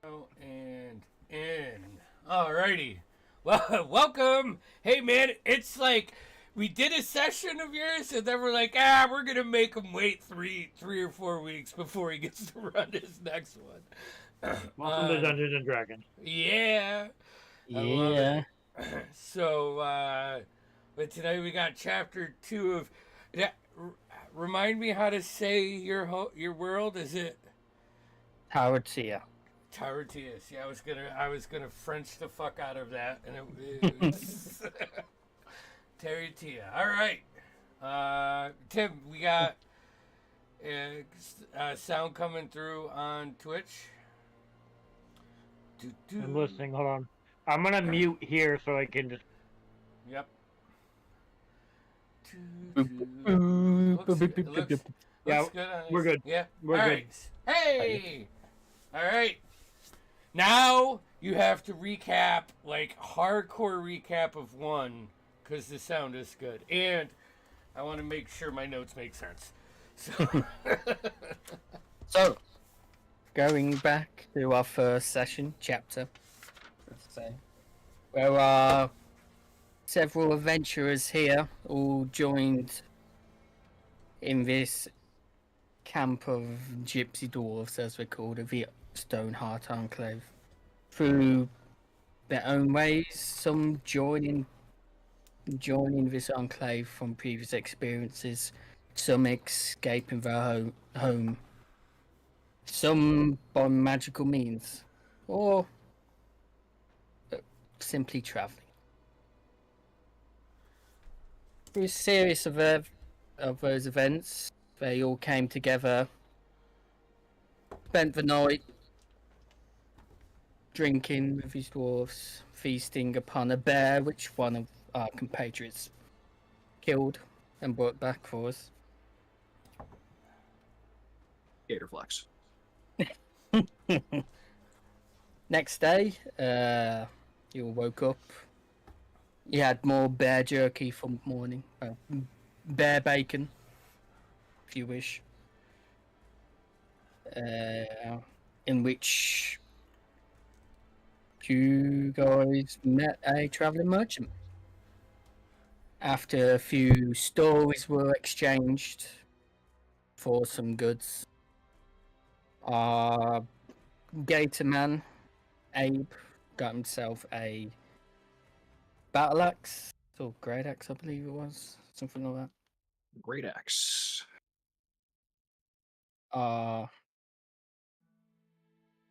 Oh, and in. Alrighty. Well, welcome. Hey, man, it's like we did a session of yours, and then we're like, we're gonna make him wait three or 4 weeks before he gets to run his next one. Welcome to Dungeons and Dragons. Yeah, I love Yeah. it. But tonight we got chapter 2 of. Remind me how to say your world. Is it? Tarrutia. Tarrutia. Yeah, I was gonna French the fuck out of that, and it's Tarrutia. All right, Tim, we got sound coming through on Twitch. I'm listening. Hold on. I'm gonna mute here so I can just. Yep. Looks Yeah, good. we're good. Yeah, We're all good. right. Hey, all right. Now you have to recap, like hardcore recap of one, because the sound is good, and I want to make sure my notes make sense. So, So, going back to our first session, chapter, let's say, there are several adventurers here, all joined in this camp of gypsy dwarves, as we're called, the Stoneheart Enclave. Through their own ways, some joining this enclave from previous experiences, some escaping their home, some by magical means, or simply traveling. Through a series of those events, they all came together, spent the night drinking with his dwarves, feasting upon a bear which one of our compatriots killed and brought back for us. Gatorflex. Next day, you all woke up. You had more bear jerky from morning. Bear bacon, if you wish. In which you guys met a traveling merchant. After a few stories were exchanged for some goods, our gator man, Abe, got himself a battle axe, or great axe, I believe it was, something like that. Great axe. Our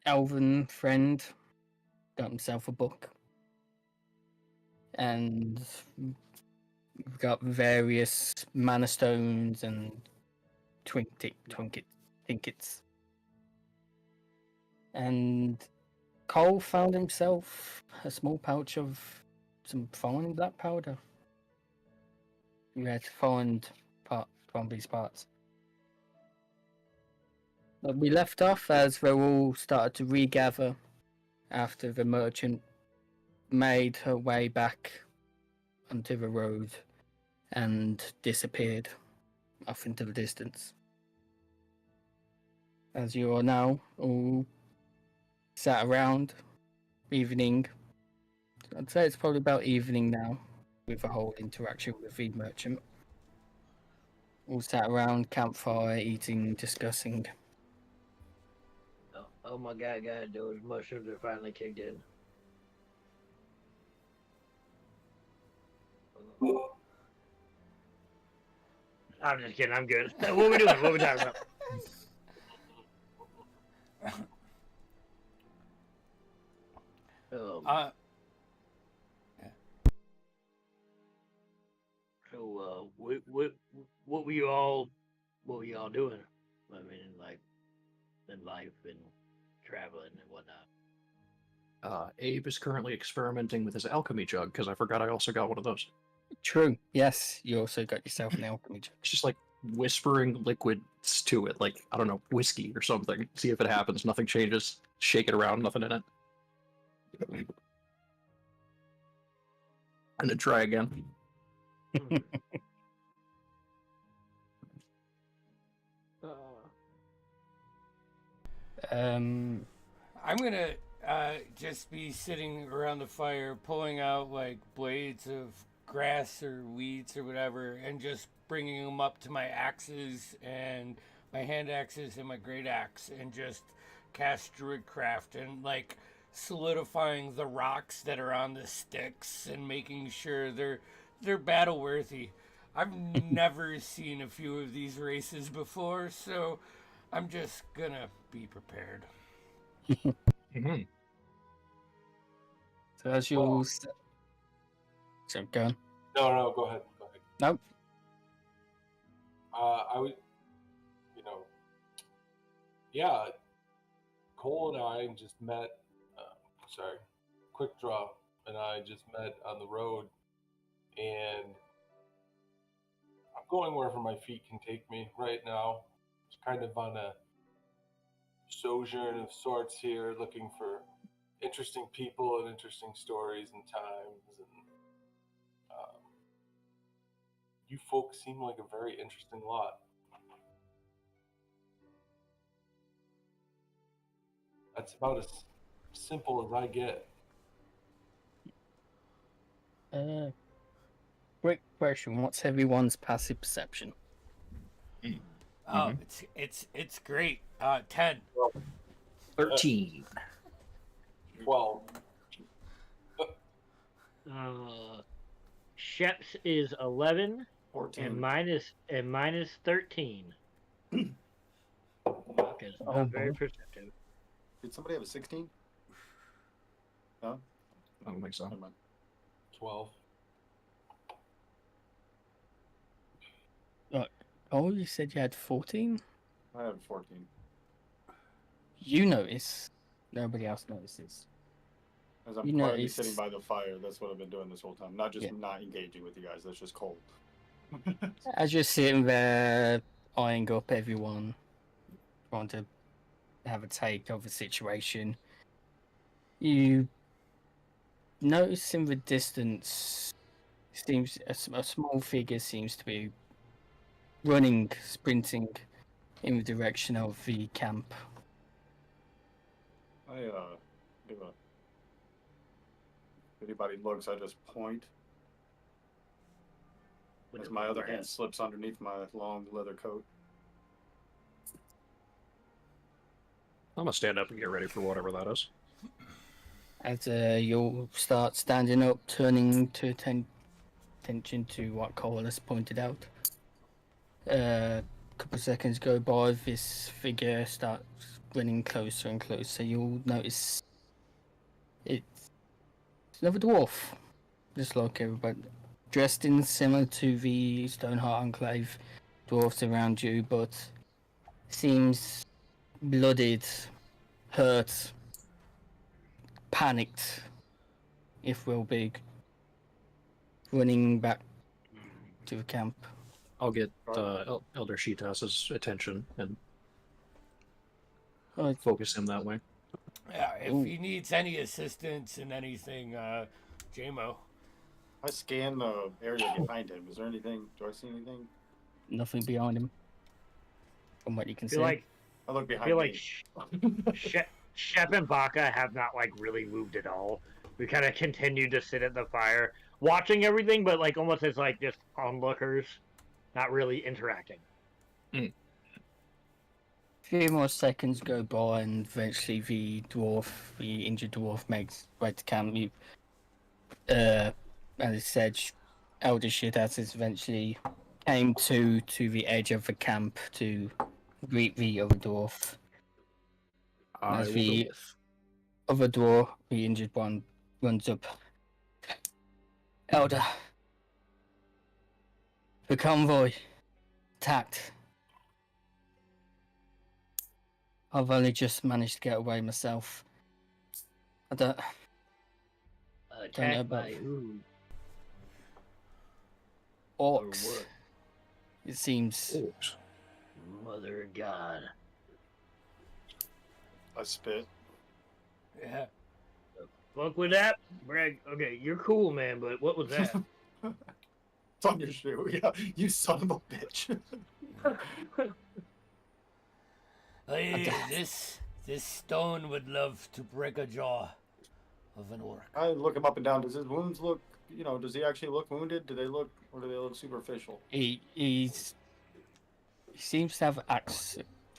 elven friend got himself a book, and we've got various mana stones and trinkets. And Cole found himself a small pouch of some fine black powder. You had to find from these parts. But we left off as they all started to regather after the merchant made her way back onto the road and disappeared off into the distance. As you are now all sat around, evening. I'd say it's probably about evening now, with the whole interaction with the merchant. All sat around campfire, eating, discussing. Oh my god, guys, those mushrooms are finally kicked in. I'm just kidding, I'm good. What are we doing? What are we talking about? So, what were you all doing? I mean, like, in life and traveling and whatnot. Abe is currently experimenting with his alchemy jug because I forgot I also got one of those. True, yes, you also got yourself an alchemy jug. It's just like whispering liquids to it, like, I don't know, whiskey or something. See if it happens. Nothing changes. Shake it around, nothing in it. And then try again. Um, I'm gonna just be sitting around the fire, pulling out like blades of grass or weeds or whatever, and just bringing them up to my axes and my hand axes and my great axe, and just cast druidcraft and like solidifying the rocks that are on the sticks and making sure they're battle worthy. I've never seen a few of these races before, so I'm just gonna be prepared. Mm-hmm. So as you all so go on. No, go ahead. Go ahead. Nope. I would, yeah, Cole and I just met, Quick Draw and I just met on the road, and I'm going wherever my feet can take me right now. It's kind of on a sojourn of sorts here, looking for interesting people and interesting stories and times. And you folks seem like a very interesting lot. That's about as simple as I get. Quick question: what's everyone's passive perception? Oh, it's great. 10. 13. 12. Shep's is 11, 14. and mine is 13. Okay, it's not very perceptive. Did somebody have a 16? No? I don't think so. Never mind. 12. Oh, you said you had 14? I had 14. You notice. Nobody else notices. As I'm You quietly notice- sitting by the fire, that's what I've been doing this whole time. Not just Yeah. not engaging with you guys, that's just cold. As you're sitting there eyeing up everyone, trying to have a take of the situation, you notice in the distance, seems a small figure seems to be running, sprinting in the direction of the camp. I give a. If anybody looks, I just point. As my other hand slips underneath my long leather coat. I'm gonna stand up and get ready for whatever that is. As you'll start standing up, turning to attention to what Cole has pointed out. A couple of seconds go by, this figure starts running closer and closer. You'll notice it's another dwarf, just like everybody, dressed in similar to the Stoneheart Enclave dwarfs around you, but seems blooded, hurt, panicked, if will be, running back to the camp. I'll get Elder Sheetas's attention and focus him that way. Yeah, if Ooh. he needs any assistance in anything, JMO. I scan the area behind him. Is there anything? Do I see anything? Nothing behind him, from what you can I see. feel like I look I behind feel me. like Shep and Baka have not like really moved at all. We kind of continue to sit at the fire, watching everything, but like almost as like just onlookers, not really interacting. A few more seconds go by, and eventually the injured dwarf, makes way to camp. You, as I said, Elder Shitas eventually came to the edge of the camp to greet the other dwarf. As the other dwarf, the injured one, runs up. Elder, the convoy attacked. I've only just managed to get away myself. I don't know Attacked about by who? orcs. what? It seems. Orcs. Mother of God. I spit. Yeah. Fuck with that, Greg. Okay, you're cool, man, but what was that? It's on your shoe. Yeah, you son of a bitch. Hey, This stone would love to break a jaw of an orc. I look him up and down. Does his wounds look, does he actually look wounded? Do they look, or do they look superficial? He seems to have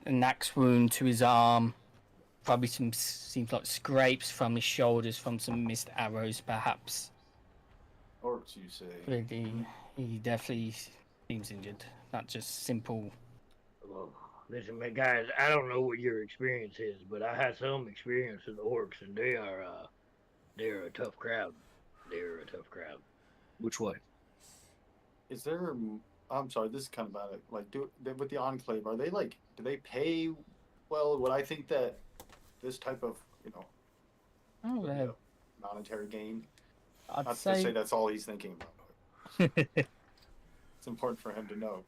an axe wound to his arm. Probably seems like scrapes from his shoulders from some missed arrows, perhaps. Orcs, you say? But he definitely seems injured. Not just simple. Well, listen, man, guys, I don't know what your experience is, but I had some experience with orcs, and they're a tough crowd. They're a tough crowd. Which way? Is there? I'm sorry, this is kind of bad. Like, with the Enclave, are they like? Do they pay well? Would I think that this type of, Oh, monetary gain? I'd Not say. to say that's all he's thinking about. But it's important for him to know.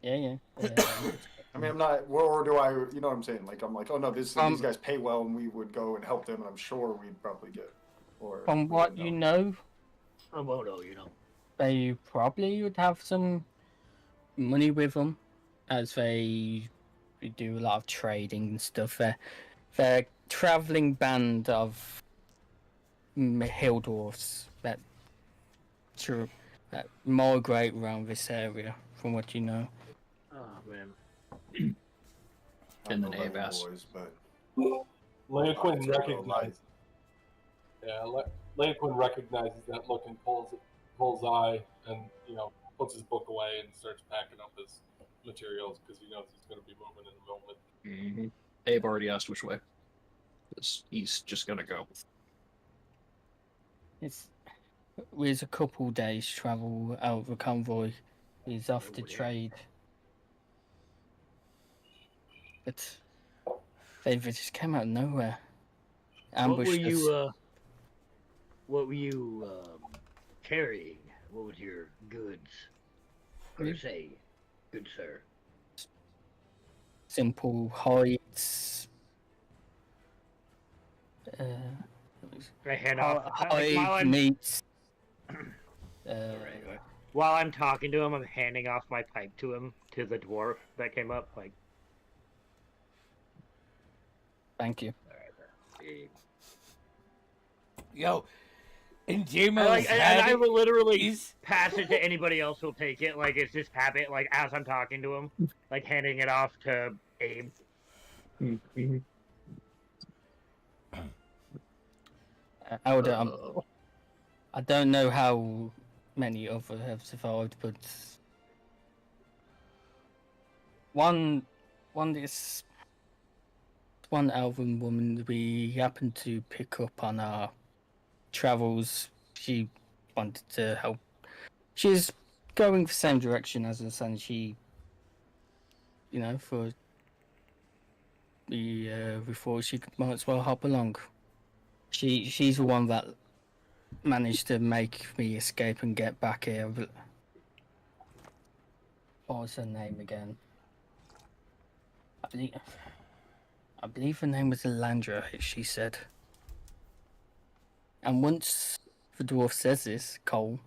Yeah. I mean, I'm not. Or do I? You know what I'm saying? Like, I'm like, oh no, these guys pay well, and we would go and help them, and I'm sure we'd probably get. Or From what you know, Moto, they probably would have some money with them, as they do a lot of trading and stuff. They're a traveling band of hill dwarfs that migrate around this area, from what you know. Oh man. And then Abass. Boys, but Leoquin recognizes. Yeah, Leoquin recognizes that look in Cole's eye, and puts his book away and starts packing up his materials because he knows he's going to be moving in a moment. Mm-hmm. Abe already asked which way. He's just gonna go. There's a couple days travel out of the convoy. He's off to trade. But they just came out of nowhere. Ambushed us. What were you carrying? What was your goods? Per se, good sir. Simple hides. I hand off Hide meats. While I'm talking to him, I'm handing off my pipe to the dwarf that came up. Like, thank you. Yo, and J-Mo's I will literally pass it to anybody else who'll take it. Like, it's just habit. Like, as I'm talking to him, like handing it off to Abe. Mm-hmm. I don't know how many others have survived, but one elven woman we happened to pick up on our travels. She wanted to help. She's going the same direction as us, and she, for before she might as well hop along. She's the one that managed to make me escape and get back here. What was her name again? I believe her name was Elandra, she said. And once the dwarf says this, Cole,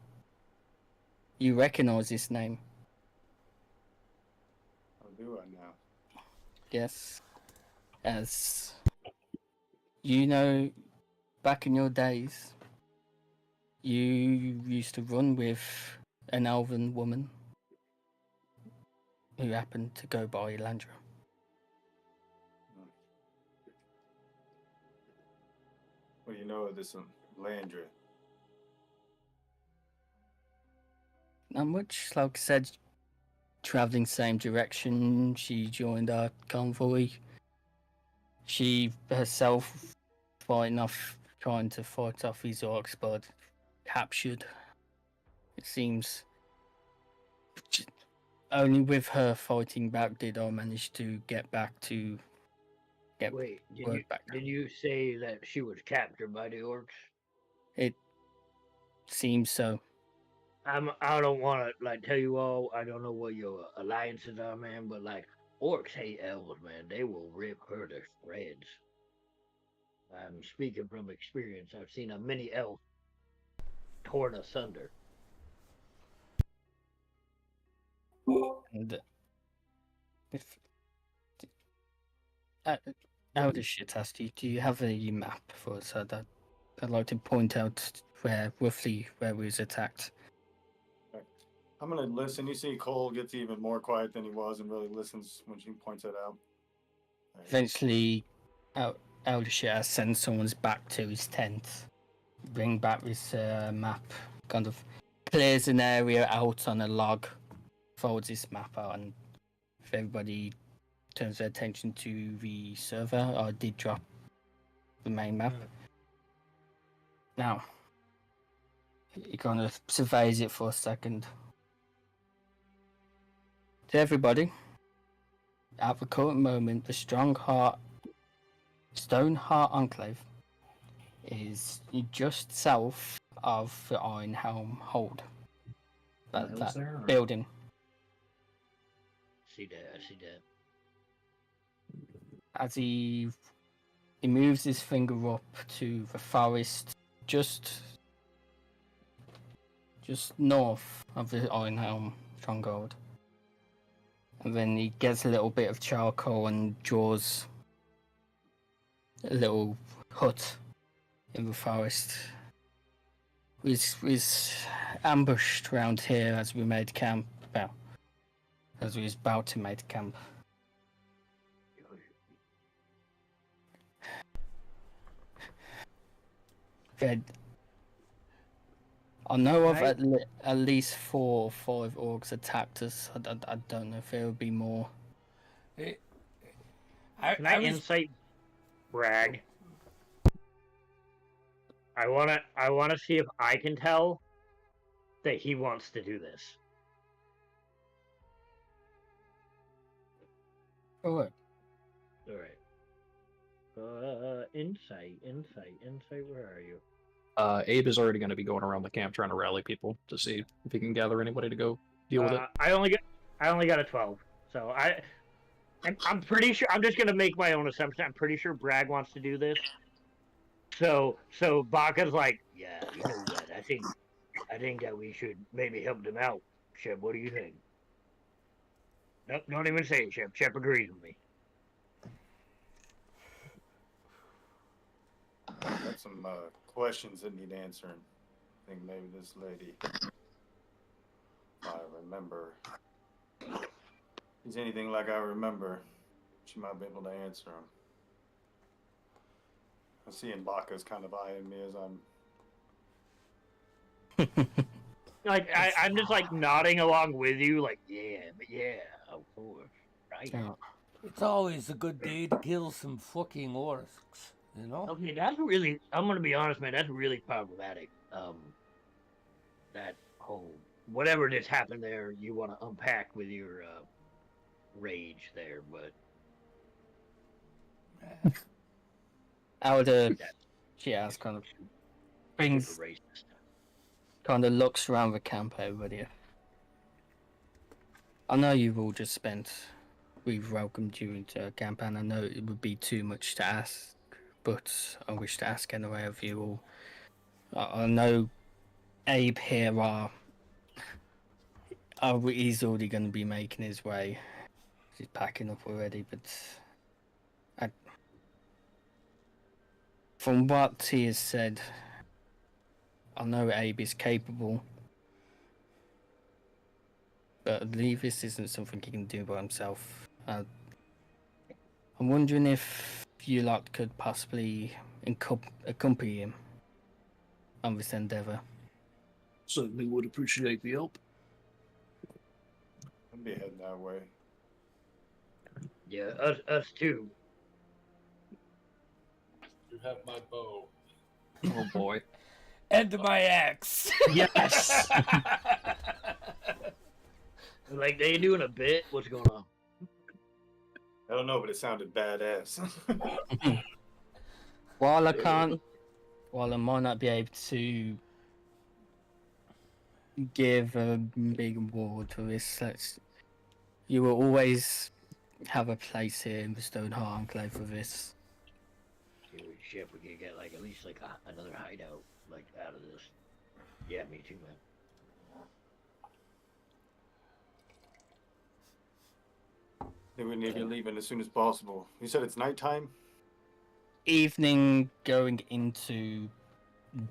you recognise this name. How do I now? Yes. As you know, back in your days, you used to run with an elven woman who happened to go by Elandra. What do you know of this Landra? Not much. Like I said, traveling same direction. She joined our convoy. She herself trying to fight off these orcs, but captured. It seems only with her fighting back did I manage to get back to get Wait, word back. did you say that she was captured by the orcs? It seems so. I don't want to tell you all. I don't know what your alliances are, man, but orcs hate elves, man. They will rip her to shreds. I'm speaking from experience. I've seen a mini elf torn asunder. And Elder shit asked you, do you have a map for us? I'd like to point out roughly where we was attacked. I'm gonna listen. You see, Cole gets even more quiet than he was, and really listens when she points it out. Eventually, Elder shit sends someone's back to his tent, bring back this map, kind of clears an area out on a log, folds this map out, and if everybody turns their attention to the server, I did drop the main map. Now, he kind of surveys it for a second. To everybody, at the current moment, the Stoneheart Enclave is just south of the Iron Helm Hold. That there? building. See that? I see that. As he moves his finger up to the forest just north of the Iron Helm Stronghold. And then he gets a little bit of charcoal and draws a little hut in the forest. We's ambushed around here as we made camp. Well, as we was about to make camp. Fred, I know of at least 4 or 5 orcs attacked us. I don't know if there will be more. Can I insight brag? I wanna see if I can tell that he wants to do this. Alright. Alright. Insight. Where are you? Abe is already going to be going around the camp trying to rally people to see if he can gather anybody to go deal with it. I only got a 12, so I'm pretty sure. I'm just gonna make my own assumption. I'm pretty sure Bragg wants to do this. So Baka's like, yeah, you know what? I think that we should maybe help them out. Shep, what do you think? Nope, don't even say it, Shep. Shep agrees with me. Got some questions that need answering. I think maybe this lady, if I remember, is anything like I remember, she might be able to answer them. I'm seeing Baka's kind of eyeing me as I'm. Like I'm just like nodding along with you, like yeah, of course, right? Yeah. It's always a good day to kill some fucking orcs, you know? Okay, that's really. I'm gonna be honest, man. That's really problematic. That whole whatever just happened there, you want to unpack with your rage there, but Elder, she has kind of brings, super racist. kind of looks around the camp, everybody. I know you've all just spent, we've welcomed you into a camp, and I know it would be too much to ask, but I wish to ask anyway of you all. I know Abe here he's already going to be making his way. He's packing up already, but from what he has said, I know Abe is capable, but I believe this isn't something he can do by himself. I'm wondering if you lot could possibly accompany him on this endeavor. Certainly would appreciate the help. I'd be heading that way. Yeah, us too. You have my bow. Oh boy. And my axe. Yes. Like they doing a bit. What's going on? I don't know, but it sounded badass. While I might not be able to give a big award for this, you will always have a place here in the Stoneheart Enclave for this. Shit, we could get like at least like another hideout like out of this. Yeah, me too, man. They would need to be leaving as soon as possible. You said it's nighttime? Evening going into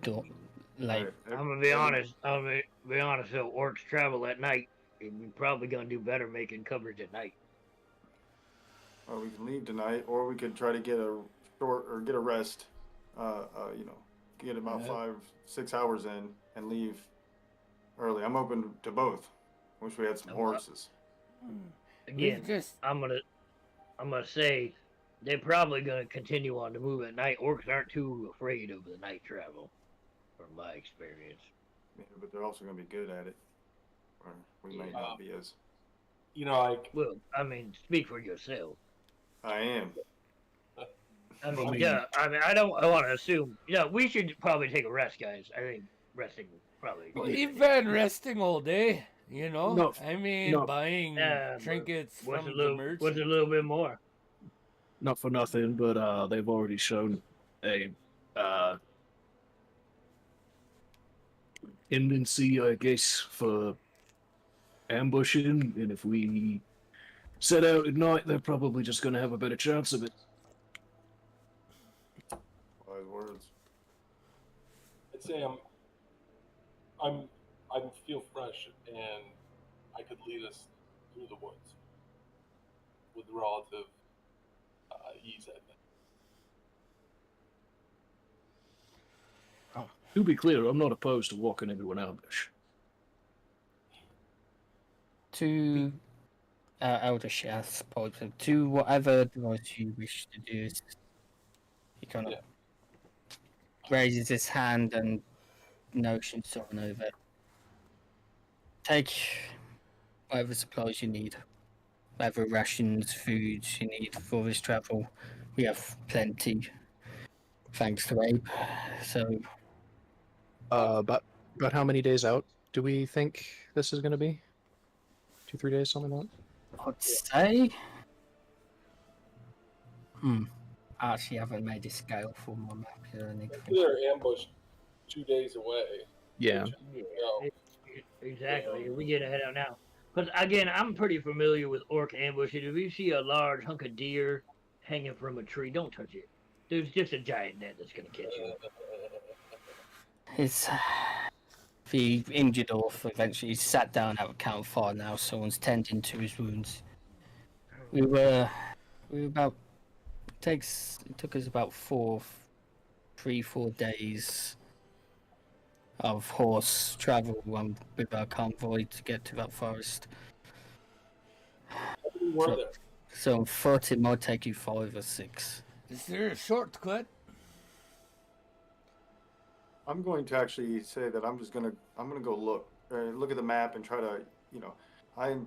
dawn. Like, Alright, I'm gonna be honest. I'm gonna be honest. If orcs travel at night, we're probably gonna do better making coverage at night. or we can leave tonight, or we could try to get a short or get a rest. You know, get about 5-6 hours in and leave early. I'm open to both. Wish we had some horses. Again, just I'm gonna say they're probably gonna continue on the move at night. Orcs aren't too afraid of the night travel, from my experience. Yeah, but they're also going to be good at it. Or we might not be as. You know, like Well, I mean, speak for yourself. I am. I mean, mean- yeah. I mean, I don't want to assume. Yeah, we should probably take a rest, guys. I think resting probably. well, you've been resting all day. You know, No, I mean, no. buying But trinkets What's from a the little? merchant. What's a little bit more? Not for nothing, but they've already shown a tendency, I guess, for ambushing, and if we set out at night, they're probably just going to have a better chance of it. Wise words. I'd say I feel fresh, and I could lead us through the woods with relative ease. I think. To be clear, I'm not opposed to walking into an ambush. to Elder I suppose, to whatever device you wish to do. He kind of raises his hand and notions on over. Take whatever supplies you need, whatever rations, foods you need for this travel. We have plenty, thanks to Abe. So, About how many days out do we think this is going to be? 2-3 days, something like that? I'd say. I actually haven't made a scale for my map here or anything. They're ambushed 2 days away. Yeah. No. Exactly. We get ahead of now. Because again, I'm pretty familiar with orc ambushing. If you see a large hunk of deer hanging from a tree, don't touch it. There's just a giant net that's gonna catch you. It's the injured orc eventually sat down at a campfire now. Someone's tending to his wounds. We were about. It took us about 3-4 days of horse travel with our convoy to get to that forest. How many were there? So on foot it might take you 5 or 6. Is there a shortcut? I'm going to actually say that I'm gonna go look at the map and try to, I'm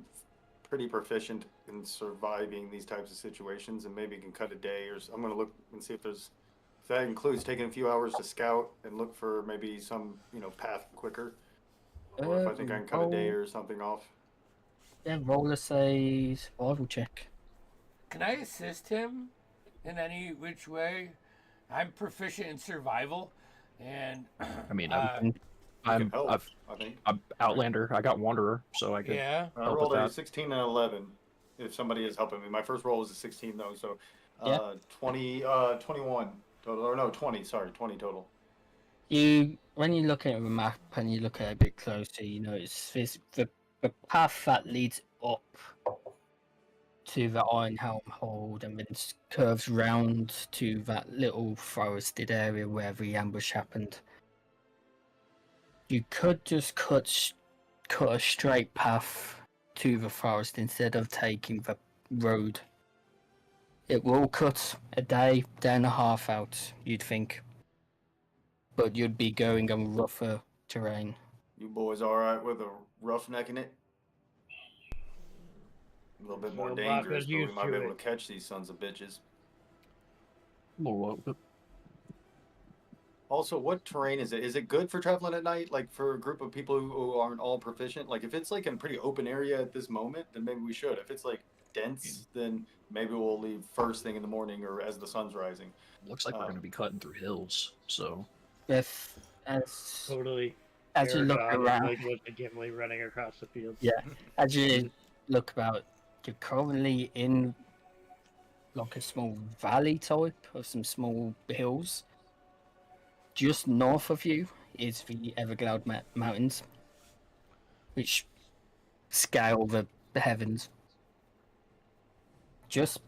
pretty proficient in surviving these types of situations, and maybe can cut a day, or I'm gonna look and see if that includes taking a few hours to scout and look for maybe some, path quicker, or if I think I can cut a day or something off. Yeah, roll us a survival check. Can I assist him in any which way? I'm proficient in survival, and I mean, Um, Can help, I think. I'm Outlander. I got Wanderer, so I could. yeah. I help rolled with a that. 16 and 11. If somebody is helping me, my first roll was a 16 though, so Yeah. 21 total, or no, 20. Sorry, 20 total. When you look at the map and you look at it a bit closer, you notice the path that leads up to the Iron Helm hold and then curves round to that little forested area where the ambush happened. You could just cut a straight path to the forest instead of taking the road. It will cut a day and a half out, you'd think. But you'd be going on rougher terrain. You boys all right with a roughneck in it? A little bit more Well, dangerous, Baka's but we used might to be able to it. catch these sons of bitches. Also, what terrain is it? Is it good for traveling at night? Like for a group of people who aren't all proficient? Like if it's like in a pretty open area at this moment, then maybe we should. If it's like dense, then maybe we'll leave first thing in the morning or as the sun's rising. Looks like we're going to be cutting through hills, so. If as Totally. you look Aragorn is around, like with the Gimli running across the field. yeah, as you look about you're currently in like a small valley type of some small hills. Just north of you is the Everglade Mountains, which scale the heavens. Just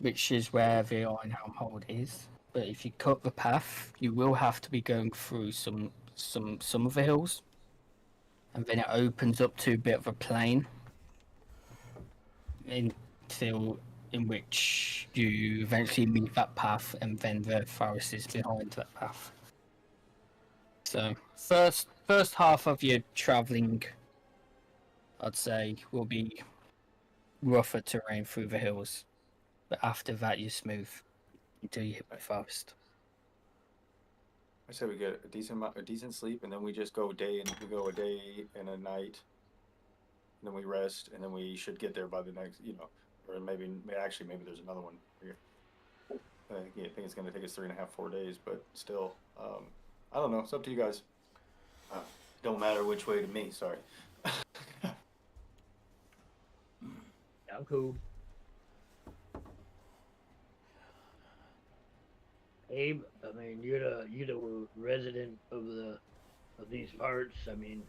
which is where the Ironhelm Hold is. But if you cut the path, you will have to be going through some of the hills, and then it opens up to a bit of a plain until in which you eventually meet that path, and then the forest is behind that path. So first half of your traveling, I'd say, will be rougher terrain through the hills, but after that you're smooth until you hit the forest. I say we get a decent sleep, and then we just go a day and a night, and then we rest, and then we should get there by the next, or maybe there's another one. I think it's going to take us 3.5, 4 days, but still, I don't know. It's up to you guys. Don't matter which way to me. Sorry. I'm cool. Abe, I mean, you're the resident of these parts. I mean,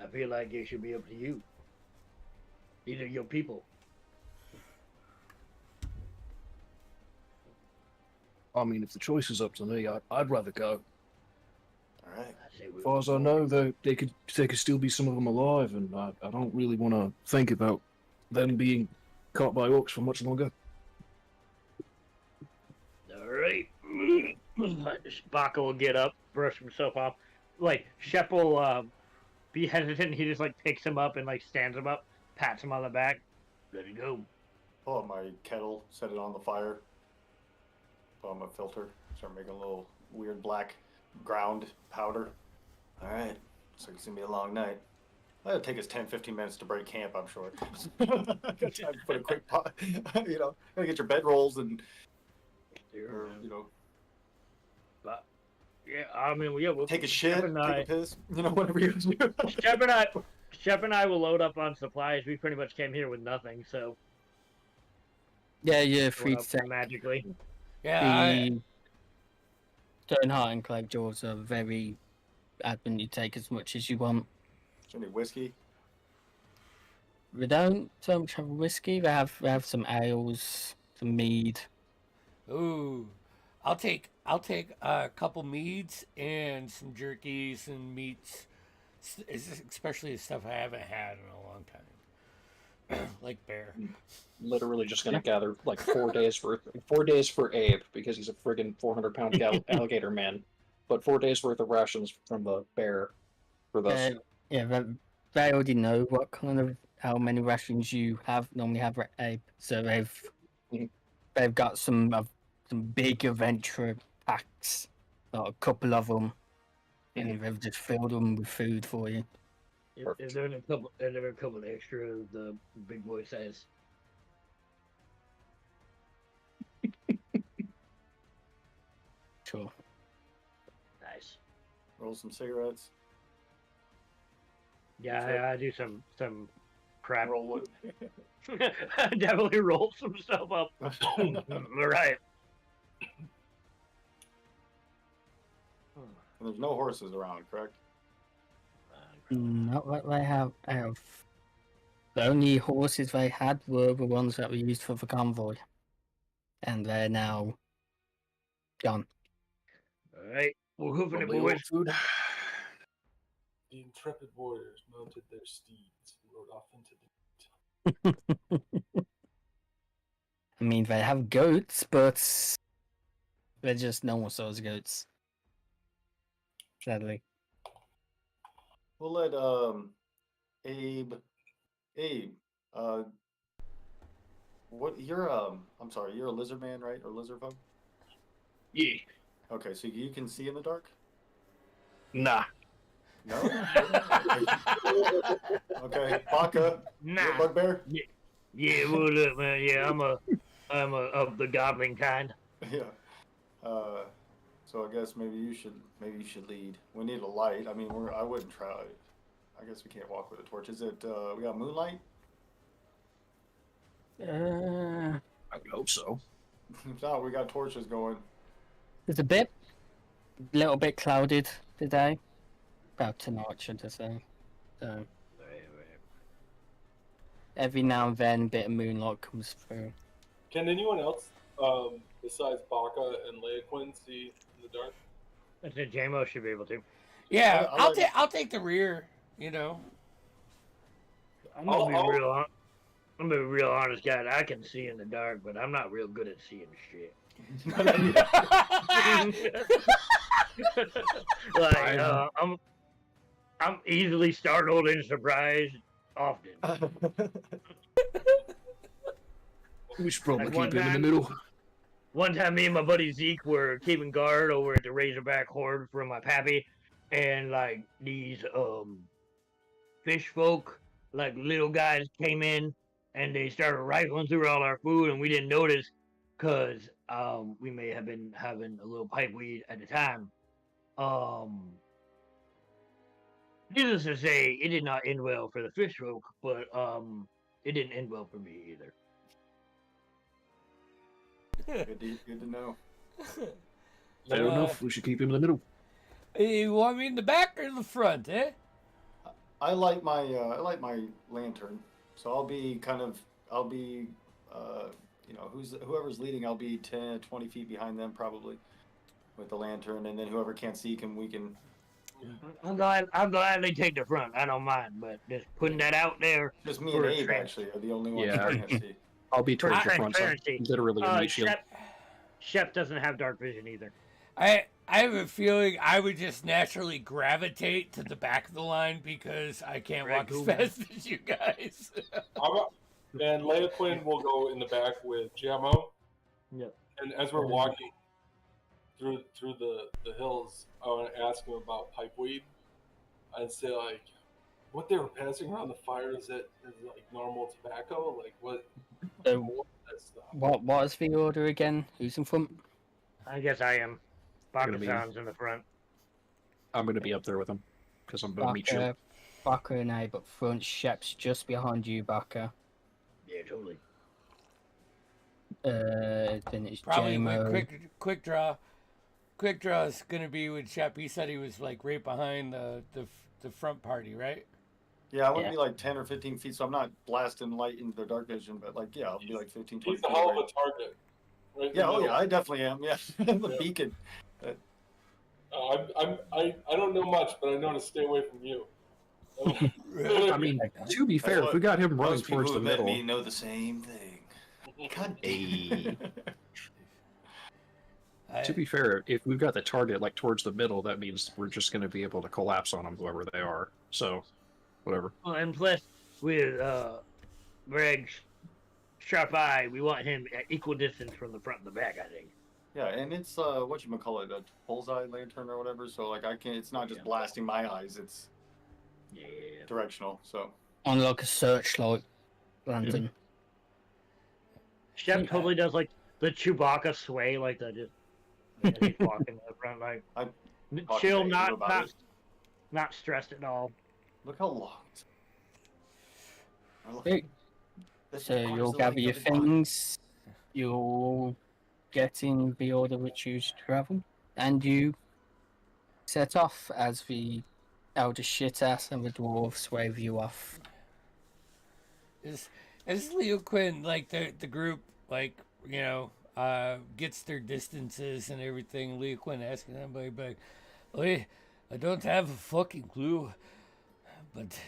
I feel like it should be up to you. These are your people. I mean, if the choice is up to me, I'd rather go. All right. As far as I know, there could still be some of them alive, and I don't really want to think about them being caught by orcs for much longer. All right. Baka will get up, brush himself off. Like, Shep will be hesitant. He just, like, picks him up and, like, stands him up, pats him on the back. Let it go. Pull out my kettle, set it on the fire. Put on my filter, start making a little weird black ground powder. All right. Looks like it's going to be a long night. It'll take us 10, 15 minutes to break camp, I'm sure. Got time to put a quick pot, gotta get your bedrolls and, But, yeah, I mean, yeah, we'll take a shit, take a piss, whatever you do. Shep and I will load up on supplies. We pretty much came here with nothing, so. Yeah, you're free to take magically. Yeah. the Stoneheart and Clive Jaws are very adamant you take as much as you want. Is there any whiskey? They don't so much have whiskey. They have some ales, some mead. Ooh, I'll take a couple meads and some jerkies and meats, especially the stuff I haven't had in a long time, like bear. Literally just gonna gather like 4 days worth. 4 days for Abe because he's a friggin' 400-pound alligator man, but 4 days worth of rations from the bear for this. Yeah, they already know what kind of how many rations you normally have at Abe, so they've got some big adventure packs, like a couple of them, and they've just filled them with food for you. Is there a couple extra? The big boy says. Sure. Nice. Roll some cigarettes. Yeah, I do some prep. Roll it. Definitely roll some stuff up. All right. And there's no horses around, correct? Not like they have. The only horses they had were the ones that were used for the convoy, and they're now gone. All right, we're hoofing it, Probably all boys. food. The intrepid warriors mounted their steeds and rode off into the night. I mean, they have goats, but they're just normal sized goats. Sadly. We'll let Abe, what you're I'm sorry, you're a lizard man, right? Or lizard folk? Yeah. Okay, so you can see in the dark? Nah. No? Okay, Baka, you're a Nah. bugbear? Yeah, what up, man? Yeah, I'm of the goblin kind. Yeah. So I guess maybe you should lead. We need a light. I mean, I wouldn't try. I guess we can't walk with a torch. Is it? We got moonlight. Uh, I would hope so. If not, we got torches going. it's a little bit clouded today. About tonight, should I say. So every now and then, a bit of moonlight comes through. Can anyone else, besides Baka and Leoquin, see in the dark? I said JMO should be able to. Yeah, I'll let- I'll take the rear. You know. I'm gonna be real. I'm gonna be real honest, guy. I can see in the dark, but I'm not real good at seeing shit. Like I'm easily startled and surprised often. We should probably Like keep one him in the time- middle. One time, me and my buddy Zeke were keeping guard over at the Razorback Horde for my pappy, and like these fish folk, like little guys, came in and they started rifling through all our food, and we didn't notice because we may have been having a little pipe weed at the time. Needless to say, it did not end well for the fish folk, but it didn't end well for me either. Good to know. Fair enough. We should keep him in the middle. You want me in the back or the front, eh? I light my lantern, so I'll be you know, whoever's leading, I'll be 10, 20 feet behind them probably with the lantern, and then whoever can't see we can. I'm glad they take the front. I don't mind, but just putting that out there. Just me For and Abe trans- actually are the only ones Yeah. who can't see. I'll be towards For the front side. transparency. Literally a meat shield. Shep doesn't have dark vision either. I have a feeling I would just naturally gravitate to the back of the line because I can't Right, walk as cool, man. fast as you guys. And Leoquin will go in the back with Jamo. Yep. And as we're walking through the hills, I want to ask him about pipeweed. I'd say like, what they were passing around the fire is like normal tobacco? Like what? So, That stuff. what is the order again? Who's in front? I guess I am. Gonna be- Bakasan's in the front. I'm going to be up there with him because I'm going to meet shield. Baka and Abe up front. Shep's just behind you, Baka. Yeah, totally. Then it's Probably JMO. quick draw. Quick draw is gonna be with Shep. He said he was like right behind the front party, right? Yeah, I wouldn't Yeah. be like 10 or 15 feet, so I'm not blasting light into their dark vision, but like, yeah, I'll be like 15, 20 He's a feet hell of away. a target. Right in Yeah, the oh middle. yeah, I definitely am. Yeah, the Yeah. beacon. I don't know much, but I know to stay away from you. I mean, to be fair, if we got him running Most people towards who the have met middle, me know the same thing. God Hey. I, to be fair, if we've got the target like towards the middle, that means we're just going to be able to collapse on them, whoever they are. So, whatever. Well, and plus, with Greg's sharp eye, we want him at equal distance from the front and the back, I think. Yeah, and it's whatchamacallit, a bullseye lantern or whatever, so like it's not just blasting my eyes, it's Yeah. directional, so. On like a searchlight lantern. Shep totally does like the Chewbacca sway, like the just he's walking in the front, like I'm chill, talking to Abe about it. not stressed at all. Look how long. Hey, So you'll gather your things, you'll get in the order which you should travel, and you set off as the elder shitass and the dwarves wave you off. is Leo Quinn like the group like gets their distances and everything? Leo Quinn asking everybody like, "Oi, I don't have a fucking clue, but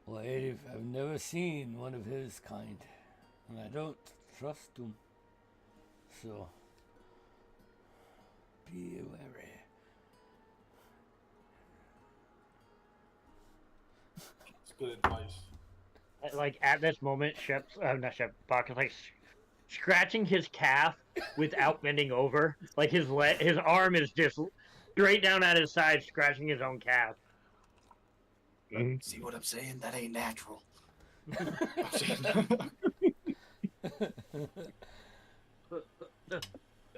well, I've never seen one of his kind, and I don't trust him. So be wary." It's good advice. Like at this moment, not Shep, Baka's like scratching his calf without bending over. Like his arm is just straight down at his side, scratching his own calf. See what I'm saying? That ain't natural.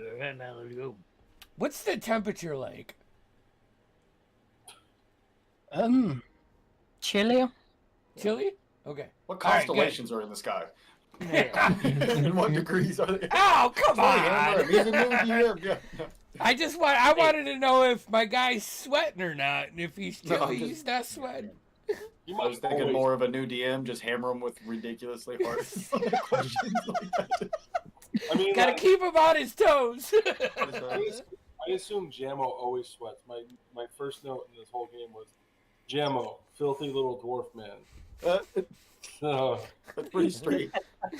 Alright, now let's go. What's the temperature like? Chilly? Chilly? Okay. What All right, good. constellations are in the sky? Yeah. And what degrees are they? Oh, come Funny, Hammer. on! He's a new DM. Yeah. I wanted to know if my guy's sweating or not, and if he's No, still, I'm he's not sweating. You I was must thinking always- more of a new DM, just hammer him with ridiculously hard questions like that. I mean, Gotta keep him on his toes. I assume Jammo always sweats. My first note in this whole game was Jammo, filthy little dwarf man. So, That's pretty straight.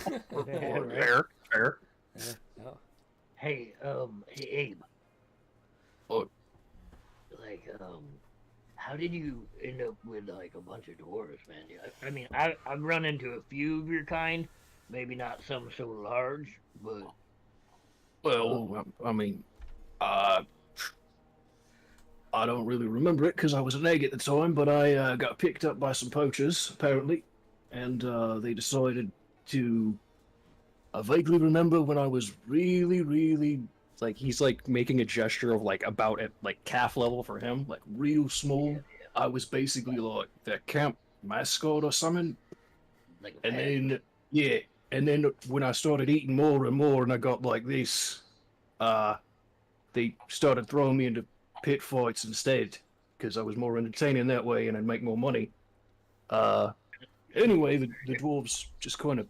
Yeah, right. Fair. Hey, hey, Abe. What? Like, how did you end up with like a bunch of dwarves, man? I mean, I've run into a few of your kind, maybe not some so large, but Well, I mean, I don't really remember it because I was an egg at the time, but I got picked up by some poachers, apparently, and they decided to. I vaguely remember when I was really Like he's like making a gesture of like about at like calf level for him. like real small. I was basically like their camp mascot or something. like a And pet. then and then when I started eating more and more, and I got like this, they started throwing me into pit fights instead because I was more entertaining that way and I'd make more money. Anyway, the dwarves just kind of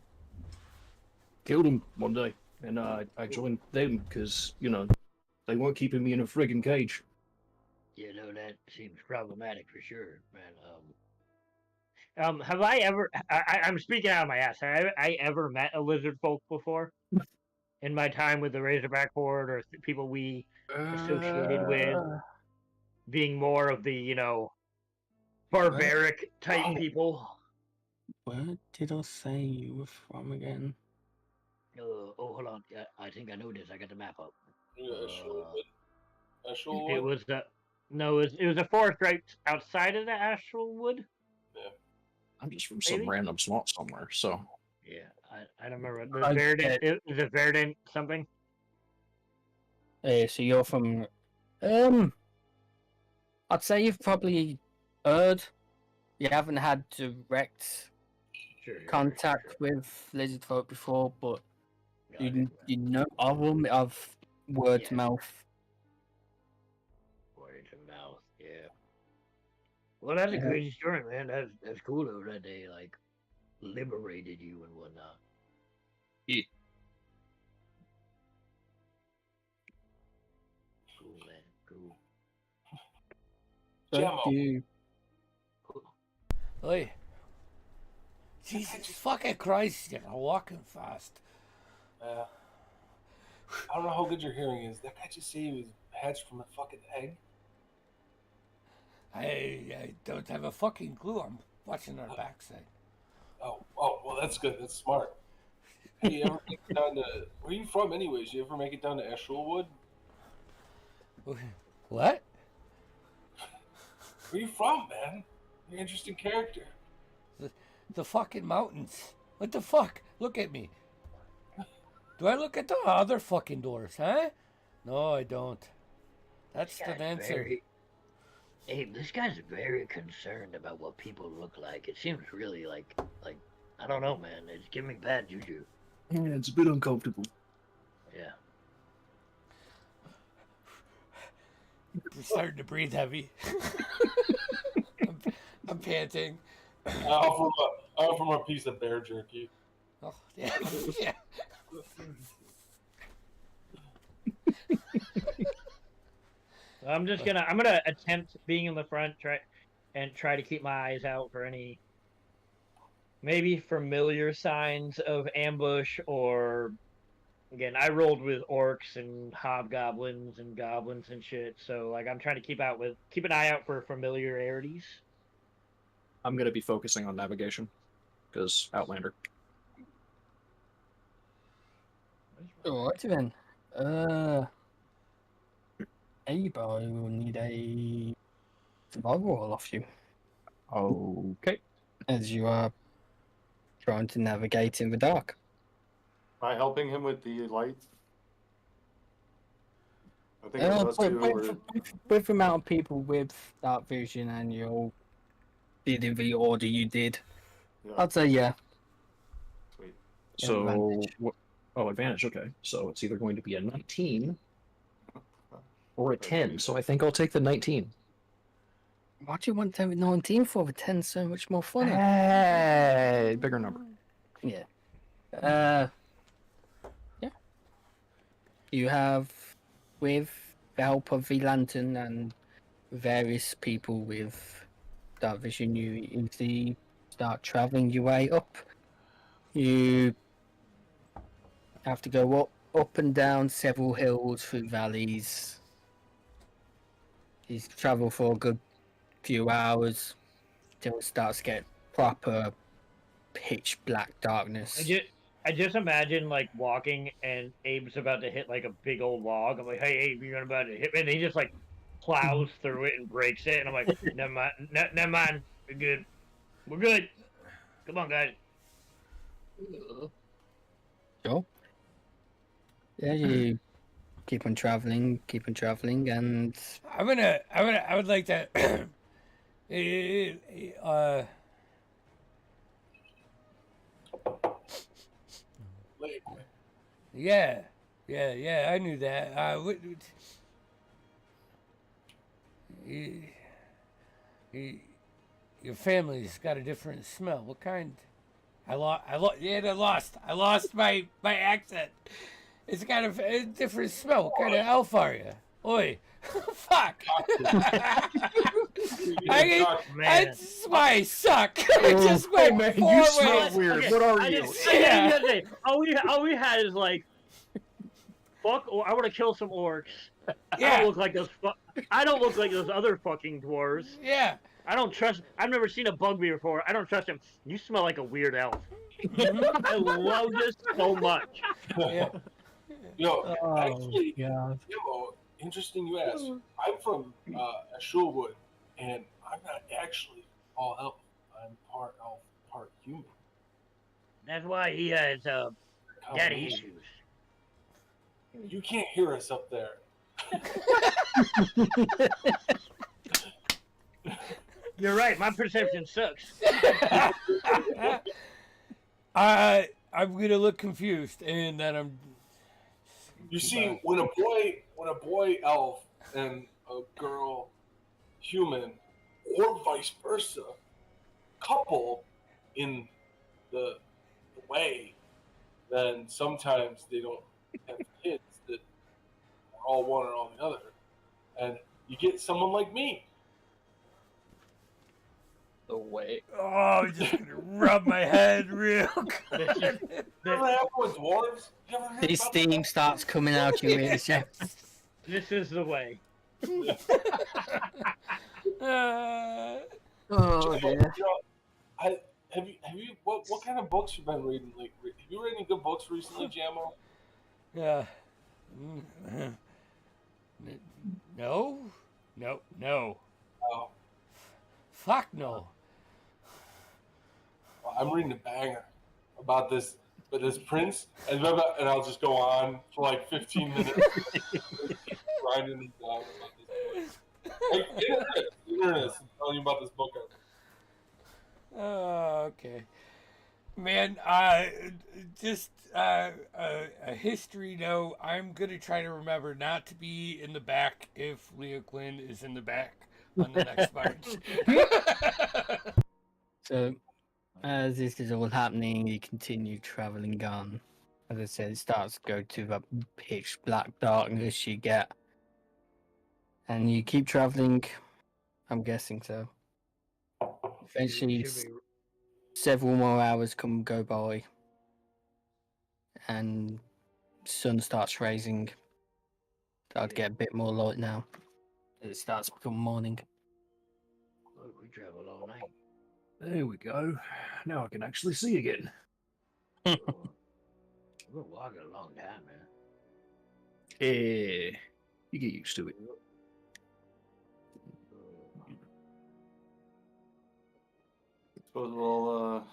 killed him one day, and I joined them because they weren't keeping me in a friggin' cage. You know, that seems problematic for sure, man. Have I ever? I'm speaking out of my ass. Have I ever met a lizard folk before? In my time with the Razorback Horde, or people we associated with being more of the barbaric type people. Where did I say you were from again? Oh, hold on. Yeah, I think I know this. I got the map up. Ashul It wood? was the no. It was a forest right outside of the Astral Wood. I'm just from some Maybe? random swamp somewhere. So Yeah, I don't remember. The I Verdant. get- Is it Verdant something? So you're from I'd say you've probably heard. You haven't had direct Sure. contact with lizard folk before, but Got it. you know of them, of word to Yeah. mouth. Word to mouth. Yeah. Well, that's a crazy story, man. That's cool though that they like liberated you and whatnot. Yeah. Cool, man. Cool. So Gemmo. you Oi. Jesus fucking Christ, you're walking fast. I don't know how good your hearing is. That guy just said he was hatched from a fucking egg. I don't have a fucking clue. I'm watching our backside. Oh, well, that's good. That's smart. Hey, you ever make it down to... Where are you from anyways? You ever make it down to Ashulwood? What? Where are you from, man? You're an interesting character. The fucking mountains. What the fuck? Look at me. Do I look at the other fucking doors, huh? No, I don't. That's the answer. Hey, this guy's very concerned about what people look like. It seems really like I don't know, man. It's giving me bad juju. Yeah, it's a bit uncomfortable. Yeah. I'm starting to breathe heavy. I'm panting. I offer him a piece of bear jerky. Oh, yeah. Yeah. I'm gonna attempt being in the front, try to keep my eyes out for any maybe familiar signs of ambush, or again, I rolled with orcs and hobgoblins and goblins and shit, so like I'm trying to keep an eye out for familiarities. I'm gonna be focusing on navigation because Outlander. alright then. Abe, I will need a survival roll off you Okay. as you are trying to navigate in the dark. By helping him with the light. I think it was us two were... With the amount of people with dark vision and you all did in the order you did, Yeah, I'd say yeah. sweet. So, Advantage. oh, advantage. Okay, so it's either going to be a 19 or a 10. So I think I'll take the 19. Why do you want to 19 for? The 10 so much more fun. Hey, bigger number. Yeah. Yeah. You have, with the help of the lantern and various people with dark vision, you easily start traveling your way up. You have to go up and down several hills through valleys. You travel for a good few hours till it starts to get proper pitch black darkness. I just imagine like walking and Abe's about to hit like a big old log. I'm like, hey Abe, you're about to hit me, and he just like plows through it and breaks it, and I'm like, never mind, never mind, we're good, we're good. Come on, guys. Sure. Yeah, you keep on traveling, and I would like to. Yeah, yeah. I knew that. Your family's got a different smell. What kind? I lost my accent. It's got a different smell. What kind of elf are you? Oi. Fuck. That's why I suck. I just went man, four you smell ways. weird. Okay, What are I you? just say, all we had is like, fuck. Or I want to kill some orcs. I Yeah. don't look like those. I don't look like those other fucking dwarves. Yeah. I don't trust. I've never seen a bugbear before. I don't trust him. You smell like a weird elf. I love this so much. Yeah. Actually, God. interesting you ask. I'm from Ashulwood, and I'm not actually all elf. I'm part elf, part human. That's why he has daddy Combination. issues. You can't hear us up there. You're right. My perception sucks. I'm gonna look confused, and then I'm. You see, when a boy elf and a girl human, or vice versa, couple in the way, then sometimes they don't have kids that are all one or all the other, and you get someone like me. The way. Oh, I'm just gonna rub my head real good. You ever have with dwarves? You ever heard His about steam that? starts coming out your ears. Yeah. This is the way. Oh dear. Have you what kind of books you been reading lately? Have you read any good books recently, Jamo? Yeah. No. Oh, Fuck no. well, I'm reading a banger about this prince, and I'll just go on for like 15 minutes grinding it down about this book. Like, internet, I'm telling you about this book. Oh, okay. Man, just a history note. I'm gonna try to remember not to be in the back if Leo Quinn is in the back on the next march. So, as this is all happening, you continue traveling on. As I said, it starts to go to the pitch black darkness you get. And you keep traveling, I'm guessing so. Eventually, Should be- several more hours go by. And sun starts rising. Start to get a bit more light now. It starts to become morning. Look, we traveled all night. There we go. Now I can actually see again. We're walking a long time, man. Yeah, you get used to it. Suppose we'll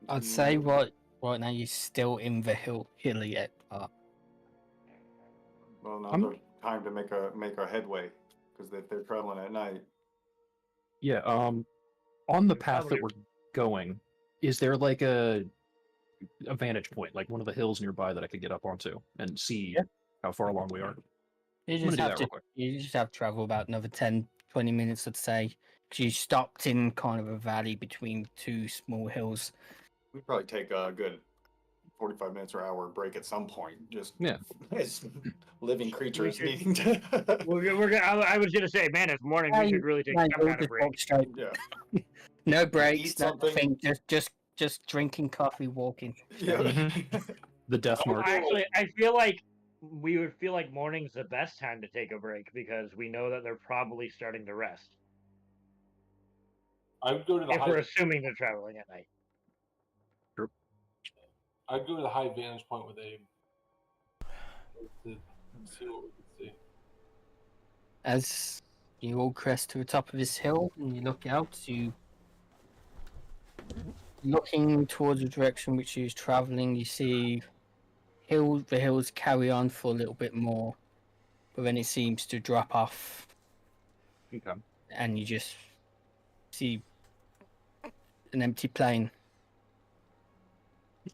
I'd say right now you're still in the hilly part. Well, now's our time to make our headway, because if they're traveling at night. Yeah. On the path that Probably- we're going, is there like a vantage point, like one of the hills nearby that I could get up onto and see how far along we are? You I'm just gonna do have that to real quick. you just have to travel about another 10, 20 minutes, I'd say. 'Cause you stopped in kind of a valley between two small hills. We'd probably take a good 45 minutes or hour break at some point. Just Yeah. as living creatures should- needing to. I was gonna say, man, it's morning. We should really take No, some you'll kind of just break. walk straight. Yeah. No breaks, Eat no something. nothing. Just drinking coffee, walking. Yeah. The death Oh, mark. Actually, I feel like we would feel like morning's the best time to take a break because we know that they're probably starting to rest. I would go to the If we're high. assuming they're traveling at night. I'd go to the high vantage point with Abe to see what we can see. As you all crest to the top of this hill and you look out, you looking towards the direction which he was traveling, you see the hills carry on for a little bit more, but then it seems to drop off Okay. and you just see an empty plain.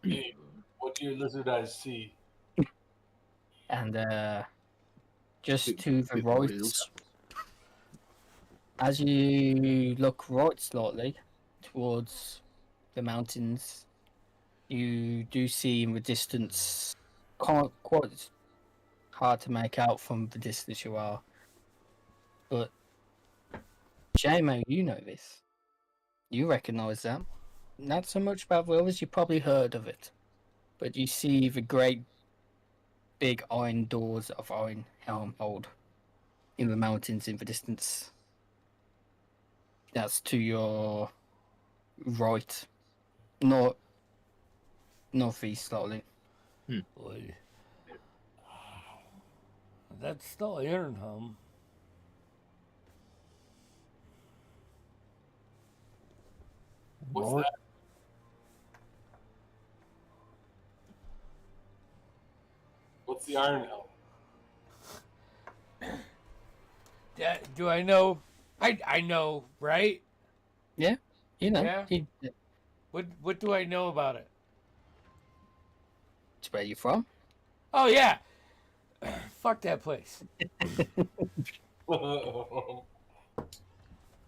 Abe, what do your lizard eyes see? And just Bit- to the bit more right, hills. as you look right slightly towards the mountains, you do see in the distance, quite hard to make out from the distance you are, but JMO, you know this. You recognise that. Not so much about the others, you probably heard of it, but you see the great big iron doors of Iron Helmhold in the mountains in the distance. That's to your right, northeast slightly. Boy. That's the iron home. What's Right. that? What's the Iron Helm? Do I know? I know, right? You know, Yeah. What do I know about it? it's where you're from. Oh yeah. Fuck that place.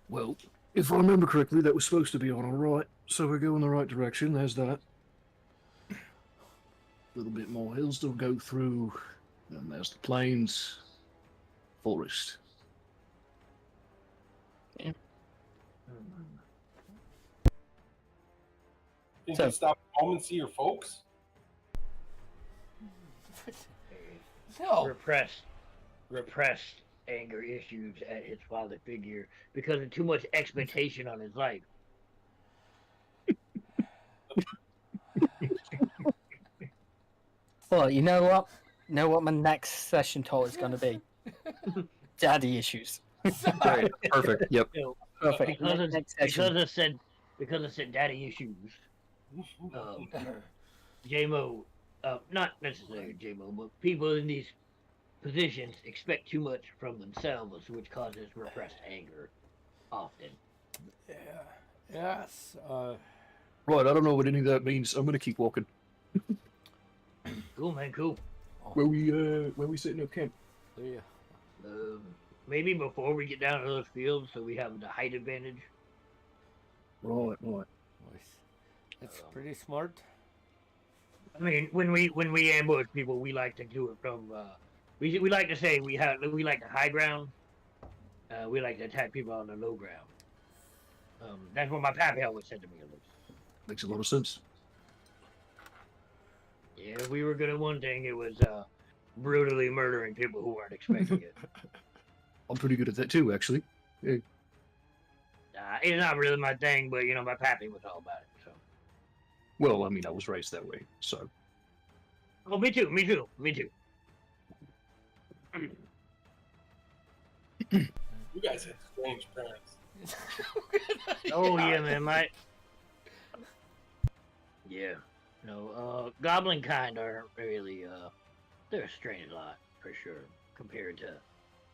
Well, if I remember correctly, that was supposed to be on our right, so we're going the right direction. There's that. A little bit more hills to go through, and there's the plains, forest. Think So- you stop at home and see your folks? No. Repressed anger issues at his father figure because of too much expectation on his life. Well, you know what? You know what my next session title is going to be? Daddy issues. Great. Perfect. Yep. Perfect. Next session. Because I said daddy issues. JMO, not necessarily JMO, but people in these positions expect too much from themselves, which causes repressed anger often. Yeah. Yes. Right, I don't know what any of that means. I'm gonna keep walking. Cool, man, cool. Where we setting up camp? Yeah. Maybe before we get down to those fields, so we have the height advantage. Right. Nice. That's pretty smart. I mean, when we ambush people, we like to do it from. We like to say we like the high ground. We like to attack people on the low ground. That's what my pappy always said to me. Makes a lot of sense. Yeah, if we were good at one thing, it was brutally murdering people who weren't expecting it. I'm pretty good at that too, actually. It's not really my thing, but you know, my pappy was all about it. So. Well, I mean, I was raised that way, so. Oh, me too. You guys had strange parents. Oh yeah, man, yeah. No, goblin kind aren't really they're a strange lot for sure compared to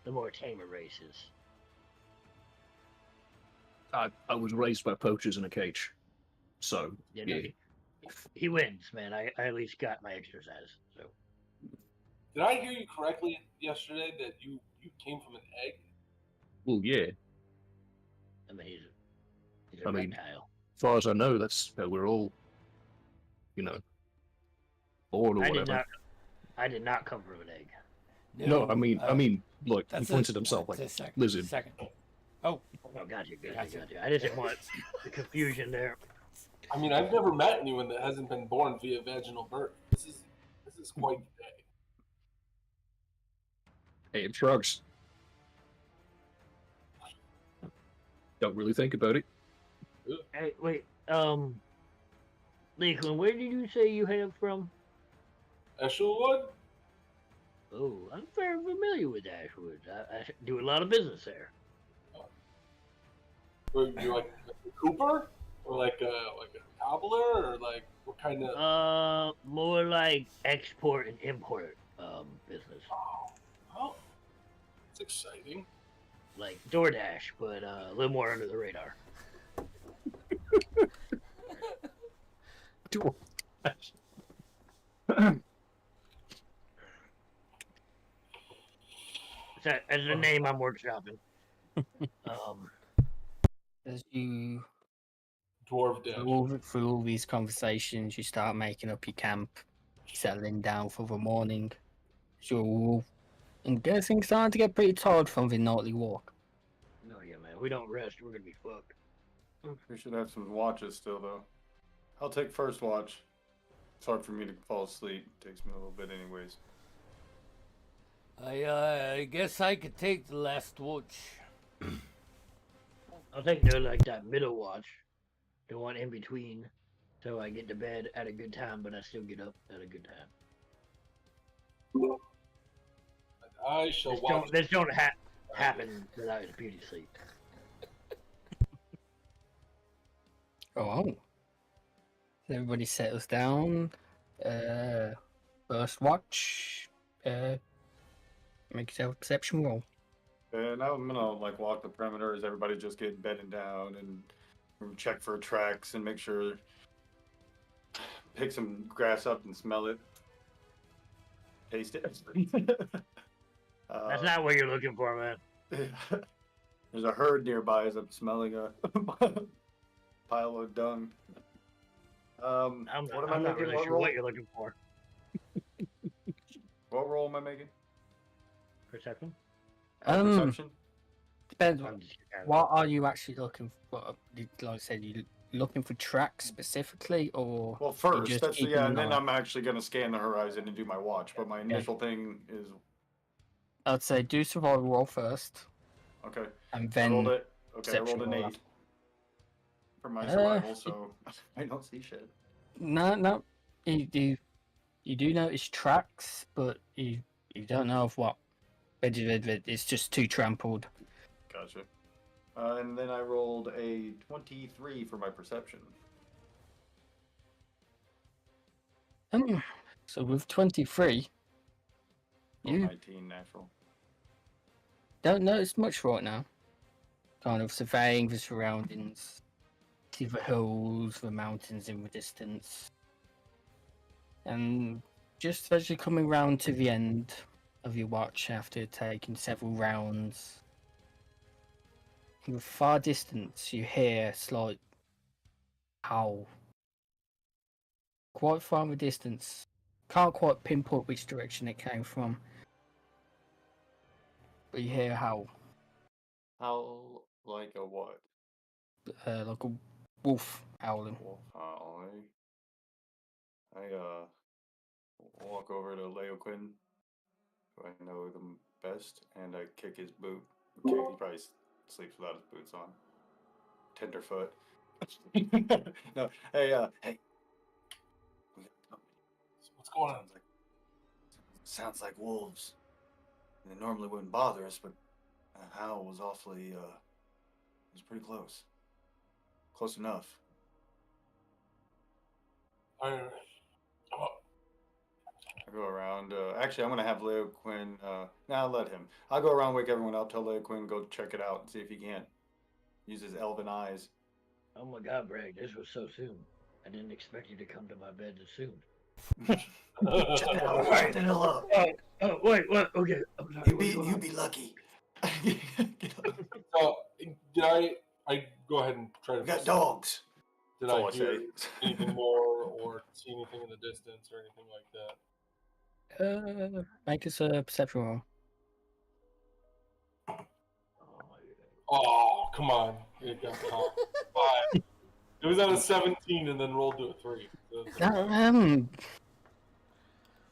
the more tamer races. I was raised by poachers in a cage. So You know, he wins, man. I at least got my exercise. So Did I hear you correctly yesterday that you came from an egg? well, yeah. I mean, he's a I mean, reptile. as far as I know, that's how we're all, born or whatever. I did not come from an egg. No, I mean, look, he that's points at himself like lizard. Second. Oh, Oh, got you. I just didn't want the confusion there. I mean, I've never met anyone that hasn't been born via vaginal birth. This is quite the day. Abe shrugs. Don't really think about it. Hey, wait. Lakeland, where did you say you hail from? Eshelwood? Oh, I'm very familiar with Ashwood. I do a lot of business there. Or you like a Cooper? Or like a cobbler? Or like what kind of? More like export and import business, Oh, it's exciting. like DoorDash, but a little more under the radar. That's the name I'm workshopping. As you Dwarf dash. through all these conversations, you start making up your camp, settling down for the morning. So I'm guessing starting to get pretty tired from the nightly walk. No, yeah, man. We don't rest. We're gonna be fucked. We should have some watches still, though. I'll take first watch. It's hard for me to fall asleep. It takes me a little bit, anyways. I guess I could take the last watch. I'll take like that middle watch, the one in between, so I get to bed at a good time, but I still get up at a good time. I shall watch. This don't happen without a beauty sleep. Oh, everybody settles down. First watch. Make yourself a perception roll. And I'm gonna walk the perimeters. Everybody just get bedded down and check for tracks and make sure. Pick some grass up and smell it. Taste it. That's not what you're looking for, man. There's a herd nearby as I'm smelling a pile of dung. I'm not really sure what you're looking for. What roll am I making? Perception? Perception? Depends. What are you actually looking for? Like I said, you looking for tracks specifically, or Well, first, just that's keeping and an then eye? I'm actually gonna scan the horizon and do my watch. But my initial thing is I'd say do survival roll first, okay. and I rolled then it. Okay, I rolled perception an roll 8 after. for my survival, so I don't see shit. No, you do notice tracks, but you don't know of what. It's just too trampled. Gotcha. And then I rolled a 23 for my perception. So with 23, Oh, you 19 natural. don't notice much right now. Kind of surveying the surroundings, see the hills, the mountains in the distance. And just as you're coming round to the end of your watch after taking several rounds, in the far distance you hear a slight howl. Quite far in the distance. Can't quite pinpoint which direction it came from. But you hear a howl. How like a what? Like a wolf howling. Wolf howl, I walk over to Leo Quinn, who I know them best, and I kick his boot. Okay, he probably sleeps without his boots on. Tenderfoot. No, hey. What's going on? Sounds like wolves. They normally wouldn't bother us, but the howl was awfully, it was pretty close. Close enough. All right. I go around. Actually, I'm gonna have Leo Quinn. I'll let him. I'll go around, wake everyone up, tell Leo Quinn go check it out, and see if he can't use his elven eyes Oh my God, Bragg, this was so soon. I didn't expect you to come to my bed this soon. All right, then hello. Oh, wait, what? Okay, I'm sorry. You be lucky. Get up. So, did I go ahead and try to We got proceed? dogs. Did That's all I I hear say. anything more or see anything in the distance or anything like that? Make us a perception roll. Oh, come on. It got caught. 5. It was at a 17 and then rolled to a 3. So it's like,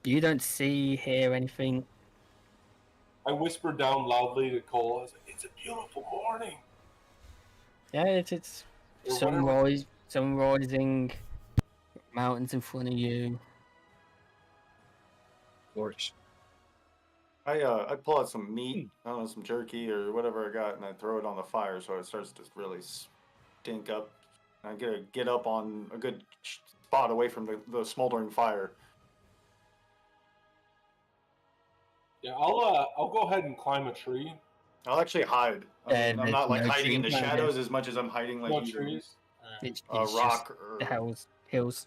You don't see, hear anything. I whispered down loudly to Cole. I was like, "It's a beautiful morning." Yeah, it's Or whatever. sun rising, mountains in front of you. Glorious. I pull out some meat, I don't know, some jerky or whatever I got, and I throw it on the fire so it starts to really stink up. And I get up on a good spot away from the smoldering fire. Yeah, I'll go ahead and climb a tree. I'll actually hide. I'm There's not like no hiding in the trees around shadows as much as I'm hiding like No either trees. It's a just rock or hills.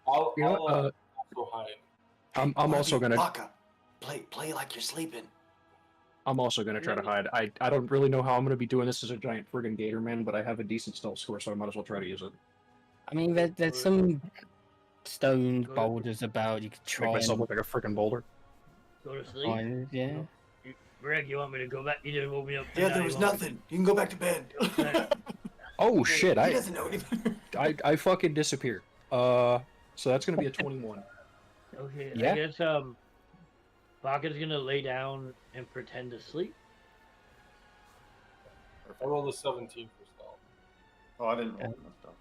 I'll You know what, also hide. I'm also gonna Baka, play like you're sleeping. I'm also gonna try to hide. I don't really know how I'm gonna be doing this as a giant friggin' gator man, but I have a decent stealth score, so I might as well try to use it. I mean, there's some stone boulders about. You could try Make myself and look like a friggin' boulder. Go to sleep. find, yeah. Greg, you want me to go back? You just woke me up. Yeah, there was nothing. You can go back to bed. Oh shit! He doesn't know anything. I fucking disappeared. So that's gonna be a 21. Okay, Yeah. I guess Baka's gonna lay down and pretend to sleep. I rolled a 17 for stealth. Oh, I didn't roll enough stuff.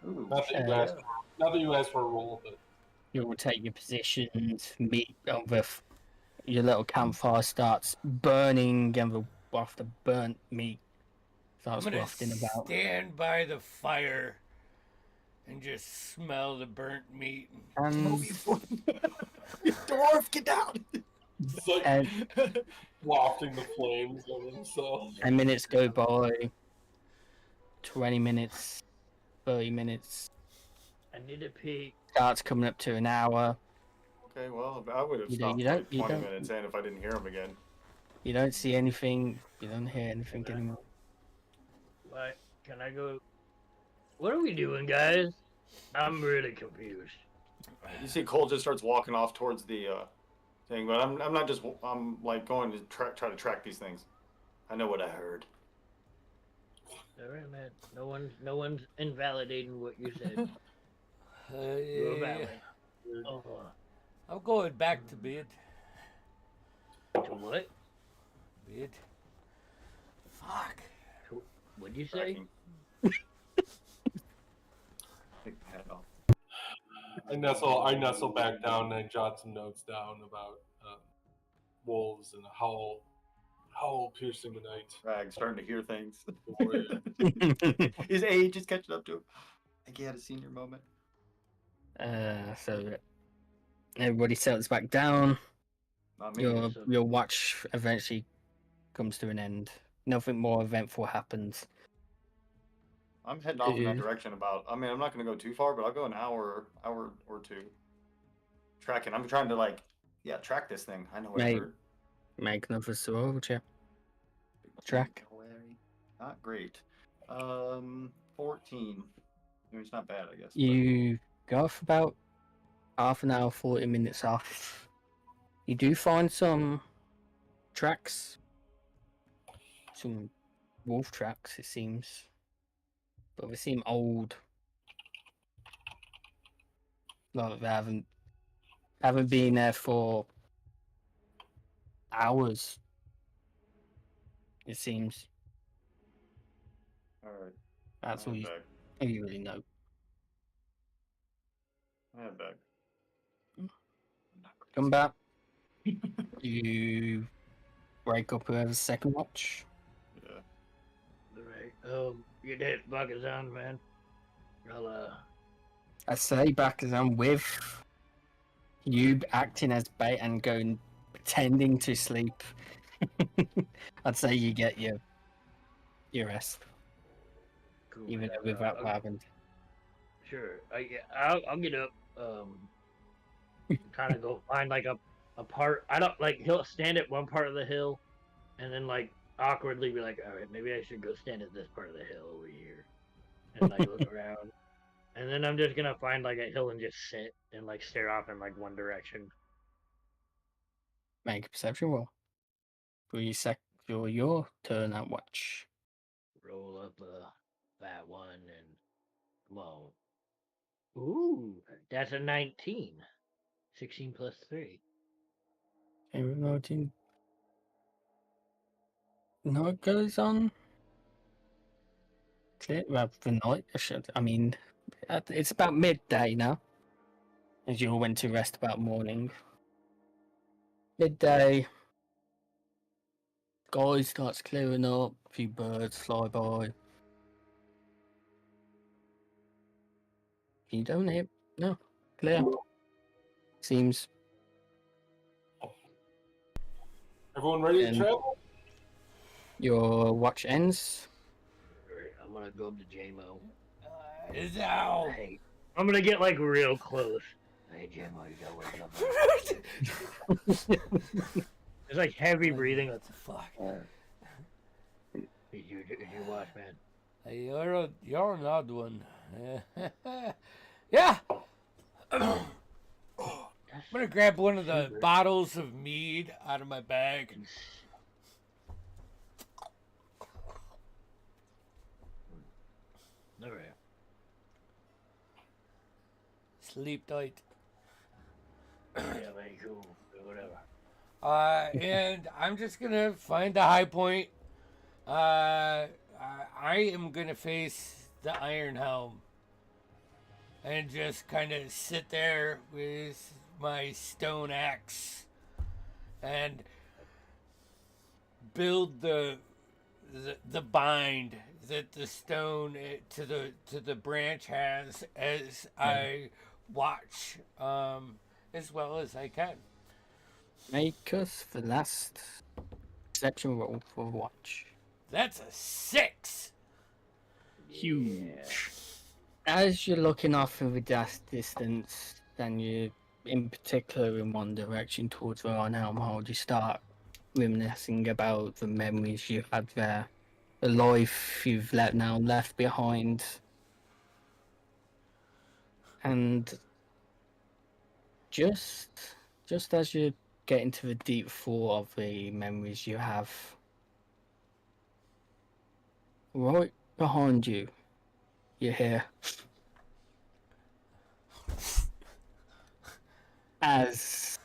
Ooh, Not that you asked for a roll, but You'll take your positions, meet over. Your little campfire starts burning, and the waft of burnt meat I'm starts gonna wafting about. stand by the fire and just smell the burnt meat. And, Dwarf, get down! it's like and wafting the flames of himself. 10 minutes go by. 20 minutes, 30 minutes. I need to pee. Starts coming up to an hour. Okay, well, I would have You stopped don't- like you 20 don't- minutes in if I didn't hear him again. You don't see anything. You don't hear anything anymore. What? Can I go? What are we doing, guys? I'm really confused. You see Cole just starts walking off towards the thing, but I'm not just, I'm like going to try to track these things. I know what I heard. All right, man. No one's invalidating what you said. You're Yeah. valid. Oh, I'm going back to bed. to what? Bed. Fuck. What'd you say? Tracking. Take the hat off. I nestle back down and I jot some notes down about wolves and howl piercing the night. Rag starting to hear things. Warrior. His age is catching up to him. Like he had a senior moment. So everybody settles back down. Not me. Your watch eventually comes to an end. Nothing more eventful happens. I'm heading off in that direction about. I mean, I'm not going to go too far, but I'll go an hour or two. Tracking. I'm trying to track this thing. I know what I Mate. heard. Make another survival check. Track. Not great. 14. I mean, it's not bad, I guess. but- You go off about half an hour, 40 minutes off. You do find some tracks. Some wolf tracks, it seems. But they seem old. Like they haven't been there for hours. It seems. All right. That's I all head you really know. I head back. Come back. You break up whoever's second watch. Yeah. Alright. Your dad Baka's on, man. I'll I say back as I'm with you acting as bait and going pretending to sleep. I'd say you get your rest. Cool. even man. though without I'll- happened. Sure. I'll get up. Kind of go find like a part. I don't like. He'll stand at one part of the hill, and then like awkwardly be like, all right, maybe I should go stand at this part of the hill over here, and like look around. And then I'm just gonna find like a hill and just sit and like stare off in like one direction. Make a perception roll. For your turn at watch. Roll up a fat one and come on. Ooh, that's a 19. 16 plus 3. Okay, we're noting. Night goes on. Clear. Well, the night. I mean, it's about midday now. As you all went to rest about morning. Midday. Sky starts clearing up. A few birds fly by. You don't hear. No. Clear. Seems. Everyone ready And- to travel? Your watch ends. Alright, I'm gonna go up to JMO. Ow. Hey, I'm gonna get like real close. Hey, JMO, you gotta wake up. It's like heavy breathing. What the fuck? Did you watch, man? Hey, you're an odd one. Yeah. I'm gonna grab one of the bottles of mead out of my bag. Alright. Sleep tight. Yeah, man, cool. Whatever. And I'm just gonna find the high point. I am gonna face the Iron Helm and just kind of sit there with my stone axe and build the bind that the stone to the branch has as I watch as well as I can. Make us the last perception roll for watch. That's a 6. Huge. As you're looking off in the distance, and you, in particular, in one direction towards the Arnhelm Hold, you start reminiscing about the memories you had there, the life you've left behind, and just as you get into the deep thought of the memories you have, right behind you, you hear as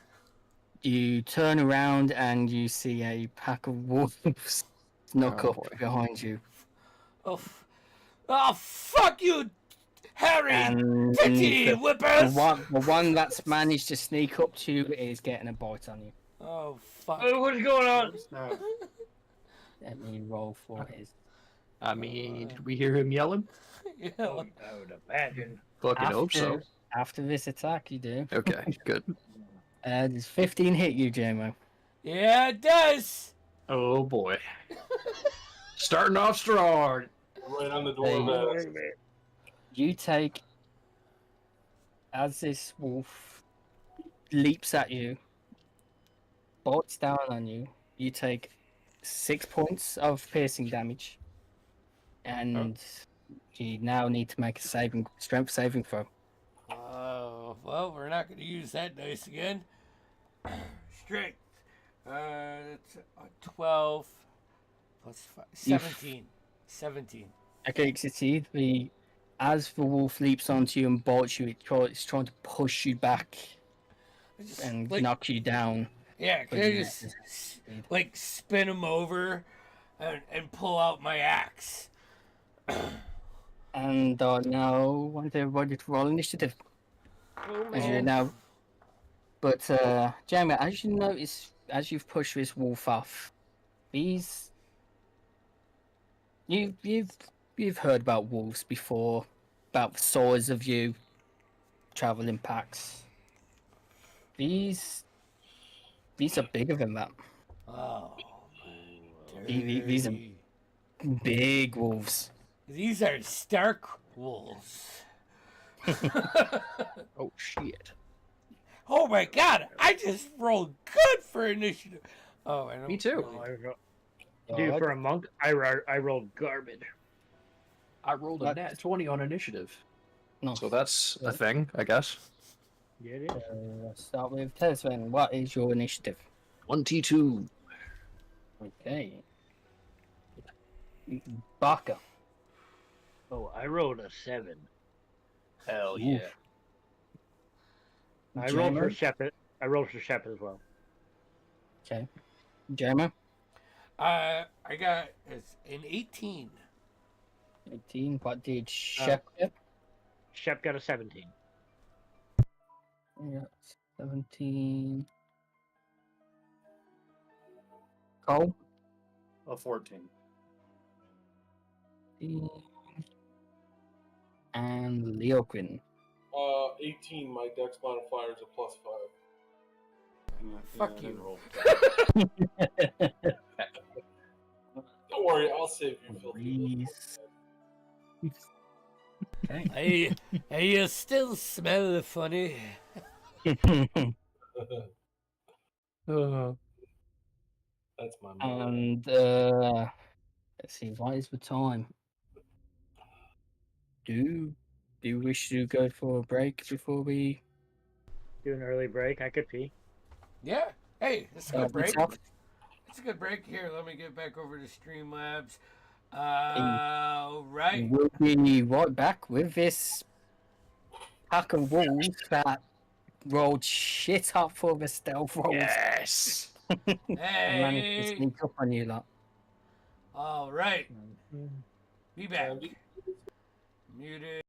you turn around and you see a pack of wolves snuck Oh, up boy. behind you. Oh, fuck you, Harry! And Titty the whippers! one that's managed to sneak up to you is getting a bite on you. Oh, fuck. Oh, what's going on? What's that? Let me roll for his. I mean, did we hear him yelling? Yeah. Oh, I would imagine. Fucking hope so. After this attack, you do. Okay, good. Does 15 hit you, JMO? Yeah, it does! Oh boy. Starting off strong. Right on the door Hey. of You take, as this wolf leaps at you, bites down on you, you take 6 points of piercing damage, and you now need to make a strength saving throw. Oh, well, we're not going to use that dice again. Strength. It's 12 plus 5. 17. 17. Okay, so see, as the wolf leaps onto you and bites you, it's trying to push you back Just, and like, knock you down. yeah, can but I you just have like spin him over and pull out my axe? And now I want everybody to roll initiative. Oh, As you now, but Jamie, as you notice, as you've pushed this wolf off, these you've heard about wolves before, about the size of you, traveling packs. These are bigger than that. Oh, These are big wolves. These are Stark wolves. Oh shit. Oh my god, I just rolled good for initiative. Oh, I don't Me too. Oh, I ro- All Dude, right. for a monk, I rolled garbage. I rolled a That's- nat 20 on initiative. Nice. So that's Yeah. a thing, I guess. Yeah, it is. Let's start with Tez then. What is your initiative? 22. Okay. Barker. Oh, I rolled a 7. Hell Oof. yeah. I rolled for Jamo? Shep. I rolled for Shep as well. Okay. Jamo? I got it's an 18. 18. What did Shep get? Shep got a 17. Yeah, 17. Cole? A 14. 15. And Leoquin. 18. My dex modifier is a +5. Fuck I you. didn't roll. Don't worry, I'll save you, filthy. Reese. Okay. I still smell funny. That's my mother. And let's see, what is the time? Do you wish to go for a break before we Do an early break. I could pee. Yeah. Hey, it's a good this break. off? It's a good break. Here, let me get back over to Streamlabs. Right. We'll be right back with this pack of wolves that rolled shit up for the stealth rolls Yes. and managed to Hey. sneak up on you lot. All right. Be back. Andy? Muted.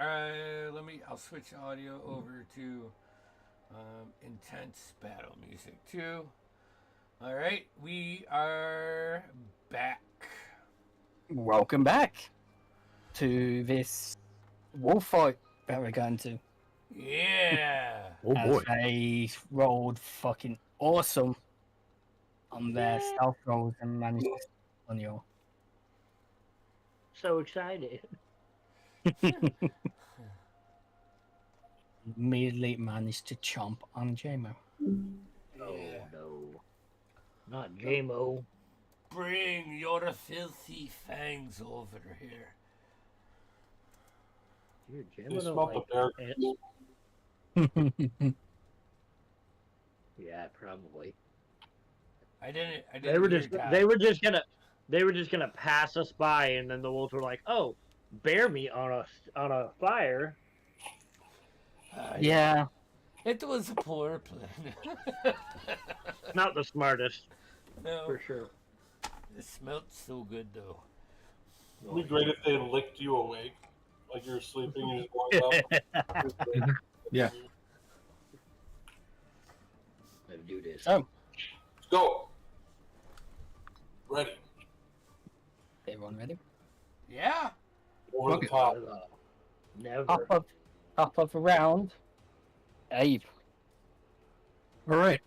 I'll switch audio over to intense battle music too. All right, we are back. Welcome back to this wolf fight that we're going to. Yeah. Oh boy. As they rolled fucking awesome on their stealth rolls and managed to on you. So excited. Immediately managed to chomp on Jamo. Oh Yeah. no. Not JMO. Bring your filthy fangs over here. Dude, You JMO don't smelt the like bear. ants. Yeah, probably. I didn't They were hear just that. they were just gonna pass us by, and then the wolves were like, "Oh, bear meat on a fire." Yeah, It was a poor plan. Not the smartest, No, for sure. it smelled so good though. It'd be great if they licked you awake. Like you were sleeping, you just woke up. Yeah. Let's do this. so Let's go. Ready. everyone ready? Yeah. Over Okay. the top. Never. Up of a round. Abe. All right.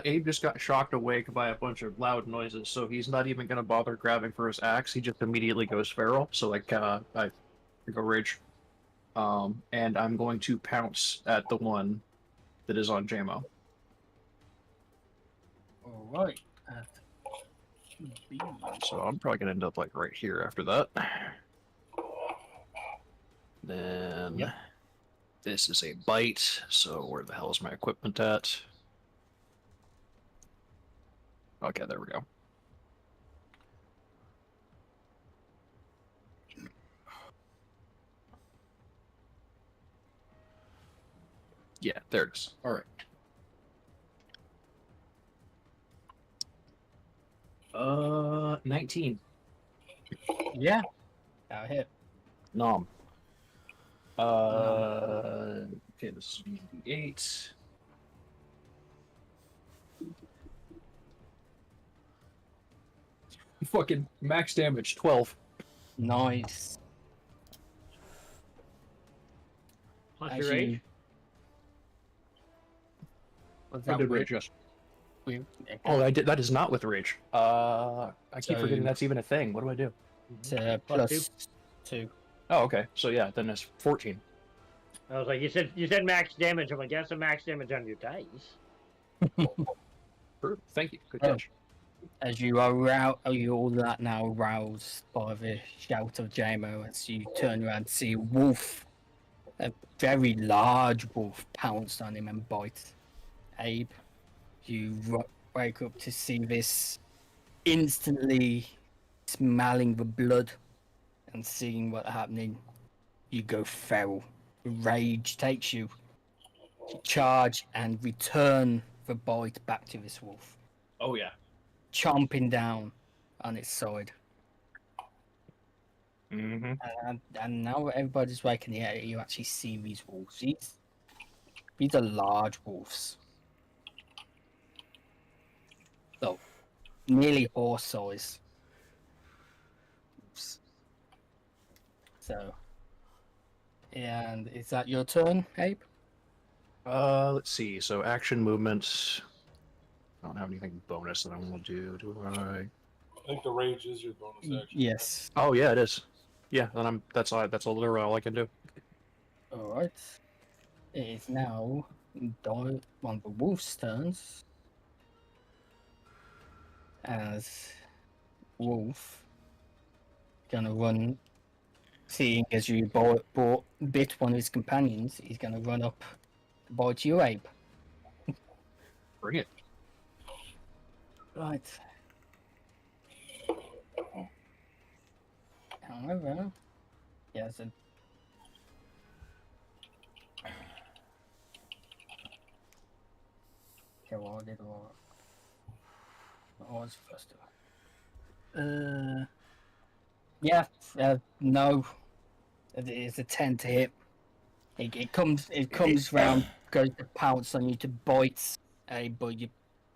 Abe just got shocked awake by a bunch of loud noises, so he's not even gonna bother grabbing for his axe. He just immediately goes feral. So I go rage. And I'm going to pounce at the one that is on Jamo. All right. So I'm probably gonna end up like right here after that. Then Yep. this is a bite. So where the hell is my equipment at? Okay, there we go. Yeah, there it is. All right. 19. Yeah. Out hit. Nom. Okay, this is 8. Fucking max damage, 12. Nice. Plus As your you- age. Was I that did with- rage, yes. with- Oh, I did. That is not with rage. I keep So- forgetting that's even a thing. What do I do? It's Plus plus 2. Oh, okay. So yeah, then it's 14. I was like, you said max damage. I'm like, that's a max damage on your dice. True. Thank you. Good Oh. catch. As you are you all that now roused by the shout of Jamo as you turn around to see a wolf, a very large wolf, pounce on him and bite. Abe, you wake up to see this instantly smelling the blood and seeing what's happening. You go feral. Rage takes you. You charge and return the bite back to this wolf, Oh yeah. chomping down on its side. Mm-hmm. And now that everybody's waking the area, you actually see these wolves. These are large wolves. So, nearly horse size. Oops. So, and is that your turn, Abe? Let's see. So action movements. I don't have anything bonus that I want to do. Do I? I think the rage is your bonus action. Yes. Oh yeah, it is. Yeah, then that's literally all I can do. All right. It is now one of the wolf's turns. As Wolf gonna run, seeing as you bit one of his companions, he's gonna run up to bite you, Abe. Bring it. Right. However, yes. Okay, what did what? What was the first one? Yeah, no. It's a 10 to hit. It comes round, goes to pounce on you to bite, but you're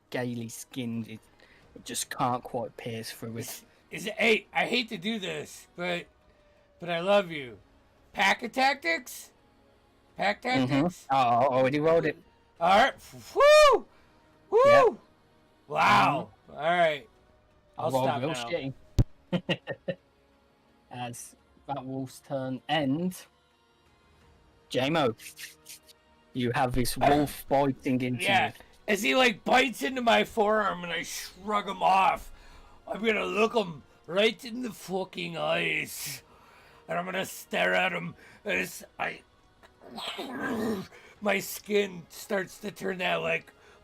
gaily skinned. It just can't quite pierce through it. Is it? Hey, I hate to do this, but I love you. Pack of tactics. Pack tactics. Oh, I already rolled it. All right. Woo! Woo! Yep. Wow. All right. I I'll rolled stop real now. shitty. As that wolf's turn ends, JMO, you have this wolf biting into Yeah. you. As he like bites into my forearm and I shrug him off, I'm gonna look him right in the fucking eyes, and I'm gonna stare at him as my skin starts to turn that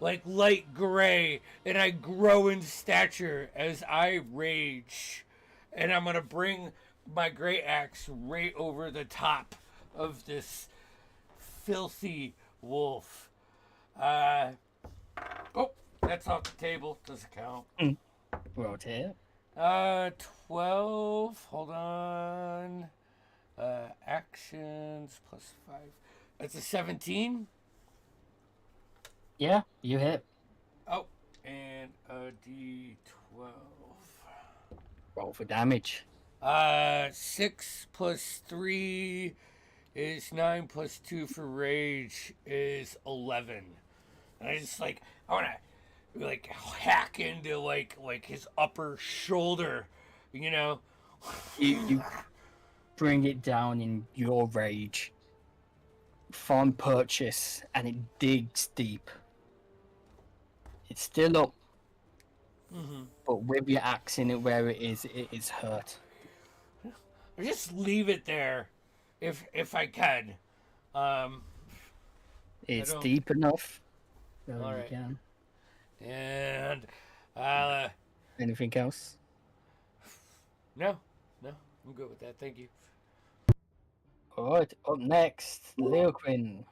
like light gray, and I grow in stature as I rage, and I'm gonna bring my great axe right over the top of this filthy wolf. Oh, that's off the table. Doesn't count. Rolled here. 12. Hold on. Actions plus 5. That's a 17. Yeah, you hit. Oh, and a D12. Roll for damage. 6 plus 3 is 9 plus 2 for rage is 11. And I just I wanna hack into like his upper shoulder, you know. You bring it down in your rage. Find purchase, and it digs deep. It's still up, but with your axe in it where it is hurt. I just leave it there, if I can. It's don't- deep enough. So All you right. can. And Anything else? no, I'm good with that. Thank you. Alright, up next, Leoquin.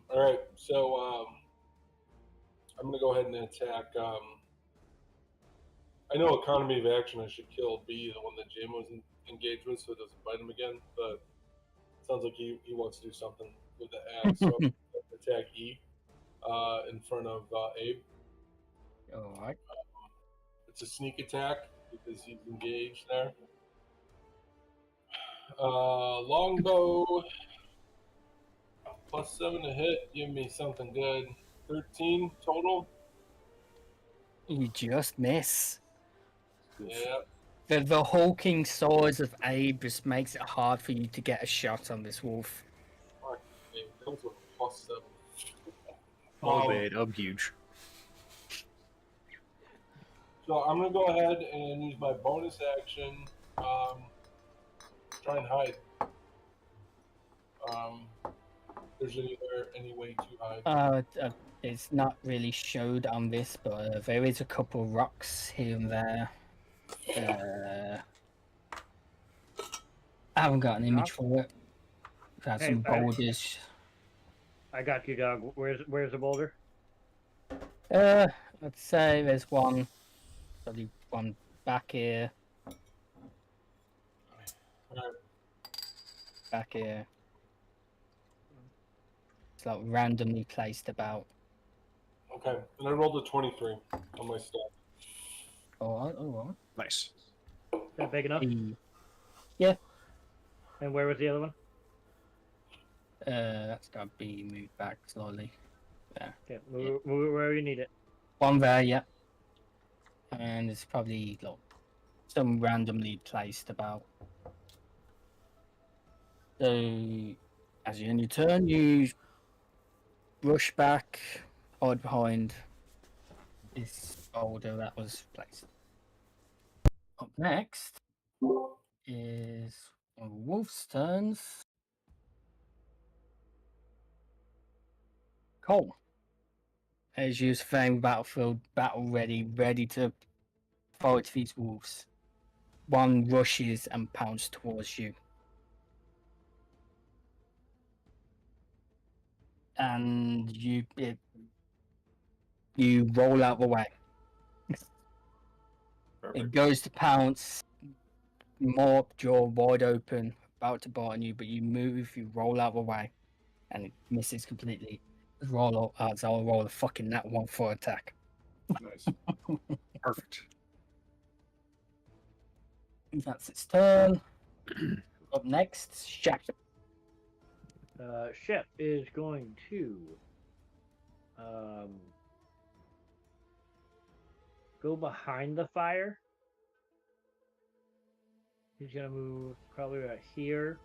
All right, so I'm gonna go ahead and attack. I know economy of action. I should kill B, the one that Jim was engaged with, so it doesn't bite him again. But it sounds like he wants to do something with the axe. So I'm gonna attack E in front of Abe. Alright. It's a sneak attack because he's engaged there. Longbow plus 7 to hit. Give me something good. 13 total. You just miss. Yeah. The hulking size of Abe just makes it hard for you to get a shot on this wolf. Fuck, it comes with plus 7. My bad, I'm huge. So I'm gonna go ahead and use my bonus action. Try and hide. There's any way to hide? It's not really showed on this, but there is a couple rocks here and there. I haven't got an image for it. Got Hey, some boulders. I got you, dog. Where's the boulder? I'd say there's one, probably one back here. Alright. Back here. It's like randomly placed about. Okay, and I rolled a 23 on my stat. Alright. Nice. Is that big enough? Yeah. And where was the other one? That's gotta be moved back slowly. Okay, move it wherever you need it. One there, yeah. And it's probably like some randomly placed about. So, as you end your turn, you rush back, hide behind this boulder that was placed. Up next is one of the wolf's turns. Cole. As you surveying battlefield, battle ready to fight these wolves. One rushes and pounces towards you. And you roll out the way. It Perfect. goes to pounce. Morp, jaw wide open, about to bite on you, but you move, you roll out of the way, and it misses completely. As I'll roll a fucking nat 1 for attack. Nice. Perfect. That's its turn. Up next, Shaq. Shep is going to go behind the fire. He's gonna move probably right here.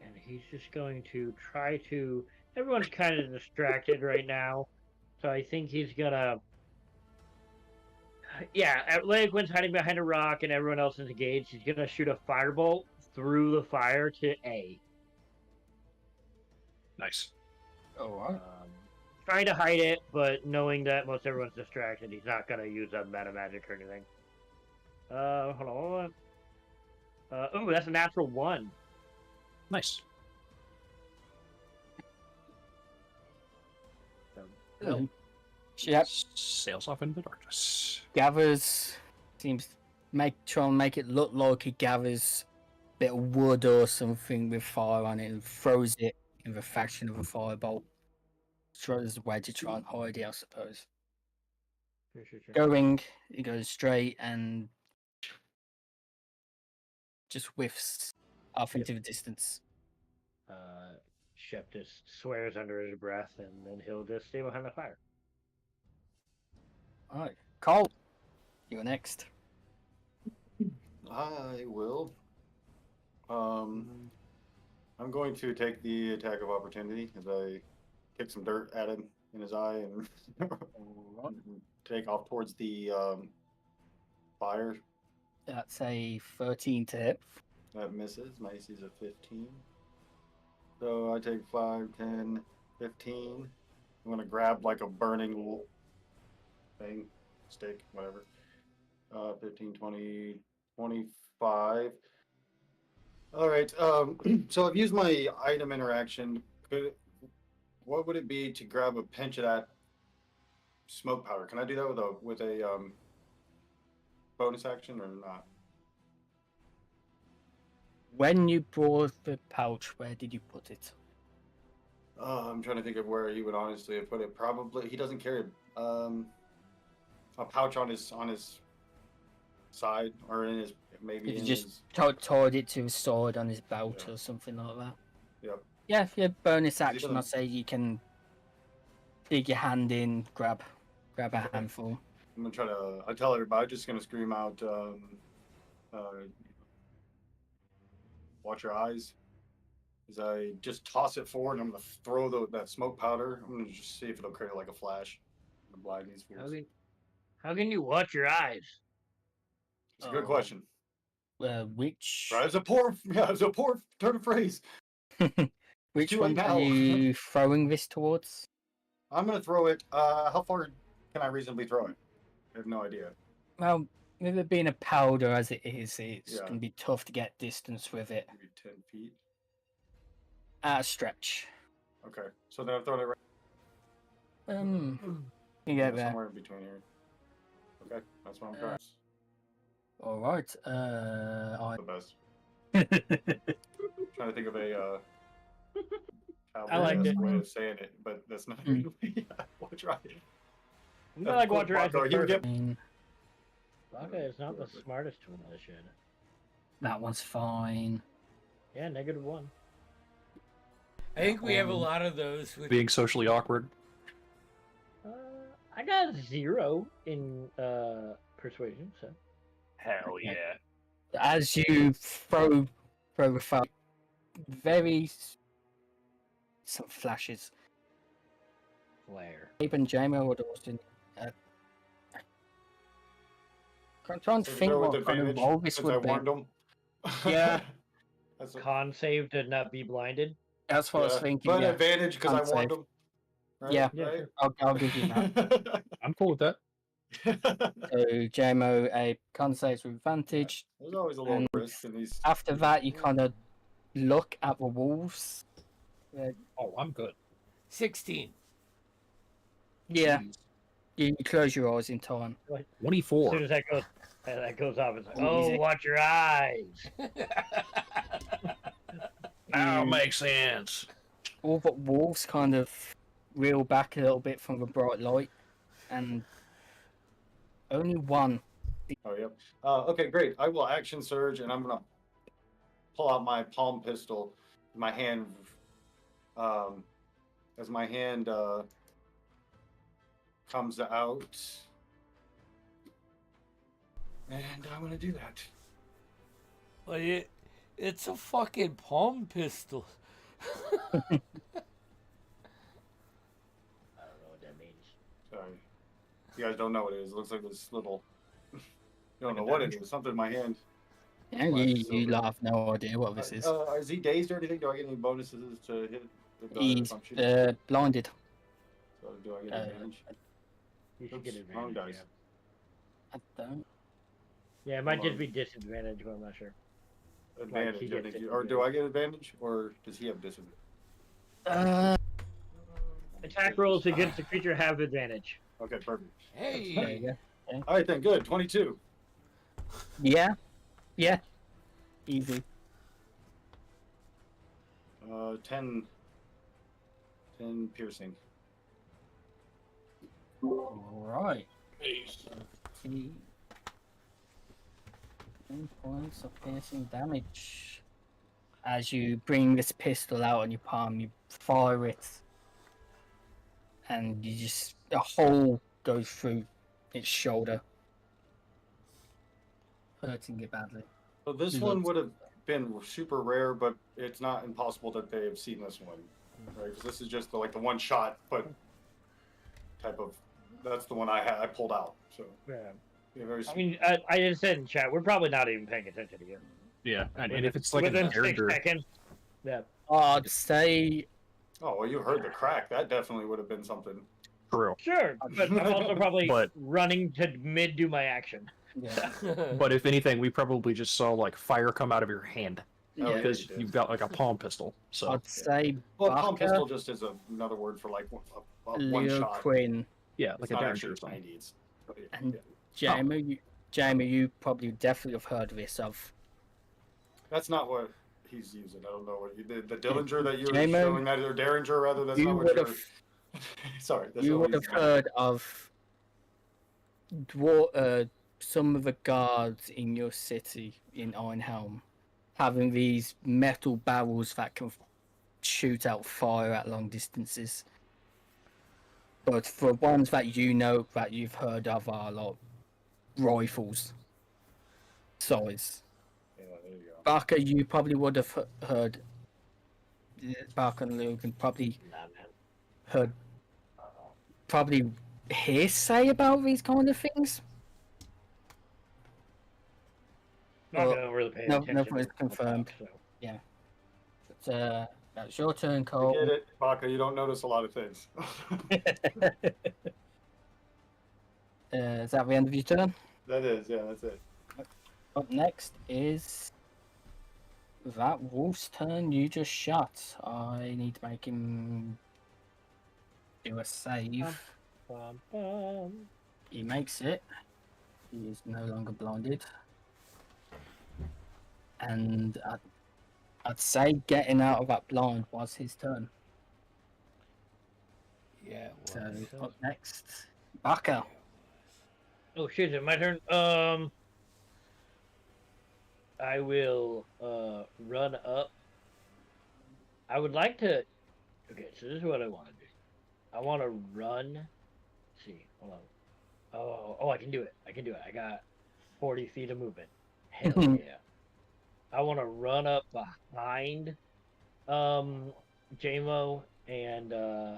And he's just going to try to. Everyone's kind of distracted right now. So I think he's gonna. Yeah, Legwin's hiding behind a rock and everyone else is engaged. He's gonna shoot a firebolt through the fire to A. Nice. Alright. Trying to hide it, but knowing that most everyone's distracted, he's not gonna use a meta magic or anything. Hold on. Oh, that's a natural 1. Nice. Oh. Shep Sails off into the darkness. gathers, try and make it look like he gathers a bit of wood or something with fire on it and throws it in the fashion of a firebolt. Throws a way to try and hide it, I suppose. Sure. Going, it goes straight and just whiffs off into the distance. Shep just swears under his breath, and then he'll just stay behind the fire. Alright, Cole, you're next. I will. I'm going to take the attack of opportunity as I kick some dirt at him in his eye and take off towards the fire. That's a 13 to hit. That misses. My AC is a 15. So I take 5, 10, 15. I'm going to grab like a burning thing, stick, whatever. 15, 20, 25. All right. So I've used my item interaction. What would it be to grab a pinch of that smoke powder? Can I do that with a bonus action or not? When you brought the pouch, where did you put it? I'm trying to think of where he would honestly have put it. Probably he doesn't carry a pouch on his side or in his maybe. Did in you just his... tied it to his sword on his belt or something like that? Yep. Yeah, for your bonus action, doesn't- I'd say you can dig your hand in, grab a handful. I'm gonna try to. I tell everybody. I'm just gonna scream out. Watch your eyes. As I just toss it forward, and I'm gonna throw that smoke powder. I'm gonna just see if it'll create like a flash. I'm gonna blind these fools. How can you watch your eyes? It's a good question. Which Right, it's a poor turn of phrase. which too one late are now. you throwing this towards? I'm gonna throw it. How far can I reasonably throw it? I have no idea. Well, with it being a powder as it is, it's Yeah. gonna be tough to get distance with it. Maybe 10 feet. At a stretch. Okay, so then I'm throwing it right You get there. somewhere in between here. Okay, that's what I'm trying. All right. The best. Trying to think of a I liked it. way of saying it, but that's not. Yeah, we'll try it. I like watch your eyes. Marco, you get Baka is not the smartest tool in this shit. That one's fine. Yeah, -1. I think we have a lot of those with Being socially awkward. I got 0 in persuasion, so. Hell yeah. As you throw the fire, some flashes. Flare. Abe and Jamo would Austin. I'm trying to think what kind of role this since I would be. warned them. Yeah. That's Con save to not be blinded. That's what I was thinking. But Yeah. advantage because I Con warned save. them. Right? Yeah. Yeah, I'll give you that. I'm cool with that. So Jamo, a con saves with advantage. There's always a little And risk in these. After that, you kind of look at the wolves. Oh, I'm good. 16. Yeah. You close your eyes in time. As 24. soon as that goes, And that goes off. It's like, Oh, oh, music. watch your eyes. Now it You- makes sense. all but wolves kind of reel back a little bit from the bright light, and only one. Oh, yep. Okay, great. I will action surge, and I'm gonna pull out my palm pistol. My hand, as my hand comes out, and I'm gonna do that. But it's a fucking palm pistol. I don't know what that means. Sorry, you guys don't know what it is. It looks like this little. You don't Like a know what it dagger? is. Something in my hand. Yeah, Black you silver. have no idea what this is. Is he dazed or anything? Do I get any bonuses to hit the gun He's if I'm shooting? blinded. So do I get uh, advantage? You should Oops, get wrong advantage. dice. I don't. Yeah, it might Hold just on. be disadvantage, but I'm not sure. Advantage, he I gets think. it, Or yeah. do I get advantage, or does he have disadvantage? Attack rolls against the creature have advantage. Okay, perfect. There Hey, you go. All right then, good. 22. Yeah, yeah, easy. 10 piercing. All right. Ace. 10 points of piercing damage. As you bring this pistol out on your palm, you fire it, and you just a hole goes through its shoulder, hurting it badly. So this You one looked- would have been super rare, but it's not impossible that they have seen this one, right? Because this is just the one shot, but type of. That's the one I pulled out. So Yeah. yeah, very. I mean, I just said in chat, we're probably not even paying attention to you. Yeah, and if it's like within a 6 character, seconds. Yeah. I'd say Oh well, you heard the crack. That definitely would have been something. true. Sure, but I'm also probably But- running to mid do my action. yeah, But if anything, we probably just saw like fire come out of your hand Oh, yeah. yeah. because you did. you've got like a palm pistol. So I'd say Well, palm Barker, pistol just is another word for like a one Leo shot. Quinn, yeah, It's like a not derringer actually or something. 90. It's, yeah, and yeah. Jamie, you probably definitely have heard of this. Of That's not what he's using. I don't know what the Dillinger that you were J-Mo, showing that or Derringer rather. That's you not what would you're. have Sorry, that's you not would what have he's heard of some of the guards in your city in Ironhelm having these metal barrels that can shoot out fire at long distances. But for ones that you know that you've heard of are like rifles size. Yeah, there you go. Barker, you probably would have heard. Barker and Logan probably Nah, man. heard probably hearsay about these kind of things. Not Well, gonna really pay no- attention. nothing is to confirmed. So. But, that's your turn, I Cole. get it, Baka. You don't notice a lot of things. Is that the end of your turn? That is, yeah, that's it. Up next is that wolf's turn you just shot. I need to make him do a save. Bum, bum. He makes it. He is no longer blinded. And I'd say getting out of that blind was his turn. yeah. So Well, up next, Baka. Oh shit! Is it my turn? I will run up. I would like to. Okay, so this is what I want to do. I want to run. Let's see, hold on. Oh, I can do it. I can do it. I got 40 feet of movement. Hell yeah! I want to run up behind, JMO and blah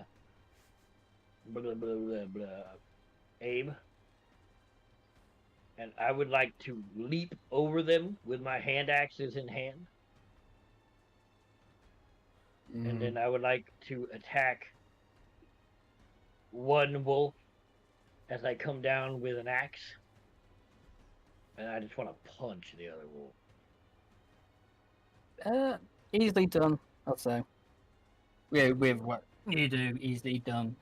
blah blah blah, Abe. And I would like to leap over them with my hand axes in hand. And then I would like to attack one wolf as I come down with an axe. And I just want to punch the other wolf. Easily done, I'd say. Yeah, with what you do, easily done.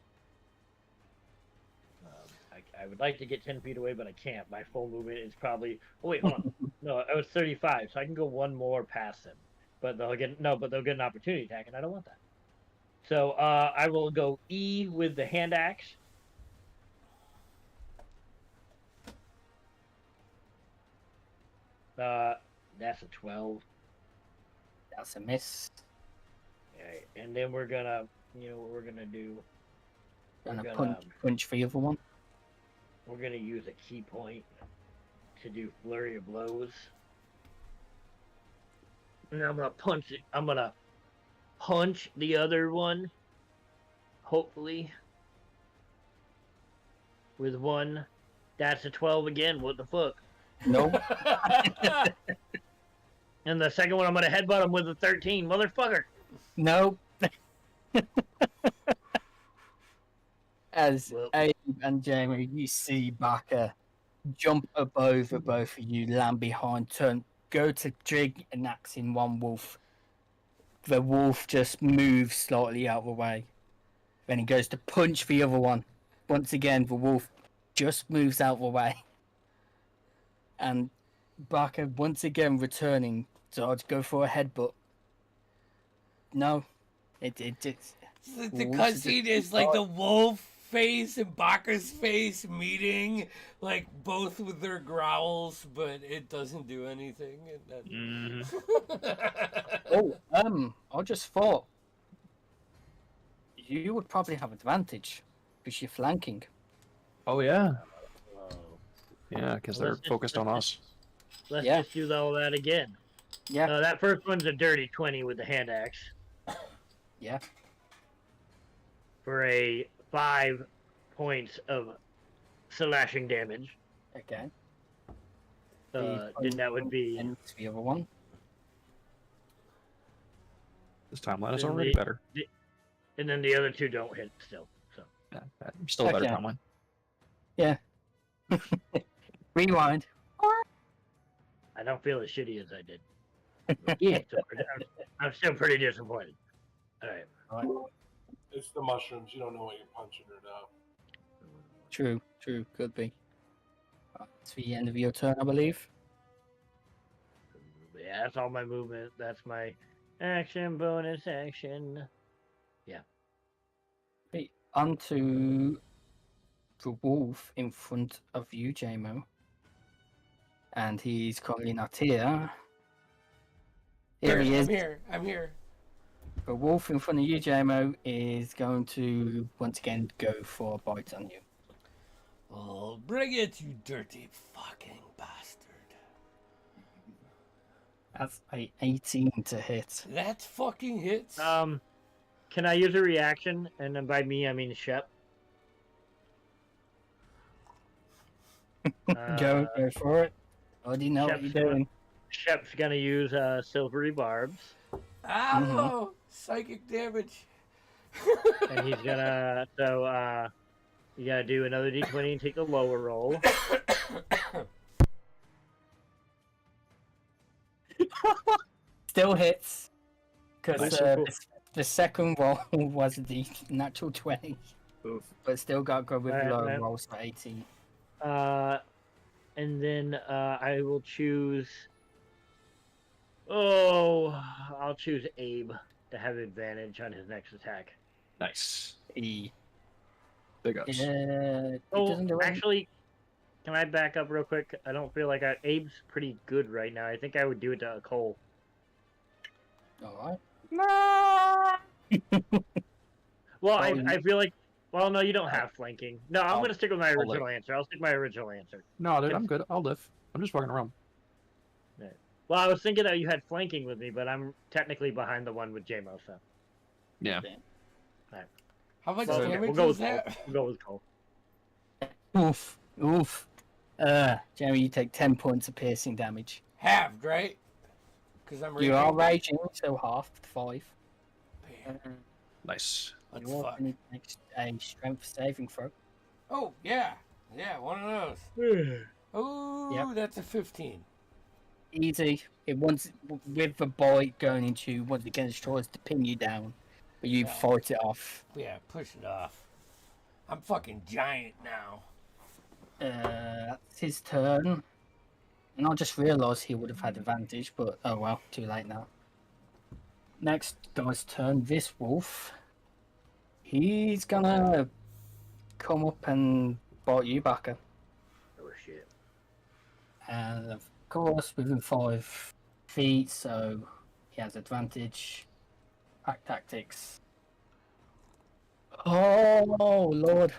I would like to get 10 feet away, but I can't. My full movement is probably. Oh wait, hold on. No, I was 35, so I can go one more past them. But they'll get an opportunity attack, and I don't want that. So I will go E with the hand axe. That's a 12. That's a miss. Alright, and then we're gonna, what we're gonna do? And We're a gonna, punch for the other one. we're gonna use a key point to do flurry of blows. And I'm gonna punch it. I'm gonna punch the other one. Hopefully. With one. That's a 12 again. What the fuck? No. And the second one, I'm gonna headbutt him with a 13, motherfucker. No. As Well, Abe and Jamie, you see Barker jump above the both of you, land behind, turn, go to jig an axe in one wolf. The wolf just moves slightly out of the way. Then he goes to punch the other one. Once again, the wolf just moves out of the way. And Barker, once again returning, starts to go for a headbutt. No. The cutscene is like the wolf face and Bakker's face meeting, like both with their growls, but it doesn't do anything. And Oh, I just thought you would probably have advantage because you're flanking. Oh yeah, whoa. yeah, because they're focused on us. Let's Yeah. just do all that again. Yeah, That first one's a dirty 20 with the hand axe. yeah. For a 5 points of slashing damage. Okay. Then that would be. And the other one. This timeline is Then already the- better. And then the other two don't hit still. So Yeah, still a better Okay. timeline. Yeah. Rewind. I don't feel as shitty as I did. Yeah. I'm still pretty disappointed. Alright. It's the mushrooms. You don't know what you're punching or not. True, could be. It's the end of your turn, I believe. Yeah, that's all my movement. That's my action, bonus action. Right, on to the wolf in front of you, JMO. And he's currently not here. Here he is. I'm here. The wolf in front of you, JMO, is going to once again go for a bite on you. Oh, bring it, you dirty fucking bastard. That's a 18 to hit. That fucking hits. Can I use a reaction? And then by me, I mean Shep. Go for it. I already know what Shep's you're doing. Shep's gonna use silvery barbs, Ow! Psychic damage. and he's gonna. So you gotta do another d20 and take the lower roll. Still hits. Because Nice. the second roll was the natural 20. But still got to go with Alright, low man. rolls for 18. And then I will choose. Oh, I'll choose Abe to have advantage on his next attack. Nice. E. Big ups. Yeah, it Oh, doesn't do anything. actually, can I back up real quick? I don't feel like Abe's pretty good right now. I think I would do it to Cole. Alright. Well, Oh, I feel like. Well, no, you don't have flanking. No, I'm I'll- gonna stick with my I'll original answer. I'll stick with my original answer. No, dude, I'm good. I'll live. I'm just fucking around. Well, I was thinking that you had flanking with me, but I'm technically behind the one with JMO, so. Yeah. How much Well, damage we'll go is with Cole. that? We'll go with Cole. Oof. Jeremy, you take 10 points of piercing damage. Halved, right? Because I'm You are raging, so half, 5. Nice. Let's You fuck. also need to make a strength saving throw. Oh, yeah. Yeah, one of those. Oh, Yep. that's a 15. Easy. It once with the bite going into you, once again tries to pin you down, but you fight it off. Yeah, push it off. I'm fucking giant now. That's his turn. And I just realised he would have had advantage, but oh well, too late now. Next guy's turn, this wolf. He's gonna come up and bite you, Baka. Oh shit. And of course, within 5 feet, so he has advantage. Pack tactics. Oh, Lord.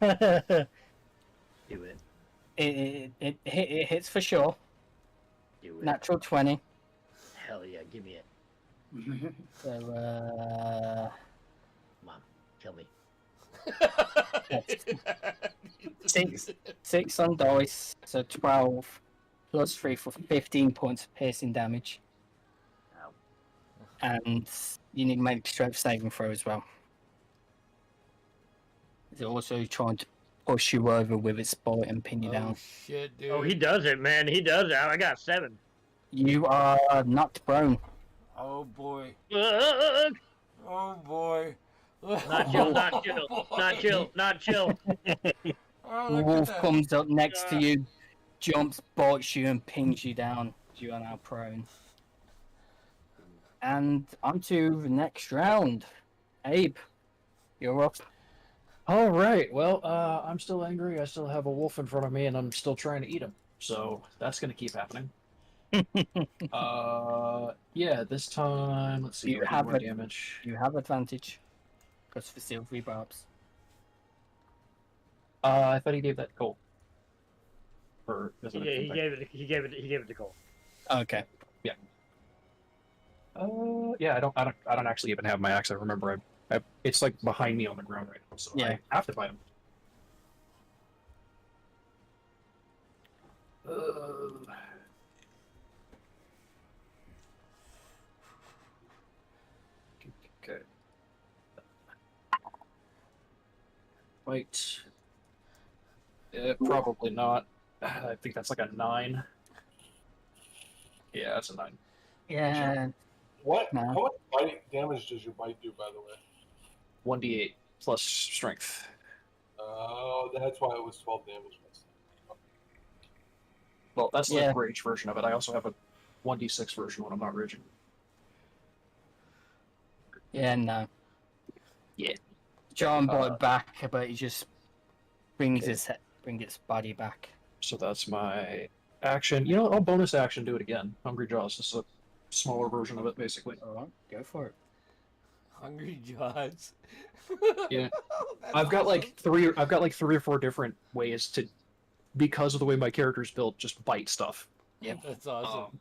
it, Do it. it hits for sure. Do it. Natural 20. Hell yeah, give me it. So, Come on, kill me. six on dice, so 12 plus 3 for 15 points of piercing damage. Ow. And you need to make a strength saving throw as well. Is it also trying to push you over with its bite and pin you down? Shit, dude. Oh, he does it, man. He does it. I got 7. You are knocked prone. Oh boy. Ugh! Oh boy. Not chill, not chill, not chill, not chill. Oh, The look wolf at that. comes up next to you, jumps, bites you, and pins you down. You are now prone. And on to the next round. Abe, you're up. All right. Well, I'm still angry. I still have a wolf in front of me, and I'm still trying to eat him. So that's gonna keep happening. Yeah. This time, let's see. You Do I do have more it. damage? You have advantage. Because for silvery barbs. I thought he gave that Cole. Or is it a He different thing? gave it to Cole. Okay. Yeah, I don't actually even have my axe. I remember it's like behind me on the ground right now, so Yeah. I have to fight him. Okay. Wait. Probably not. I think that's like a 9. Yeah, that's a 9. Yeah. What? No. How much bite damage does your bite do, by the way? 1d8 plus strength. Oh, that's why it was 12 damage. Well, that's Yeah. the rage version of it. I also have a 1d6 version when I'm not raging. Yeah, no. Yeah. John brought back, but he just brings Okay. its body back. So that's my action. You know, I'll bonus action do it again. Hungry Jaws. This is a smaller version of it, basically. Alright, go for it. Hungry Jaws. Yeah. That's I've got awesome. like 3 or 4 different ways to, because of the way my character's built, just bite stuff. Yep. That's awesome.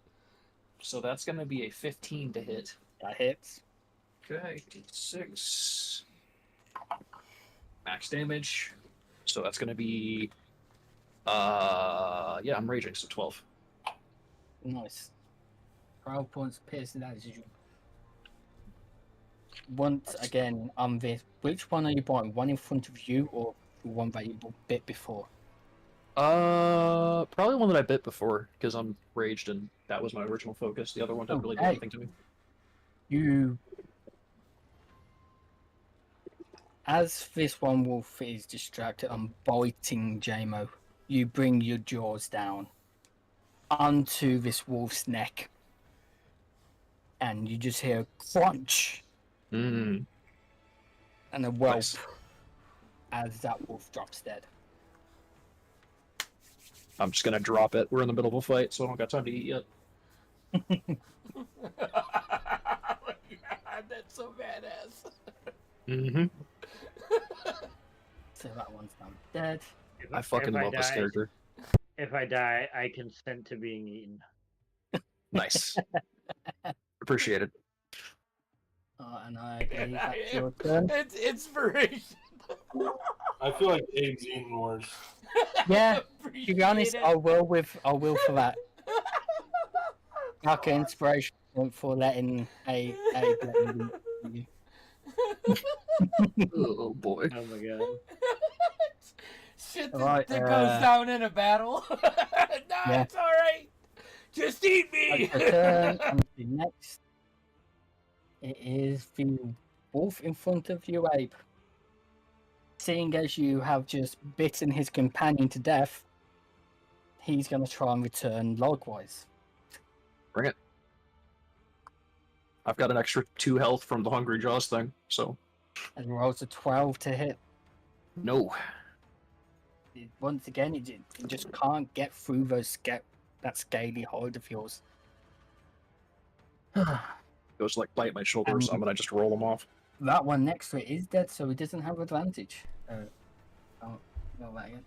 So that's going to be a 15 to hit. That hits. Okay, 6 max damage. So that's going to be yeah, I'm raging, so 12. Nice. 12 points of piercing damage. Once again, on this, which one are you biting? One in front of you or the one that you bit before? Probably one that I bit before, because I'm raged and that was my original focus. The other one didn't really do Okay. anything to me. You, as this one wolf is distracted and biting Jamo, you bring your jaws down onto this wolf's neck, and you just hear a crunch Mm. and a whelp Nice. as that wolf drops dead. I'm just gonna drop it. We're in the middle of a fight, so I don't got time to eat yet. Oh my God, that's so badass. Mm-hmm. So that one's now dead. I fucking love this character. If I die, I consent to being eaten. Nice. Appreciate it. And I believe that's your turn. It's inspiration. I feel like Abe's eating worse. Yeah, to Appreciate be honest, it. I will for that. Like an inspiration for letting a let you. Oh boy. Oh my god. Shit that, Alright, that goes down in a battle. Nah, Yeah. it's alright. Just eat me. That's your turn. And the next, it is the wolf in front of you, Abe. seeing as you have just bitten his companion to death, he's going to try and return likewise. Bring it. I've got an extra 2 health from the Hungry Jaws thing, so And rolls a 12 to hit. no. Once again, it just can't get through that scaly hide of yours. Goes to like bite my shoulder or something, I just roll them off. That one next to it is dead, so he doesn't have advantage. Oh, no, that again.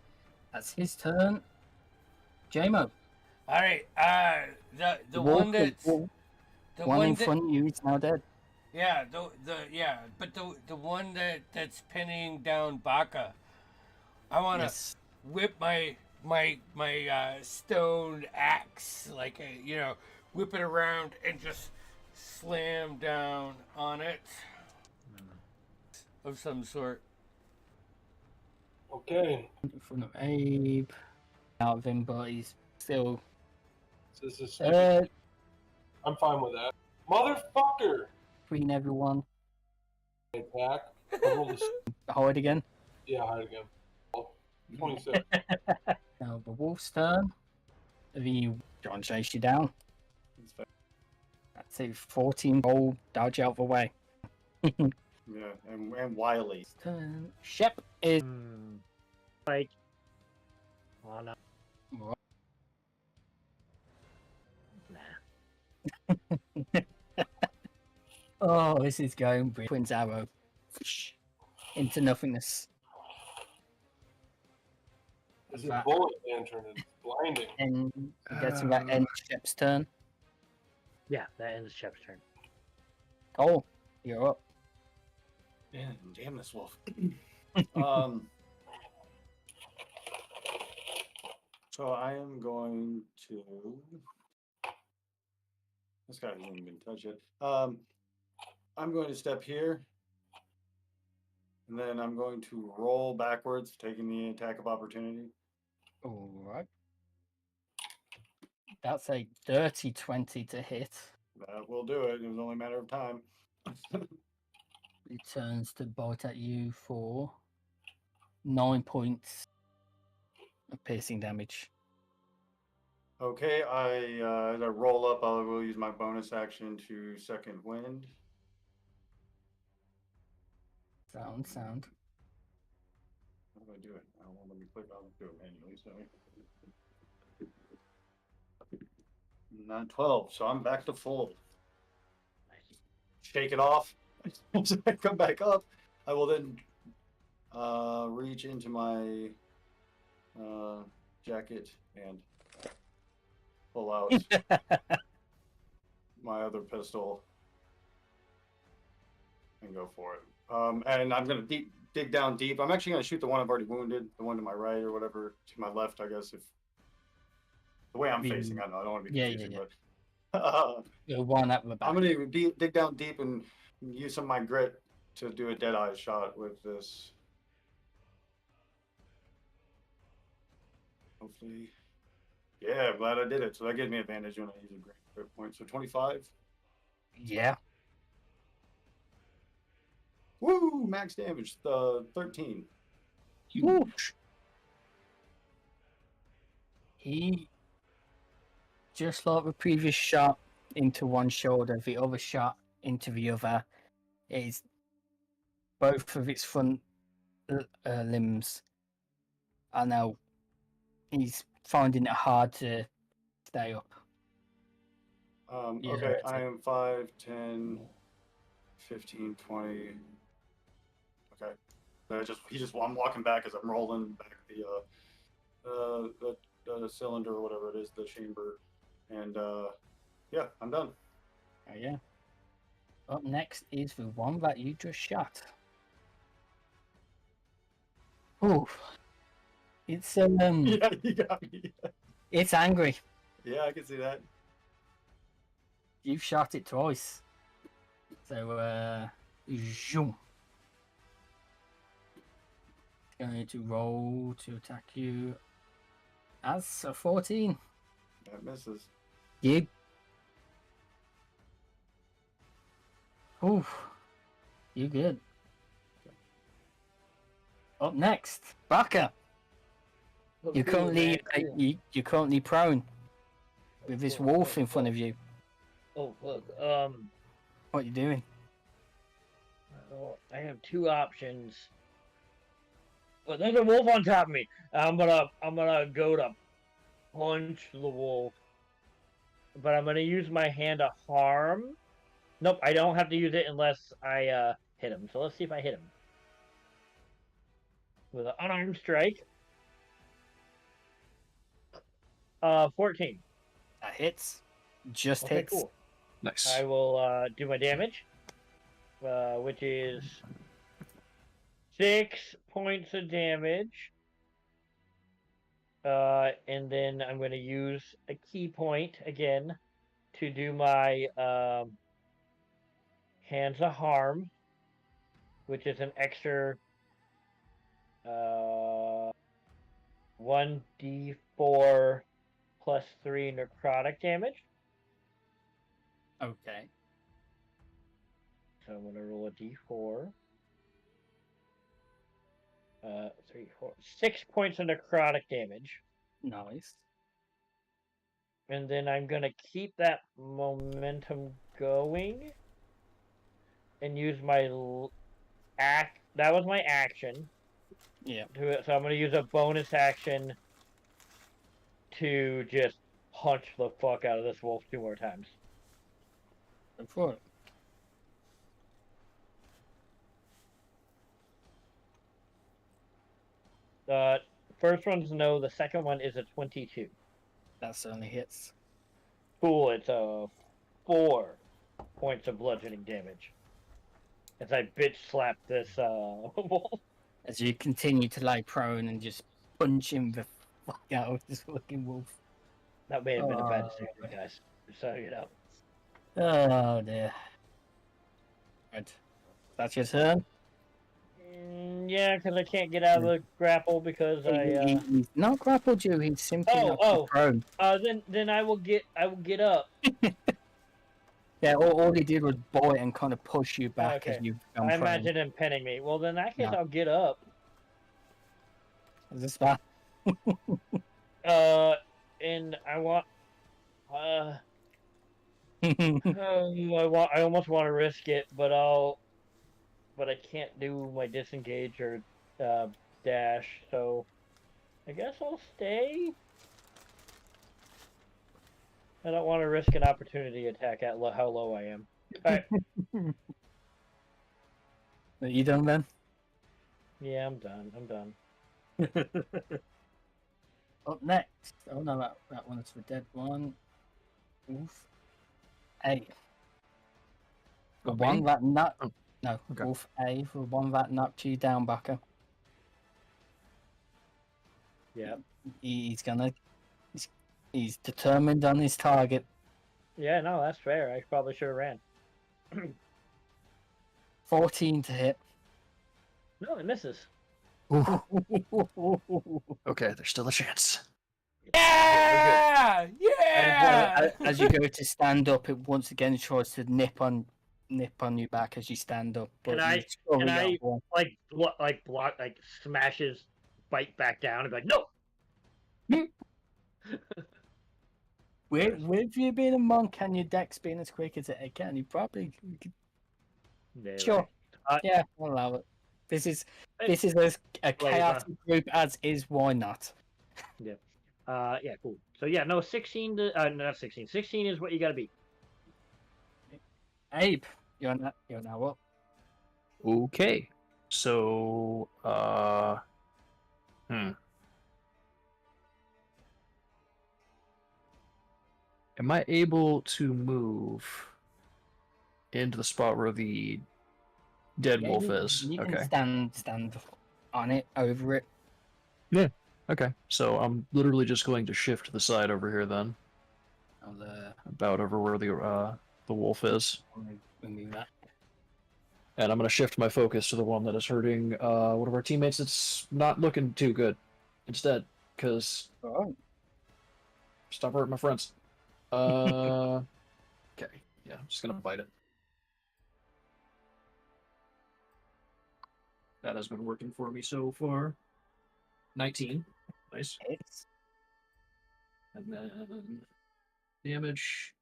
That's his turn. JMO. All right. The one that's the the one in that, front of you is now dead. Yeah, but the one that's pinning down Baka. I want to Yes. whip my stone axe, like whip it around and just slam down on it of some sort. Okay. In front of Abe. Out of him, but he's still. So this is I'm fine with that. Motherfucker! Between everyone. Attack. I rolled a Hide again. yeah, hide again. 26. Now the wolf's turn. The John chase you down. That's a 14 roll. Dodge out of the way. Yeah, and Wiley. Turn. Shep is. Like, oh no. Nah. Oh, this is going Twins arrow into nothingness. This is bullet lantern. It's blinding. And we get to that end Shep's turn. Yeah, that ends Shep's turn. Cole, you're up. Man, damn this wolf. So I am going to. This guy hasn't even touched it. I'm going to step here, and then I'm going to roll backwards, taking the attack of opportunity. All right. That's a dirty 20 to hit. That will do it. It was only a matter of time. He turns to bite at you for 9 points of piercing damage. Okay, as I roll up, I will use my bonus action to second wind. Sound. How do I do it? I don't want to let me click. I'll do it manually. So, not 12. So I'm back to full. Shake it off. As I come back up, I will then reach into my jacket and pull out my other pistol and go for it. And I'm going to dig down deep. I'm actually going to shoot the one I've already wounded, the one to my right or whatever, to my left, I guess. If the way I'm facing, I don't want to be confusing, but You're one at the back. I'm going to dig down deep and use some of my grit to do a dead-eye shot with this. Hopefully. Yeah, I'm glad I did it. So that gives me advantage when I use a grit point. So 25. Yeah. Woo! Max damage, 13. Huge. He, just like the previous shot into one shoulder, the other shot into the other, is both of its front limbs are now. He's finding it hard to stay up. Yeah, Okay, I am 5, 10, 15, 20. Okay. I'm walking back as I'm rolling back the cylinder or whatever it is, the chamber. And yeah, I'm done. Oh, yeah. Up next is the one that you just shot. Oh. It's Yeah, you got me. It's angry. Yeah, I can see that. You've shot it twice. So zoom. It's going to roll to attack you as a 14. That misses. You. Ooh. You good. Up next, Baka. Look You're cool, currently man, cool. you're currently prone with this Look, wolf look, in front look. of you. Oh, look. What are you doing? Well, I have two options. But there's a wolf on top of me. I'm gonna go to punch the wolf. But I'm gonna use my hand to harm. Nope, I don't have to use it unless I hit him. So let's see if I hit him. With an unarmed strike. 14. That hits. Just Okay, hits. cool. Nice. I will do my damage. Which is 6 points of damage. And then I'm going to use a key point again to do my Hands of Harm, which is an extra 1d4 plus 3 necrotic damage. Okay. So I'm going to roll a d4. 3, 4, 6 points of necrotic damage. Nice. And then I'm going to keep that momentum going and use my that was my action. Yeah. So I'm going to use a bonus action to just punch the fuck out of this wolf 2 more times. Go for it. First one's no, the second one is a 22. That certainly hits. Cool, it's a 4 points of bludgeoning damage. As I bitch slap this wolf. As you continue to lay prone and just punch him the fuck out of this fucking wolf. That may have been a bad Oh, decision, guys. Just so you know. Oh dear. Right. That's your turn? Yeah, because I can't get out of the grapple because I. He's not grappled you, he's simply knocked you prone. Then I will get up. Yeah, all he did was bite and kind of push you back Okay. as you I prone. imagine him pinning me. Well, then in that case, No. I'll get up. Is this bad? And I want. I almost want to risk it, but I can't do my disengage or dash, so I guess I'll stay. I don't want to risk an opportunity attack at how low I am. Alright. Are you done then? Yeah, I'm done. I'm done. Up next. Oh no, that one's the dead one. Wolf. A. The Got one me? that knocked. Oh, No, okay. Wolf A. The one that knocked you down, Baka. Yeah. He's he's determined on his target. Yeah, no, that's fair. I probably should have ran. 14 to hit. No, it misses. Okay, there's still a chance. Yeah! Yeah! As you go to stand up, it once again tries to nip on your back as you stand up. But Can I- you scurry can I- over. Block, smashes, bite back down, and be like, no! With you being a monk and your dex being as quick as it can, you probably sure. Yeah, I'll allow it. This is a chaotic group as is. Why not? Yeah, cool. So yeah, no, 16 to not 16. 16 is what you gotta be. Abe, you're now up. Okay. So, Am I able to move into the spot where the dead wolf is? You Okay. can stand on it, over it. Okay. So I'm literally just going to shift to the side over here then. I'll About over where the wolf is. remove that. And I'm going to shift my focus to the one that is hurting one of our teammates. It's not looking too good. Instead, because Alright. stop hurting my friends. Okay. Yeah, I'm just going to bite it. That has been working for me so far. 19. Nice. Hits. And then damage.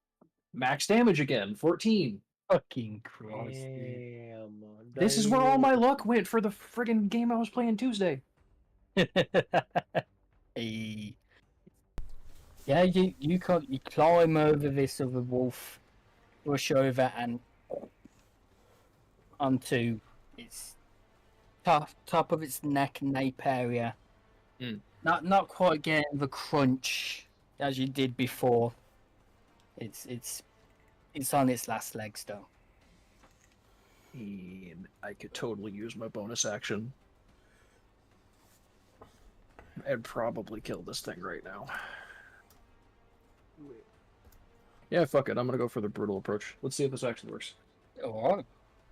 Max damage again. 14. Fucking Christ, dude. Damn. This is where all my luck went for the friggin' game I was playing Tuesday. Hey. Yeah, you climb over this other wolf, rush over and onto its top of its neck and nape area. Mm. Not quite getting the crunch as you did before. It's on its last legs though. And I could totally use my bonus action. And probably kill this thing right now. Yeah, fuck it. I'm gonna go for the brutal approach. Let's see if this actually works. Alright.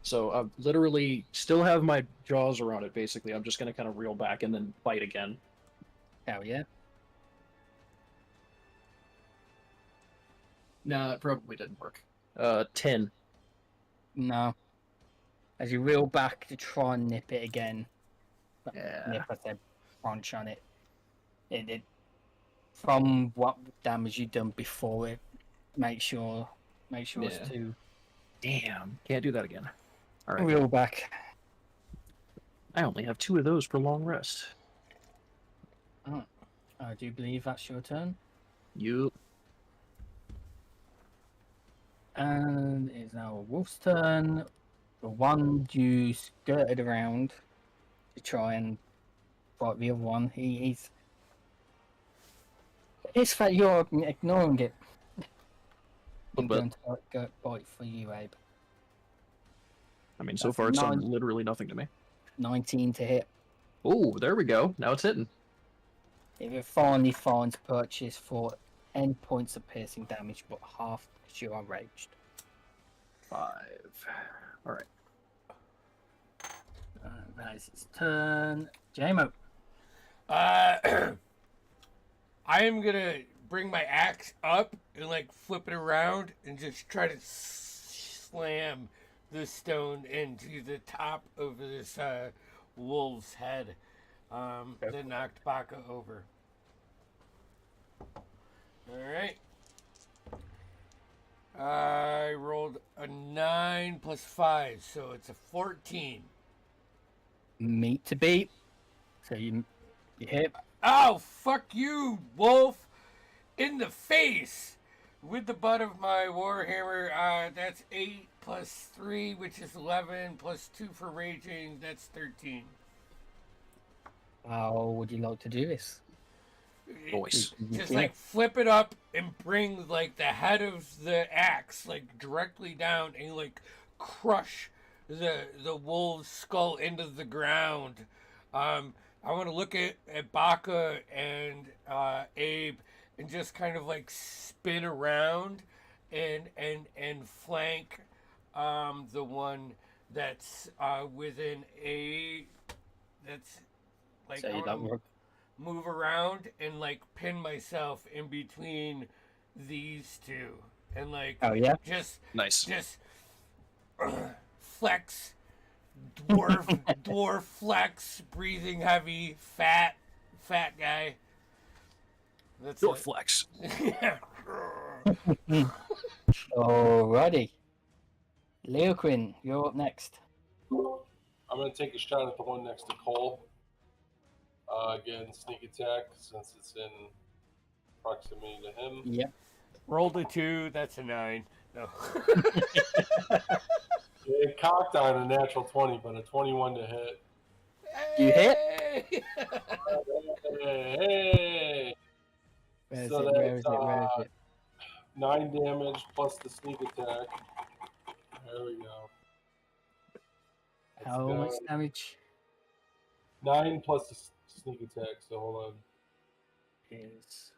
So I literally still have my jaws around it, basically. I'm just gonna kind of reel back and then bite again. Hell yeah. Nah, it probably didn't work. 10. No. As you reel back to try and nip it again. Yeah. Nip, I said crunch on it. It from what damage you've done before it, make sure it's Yeah. to Damn. Can't do that again. Alright. reel back. I only have 2 of those for long rest. I do believe that's your turn. You. And it's now a wolf's turn. The one you skirted around to try and fight the other one. He's. It's that you're ignoring it. But- Going to go bite for you, Abe. I mean, so That's far it's done 9. literally nothing to me. 19 to hit. Oh, there we go. Now it's hitting. If it finally finds purchase for 10 points of piercing damage, but half because you are raged. 5. Alright. That is its turn. JMO. I am gonna bring my axe up and like flip it around and just try to slam the stone into the top of this wolf's head that knocked Baka over. Alright. I rolled a 9 plus 5, so it's a 14. Meat to beat. So you hit. Oh, fuck you, wolf! In the face! With the butt of my warhammer, that's 8 plus 3, which is 11, plus 2 for raging, that's 13. How would you like to do this? Voice. Just like flip it up and bring like the head of the axe like directly down and like crush the wolf's skull into the ground. I want to look at Baka and Abe and just kind of like spin around and flank the one that's within a that's like So you don't work. move around and like pin myself in between these two and like Oh yeah. just Nice. flex dwarf flex, breathing heavy, fat guy. That's Door it. flex. Yeah. Alrighty. Leoquin, you're up next. I'm going to take a shot at the one next to Cole. Again, sneak attack since it's in proximity to him. Yep. Rolled a 2, that's a 9. No. It cocked on a natural 20, but a 21 to hit. You hit? Hey! Hey! Where is So it? Where that's, is it? Where is it? 9 damage plus the sneak attack. There we go. Let's How go. much damage 9 plus the sneak attack, so hold on. is?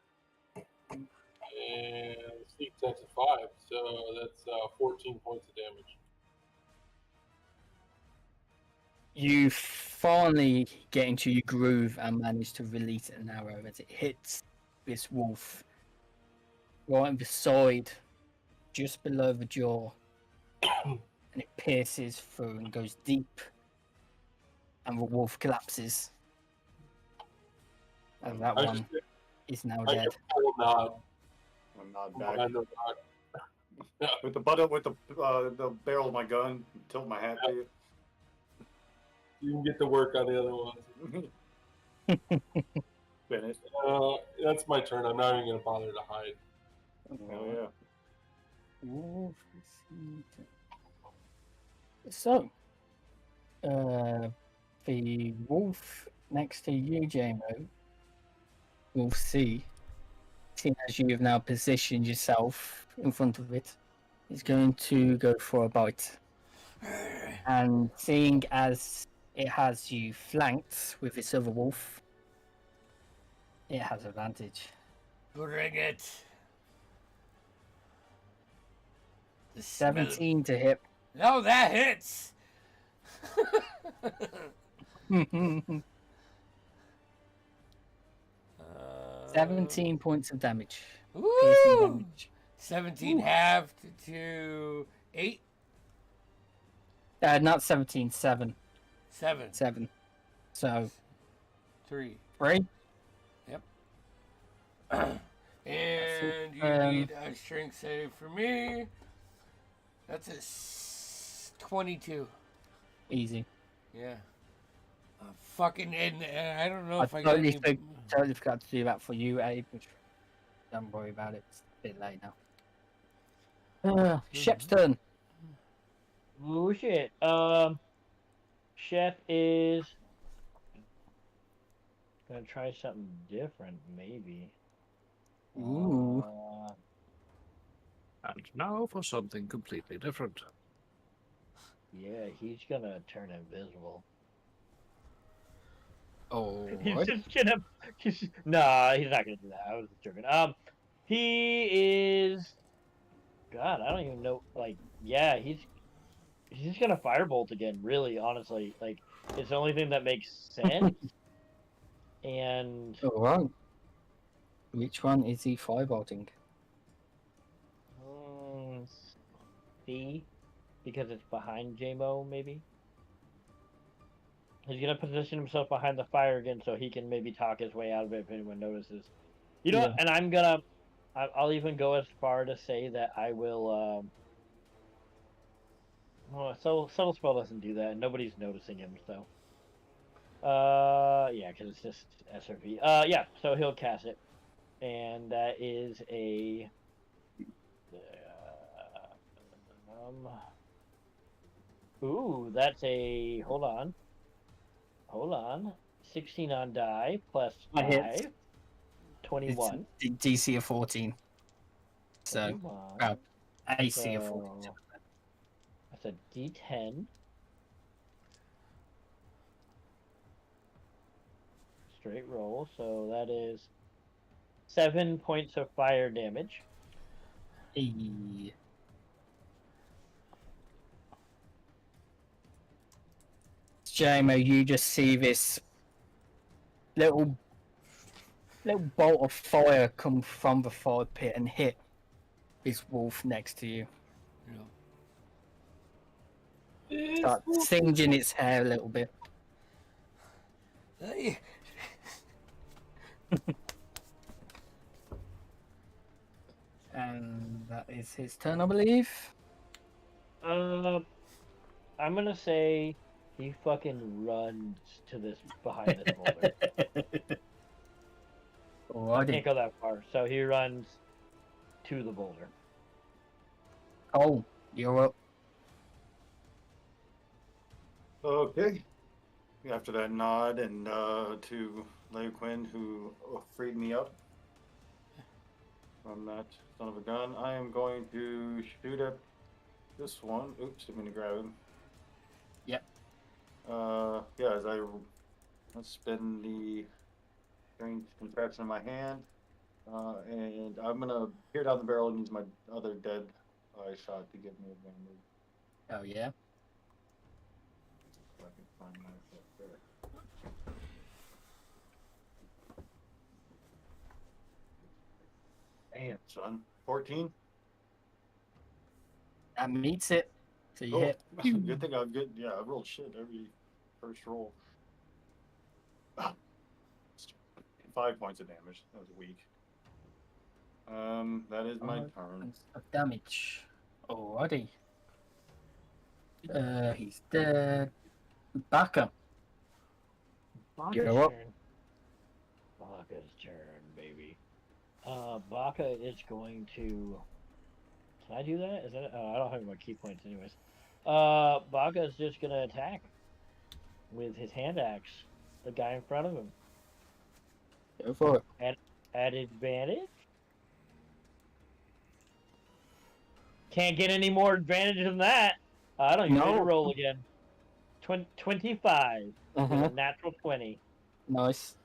And sneak attack's a 5, so that's 14 points of damage. You finally get into your groove and manage to release an arrow as it hits this wolf right in the side, just below the jaw, and it pierces through and goes deep. and the wolf collapses. And that I one is now I dead. just pull a nod. I'm not from back. behind the rock. With the butt up, with the barrel of my gun, tilt my hat to you. You can get to work on the other ones. Finish. That's my turn. I'm not even going to bother to hide. Hell yeah. Wolf. So, the wolf next to you, JMO, Wolf C, seeing as you have now positioned yourself in front of it, is going to go for a bite. And seeing as it has you flanked with this other wolf, it has advantage. Bring it. The 17 to hit. No, that hits. 17 points of damage. Woo! Piercing damage. 17 halved to 8. Not 17, 7. 7. 7. So, 3. 3. Yep. And you need a strength save for me. That's a 22. Easy. Yeah. Fucking, and I don't know if I totally, got any... totally forgot to do that for you, Abe. Which, don't worry about it. It's a bit late now. Shep's turn. Oh shit. Chef is gonna try something different, maybe. Ooh. And now for something completely different. Yeah, he's gonna turn invisible. Oh, He's just gonna. Nah, he's not gonna do that. I was just joking. He is. God, I don't even know. Like, yeah, he's just gonna firebolt again. Really, honestly, like, it's the only thing that makes sense. And all right. Which one is he firebolting? C, because it's behind JMO, maybe. He's gonna position himself behind the fire again, so he can maybe talk his way out of it if anyone notices. You know what? And I'll even go as far to say that I will. Subtle spell doesn't do that, and nobody's noticing him, so. Yeah, because it's just SRP. Yeah, so he'll cast it, and that is a. Ooh, that's a. Hold on. 16 on die plus I hit. 5. 21. It's DC of 14. So, 21. AC of 14. So, that's a D10. Straight roll, so that is 7 points of fire damage. Hey. JMO, you just see this little bolt of fire come from the fire pit and hit this wolf next to you. Start singeing its hair a little bit. And that is his turn, I believe. I'm gonna say he fucking runs to this behind this boulder. I can't go that far, so he runs to the boulder. Oh, you're up. Okay. After that nod and to Leo Quinn, who freed me up from that son of a gun, I am going to shoot at this one. Oops, didn't mean to grab him. Yep. Yeah, let's spin the strength contraction in my hand, and I'm gonna peer down the barrel and use my other dead eye shot to give me advantage. Oh yeah. If I can find myself there. Damn, son. 14? That meets it. So you hit. Good thing I've good. Yeah, I rolled shit every first roll. 5 points of damage. That was weak. That is my 5 turn. points of damage. Alrighty. He's dead. Baka. Baka's You're up. turn. Baka's turn, baby. Baka is going to. Can I do that? Is that? I don't have my key points, anyways. Baka is just gonna attack with his hand axe the guy in front of him Go for it. at advantage. Can't get any more advantage than that. I don't even need to No. roll again. 25. With Uh-huh. a natural 20. Nice.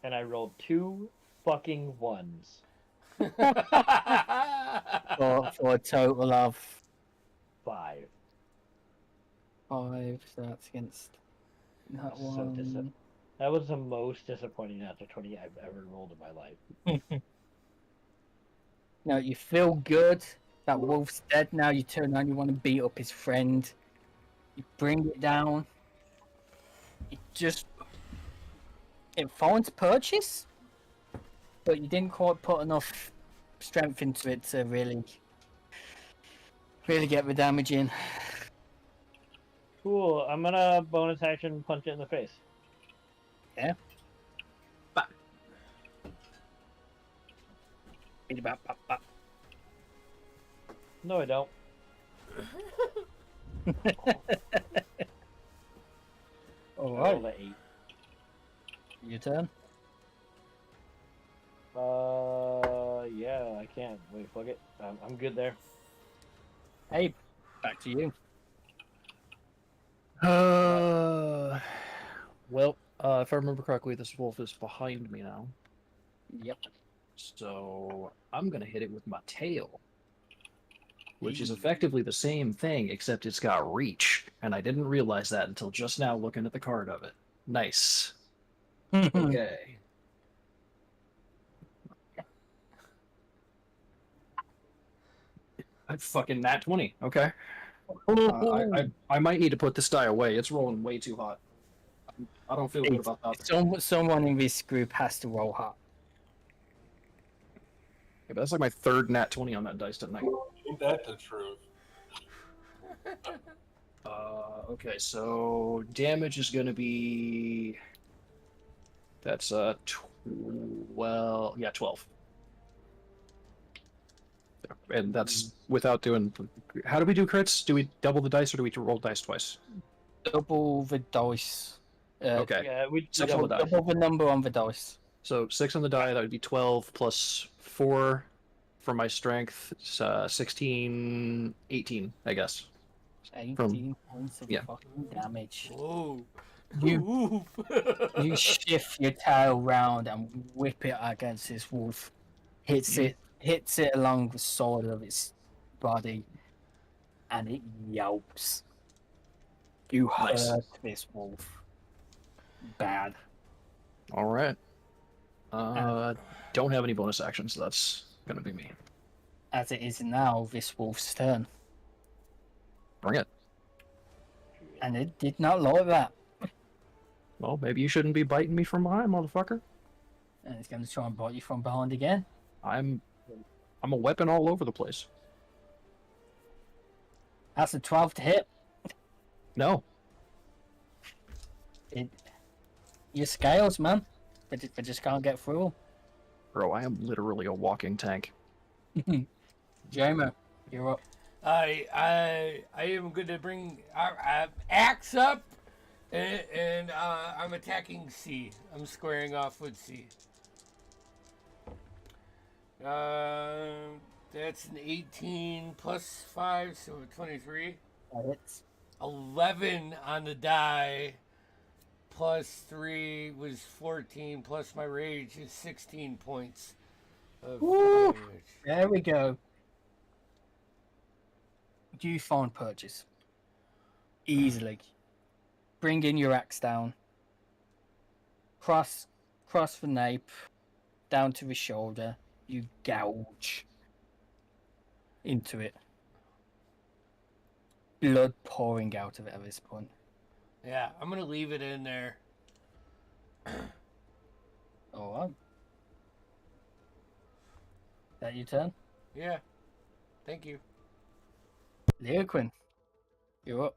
And I rolled 2 fucking 1s. For a total of 5. 5. So that's against that So one. that was the most disappointing natural 20 I've ever rolled in my life. Now you feel good. That wolf's dead now. You turn around, you want to beat up his friend. You bring it down. It finds purchase, but you didn't quite put enough strength into it to really get the damage in. Cool. I'm gonna bonus action punch it in the face. Yeah. Beat about pop, pop. No, I don't. All I right, rolled an 8. your turn. Yeah, I can't. Wait, fuck it. I'm good there. Hey, back to you. Well, if I remember correctly, this wolf is behind me now. Yep. So I'm gonna hit it with my tail, which is effectively the same thing, except it's got reach, and I didn't realize that until just now looking at the card of it. Nice. Okay. I fucking nat 20. Okay. I might need to put this die away. It's rolling way too hot. I don't feel good about that. Someone in this group has to roll hot. Yeah, but that's like my third nat 20 on that dice tonight. Ain't that the truth? Okay, so damage is going to be. That's 12. Yeah, 12. And that's without doing. How do we do crits? Do we double the dice or do we roll dice twice? Double the dice. Okay. Yeah, we Six double on the die. Double the number on the dice. So 6 on the die, that would be 12 plus 4 for my strength. 16, 18, I guess. 18 points of yeah. fucking damage. Whoa. You shift your tail round and whip it against this wolf. Hits it along the side of its body, and it yelps. You Nice. hurt this wolf. Bad. All right. Don't have any bonus actions, so that's gonna be me. As it is now, this wolf's turn, Bring it. and it did not like that. Well, maybe you shouldn't be biting me from behind, motherfucker. And it's going to try and bite you from behind again. I'm a weapon all over the place. That's a 12 to hit. No. Your scales, man. They just can't get through Bro, I am literally a walking tank. them. Jamer, you're up. I am going to bring axe up, and I'm attacking C. I'm squaring off with C. That's an 18 plus 5, so 23. That hits. 11 on the die, plus 3 was 14, plus my rage is 16 points of Woo! damage. There we go. You find purchase. Easily. Bring in your axe down. Cross the nape. Down to the shoulder. You gouge into it. blood pouring out of it at this point. Yeah, I'm gonna leave it in there. All right. Is that your turn? Yeah. Thank you. Leoquin, you're up.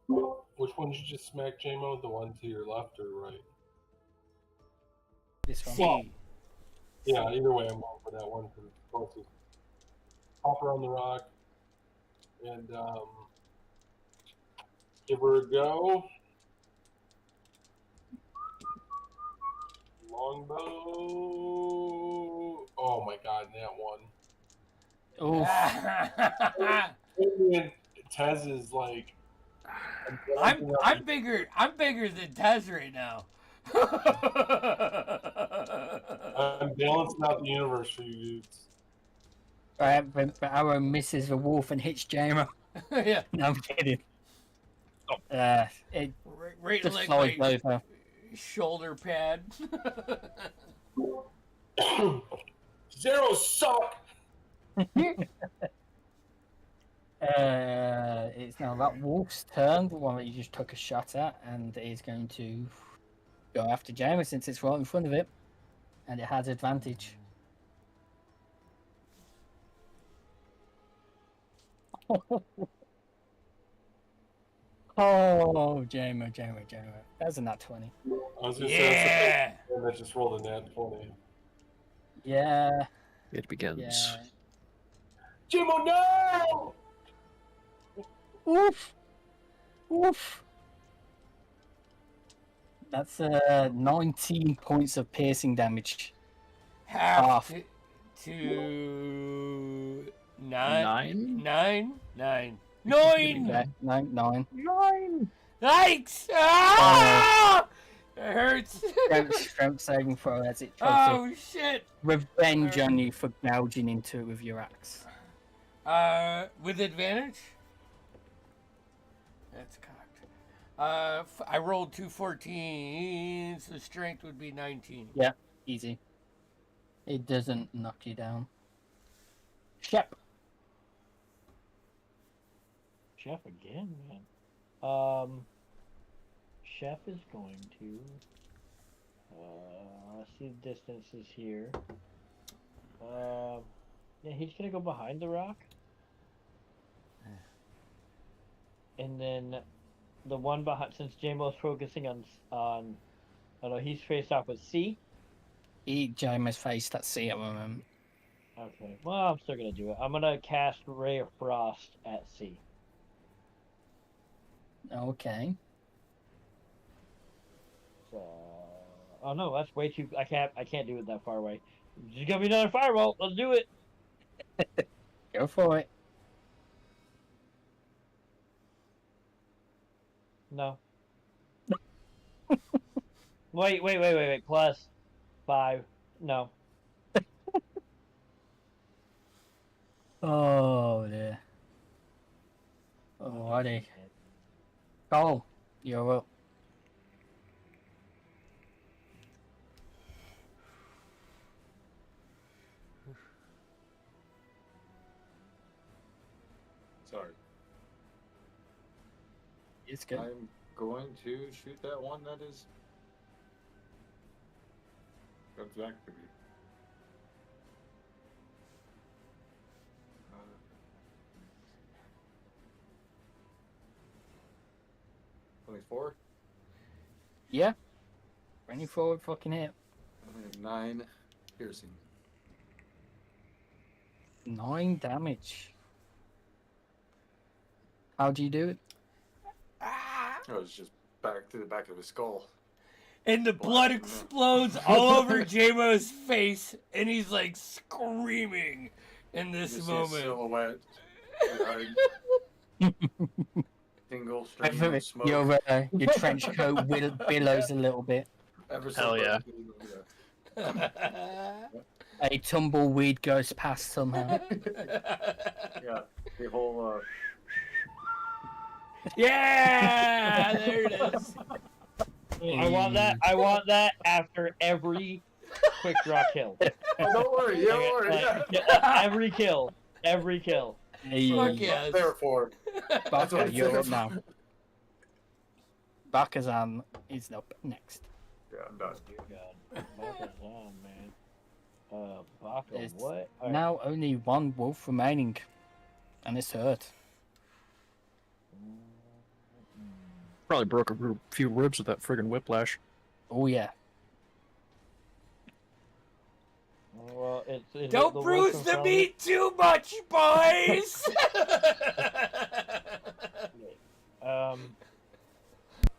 Which one did you just smack, JMO? The one to your left or right? This one. C. Yeah, either way, I'm going for that one because it's closest. Hop around the rock and give her a go. Longbow. Oh my god, that one. Oh, And Tez is like. I'm bigger than Tez right now. I'm balancing out the universe for you dudes. right, but Arrow misses the wolf and hits Jamer. Yeah. No, I'm kidding. It Right just like flies my over. shoulder pad. Zero suck. It's now that wolf's turn, the one that you just took a shot at, and it is going to go after Jamer since it's right in front of it, and it has advantage. Oh, Jamer. That's a nat 20. I was gonna Yeah. say, and I just rolled a nat 20. Yeah, It begins. yeah. Jimmo, no! Oof! That's 19 points of piercing damage. Half Half. to Nine? Nine. Okay, 9. Yikes! Ah! It hurts. Strength saving throw as it tries to Oh shit! revenge on you for gouging into it with your axe. With advantage. That's cocked. I rolled 2 14s, so strength would be 19. Yeah, easy. It doesn't knock you down. Shep. Chef again, man. Chef is going to. Let's see the distances here. Yeah, he's gonna go behind the rock. And then the one behind, since Jamo's focusing on, oh no, he's faced off with C. Eat Jamer's face, that's C at the moment. Okay, well, I'm still gonna do it. I'm gonna cast Ray of Frost at C. Okay. So, oh no, that's way too. I can't do it that far away. Just give me another fireball. Let's do it. Go for it. No. Wait. Plus 5. No. Oh dear. Alrighty. Cole, you're up. Sorry. It's good. I'm going to shoot that one that is. Comes back to me. 24. Yeah. 24 fucking hit. I have 9 piercing. 9 damage. How do you do it? Oh, it's just back to the back of his skull. And the blood explodes all over JMO's face, and he's like screaming in this You see a moment. silhouette. Single stream of smoke. Your trench coat billows a little bit. Ever so Hell yeah. A tumbleweed goes past somehow. Yeah, the whole. Yeah, there it is. I want that after every quick draw kill. Oh, don't worry, don't worry. Like, Yeah. every kill. Hey, Fuck That's yes. what they're for. That's what Baka, it's you're there up now. for. Bakazan is up next. Yeah, I'm done. Dear God. Baka's on, man. Baka, There's what? Alright. now only one wolf remaining, and it's hurt. Probably broke a few ribs with that friggin' whiplash. Oh yeah. Well, is Don't it the bruise wolf the from meat too much, boys.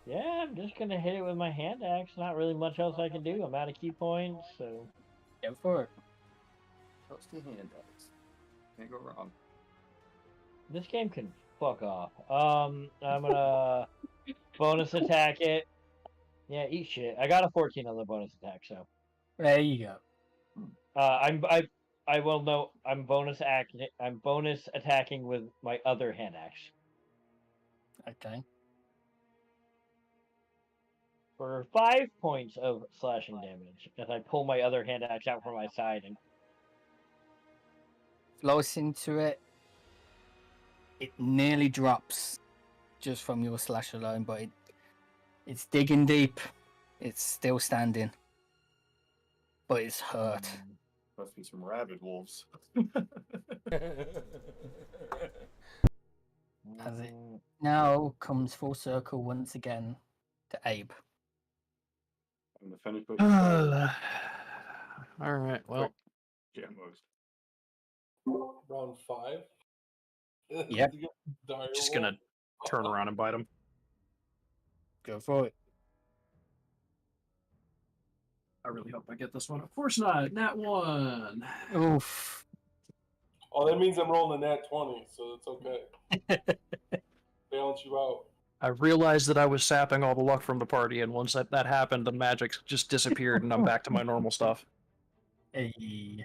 Yeah, I'm just gonna hit it with my hand axe. Not really much else I can do. I'm out of key points, so Go for it. Toasty hand axe. Can't go wrong. this game can fuck off. I'm gonna bonus attack it. Yeah, eat shit. I got a 14 on the bonus attack, so There you go. I will know I'm bonus attacking with my other hand axe Okay. for 5 points of slashing damage as I pull my other hand axe out from my side and Flows into it. It nearly drops just from your slash alone, but it's digging deep. It's still standing, but it's hurt. Must be some rabid wolves. As it now comes full circle once again to Abe. I'm gonna finish putting fire. All right. Well, Yeah, most. Round 5. Yep. just gonna turn around and bite him. Go for it. I really hope I get this one. Of course not. Nat 1. Oof. Oh, that means I'm rolling a nat 20, so it's okay. Balance you out. I realized that I was sapping all the luck from the party, and once that happened, the magic just disappeared, and I'm back to my normal stuff. Hey.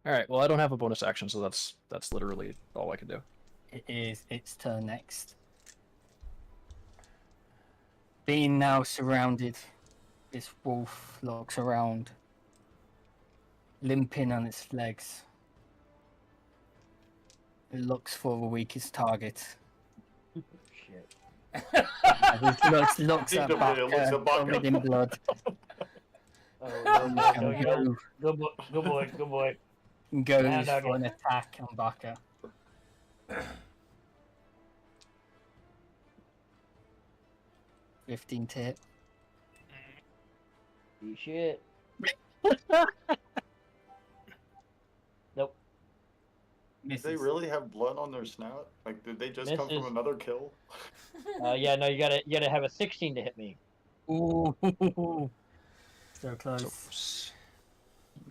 All right. Well, I don't have a bonus action, so that's literally all I can do. It is its turn next. Being now surrounded, this wolf looks around, limping on its legs. It looks for the weakest target. shit. It looks at It looks at Baka, Baka. covered in blood. Oh, no, And no, good boy, good boy. goes Now, for doggy. an attack on Baka. 15 to hit. Eat shit. Nope. Did Misses. they really have blood on their snout? Like, did they just come Misses. from another kill? Yeah, no, you gotta have a 16 to hit me. Ooh. So close. So,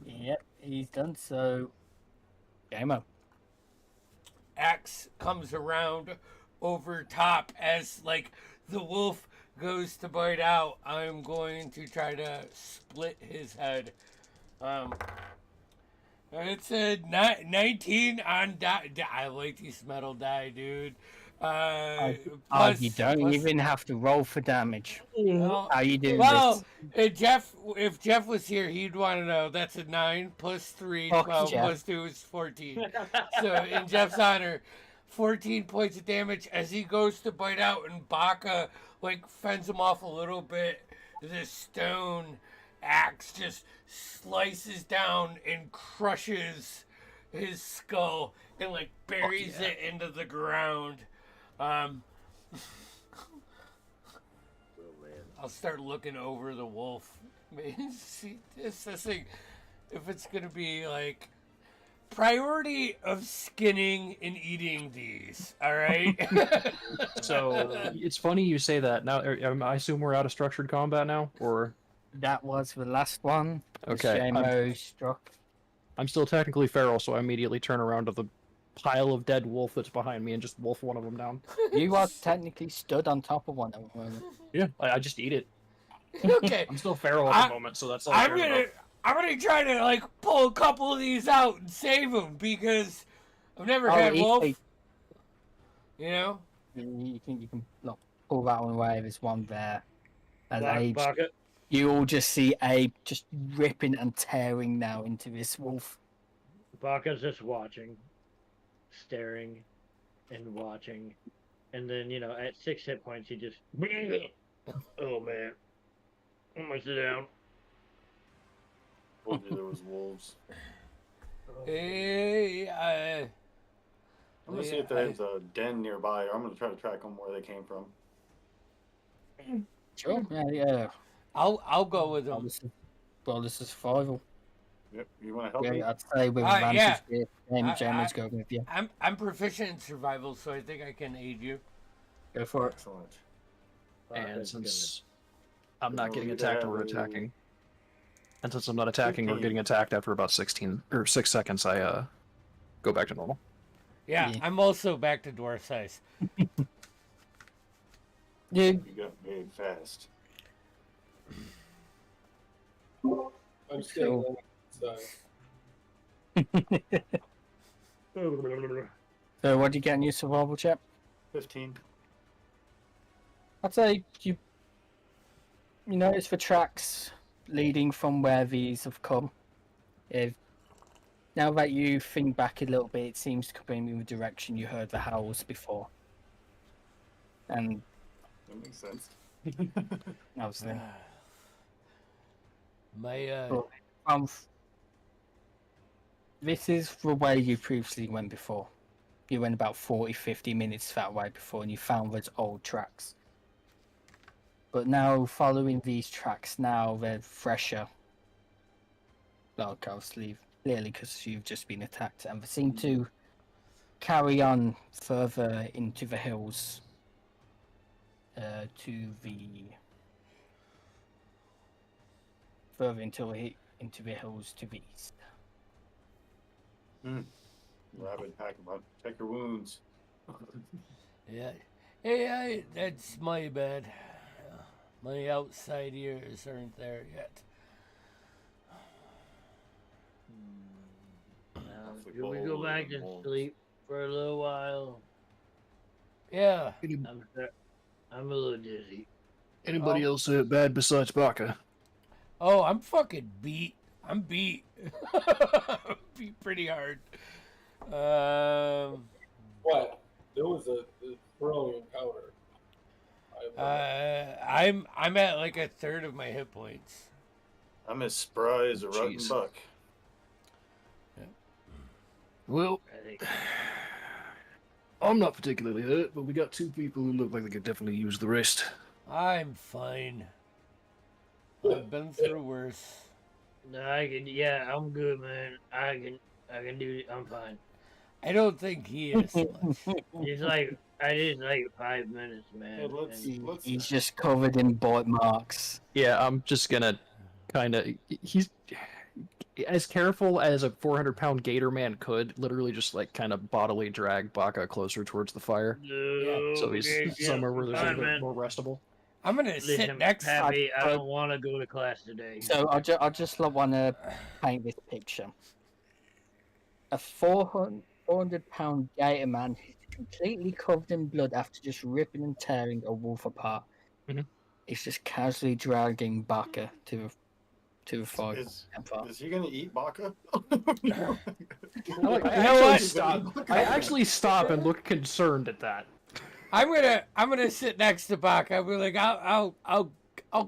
Yep, he's done. So, game up. Axe comes around over top as like the wolf goes to bite out. I'm going to try to split his head. It's a 19 on die. I like these metal die, dude. You don't even have to roll for damage. Well, How you do well, this? Jeff, if Jeff was here, he'd want to know. That's a 9 plus 3, Fuck 12 Jeff. plus 2 is 14. So, in Jeff's honor, 14 points of damage as he goes to bite out, and Baka like fends him off a little bit. This stone axe just slices down and crushes his skull and like buries it into the ground. I'll start looking over the wolf. See, assessing if it's gonna be like priority of skinning and eating these. All right. so it's funny you say that. Now, I assume we're out of structured combat now, or That was the last one. Okay, Shamo struck. I'm still technically feral, so I immediately turn around to the pile of dead wolf that's behind me and just wolf one of them down. You are technically stood on top of one at the moment. Yeah, I just eat it. Okay. I'm still feral at the moment, so that's all I'm gonna try to like pull a couple of these out and save them because I've never had wolf. You know. You can look, pull that one away. There's one there. As Abe, Baka. you all just see Abe just ripping and tearing now into this wolf. Baka's just watching. staring and watching. And then, at 6 hit points, he just. Oh, man. I'm gonna sit down. Told you there was wolves. Hey, I'm gonna see if there's a den nearby, or I'm gonna try to track them where they came from. Sure. Yeah. I'll go with him. Well, this is survival. Yep. You want to help me? Yeah, I'd say with Yeah. advantage, Jamie's going with you. I'm proficient in survival, so I think I can aid you. Go for it. Excellent. And That's since I'm not Well, getting we attacked have or a- attacking, and since I'm not attacking or 15. getting attacked after about 16 or 6 seconds, I go back to normal. Yeah, Yeah. I'm also back to dwarf size. You You got made fast. I'm staying Cool. inside. So what do you get in your survival check? 15. I'd say you notice the tracks leading from where these have come. If now that you think back a little bit, it seems to come in the direction you heard the howls before. And That makes sense. obviously, My this is the way you previously went before. You went about 40-50 minutes that way before, and you found those old tracks. But now, following these tracks, now they're fresher. Like, obviously, clearly because you've just been attacked, and they seem to carry on further into the hills, further into the hills to the east. Rabbit, check your wounds. yeah, hey, that's my bad. My outside ears aren't there yet. Should we go back and sleep for a little while? Yeah, I'm a little dizzy. Anybody else hurt bad besides Barker? oh, I'm fucking beat. I'm beat. Beat pretty hard. What? There was a thrilling encounter. I'm at like a third of my hit points. I'm as spry as a rotten Jeez. buck. Well, I think I'm not particularly hurt, but we got two people who look like they could definitely use the rest. I'm fine. I've been through worse. no, I can. Yeah, I'm good, man. I can do it. I'm fine. I don't think he is much. It's like I just like 5 minutes, man. Well, let's He's just covered in bite marks. Yeah, I'm just gonna kind of. He's as careful as a 400-pound gator man could, literally just like kind of bodily drag Baka closer towards the fire. No, So he's somewhere where there's a fine, little bit man. more restable. I'm gonna sit Listen, next. Pappy, I don't want to go to class today. So I just want to paint this picture. A 400-pound gator man who's completely covered in blood after just ripping and tearing a wolf apart. Mhm. He's just casually dragging Baka to the fire. Is he gonna eat Baka? I actually stop and look concerned at that. I'm gonna sit next to Bach. I'll be like, I'll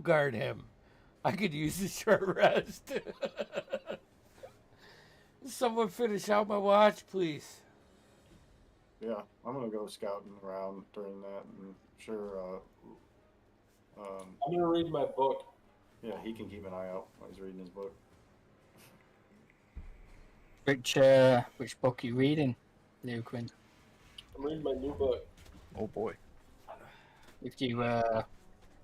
guard him. I could use a short rest. Someone finish out my watch, please. Yeah, I'm gonna go scouting around during that, and sure, I'm gonna read my book. yeah, he can keep an eye out while he's reading his book. Which book are you reading, Luquin? I'm reading my new book. Oh boy. If you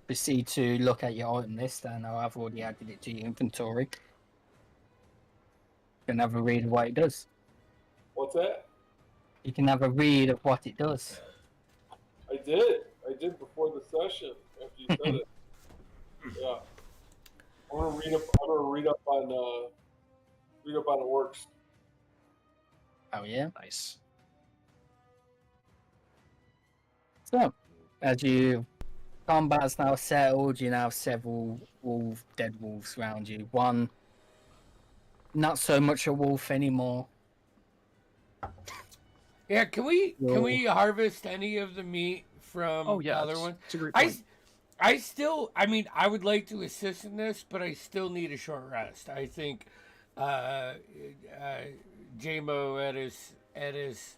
proceed to look at your item list, and I've already added it to your inventory, you can have a read of what it does. What's that? You can have a read of what it does. I did before the session after you said it. Yeah. I'm gonna read up on orcs. Oh yeah. Nice. So, as you combat's now settled, you now have several dead wolves around you. One, not so much a wolf anymore. Yeah, can we harvest any of the meat from Oh yeah, the other ones? it's a great I, point. s- I still, I mean, I would like to assist in this, but I still need a short rest. I think, uh, uh, JMO at his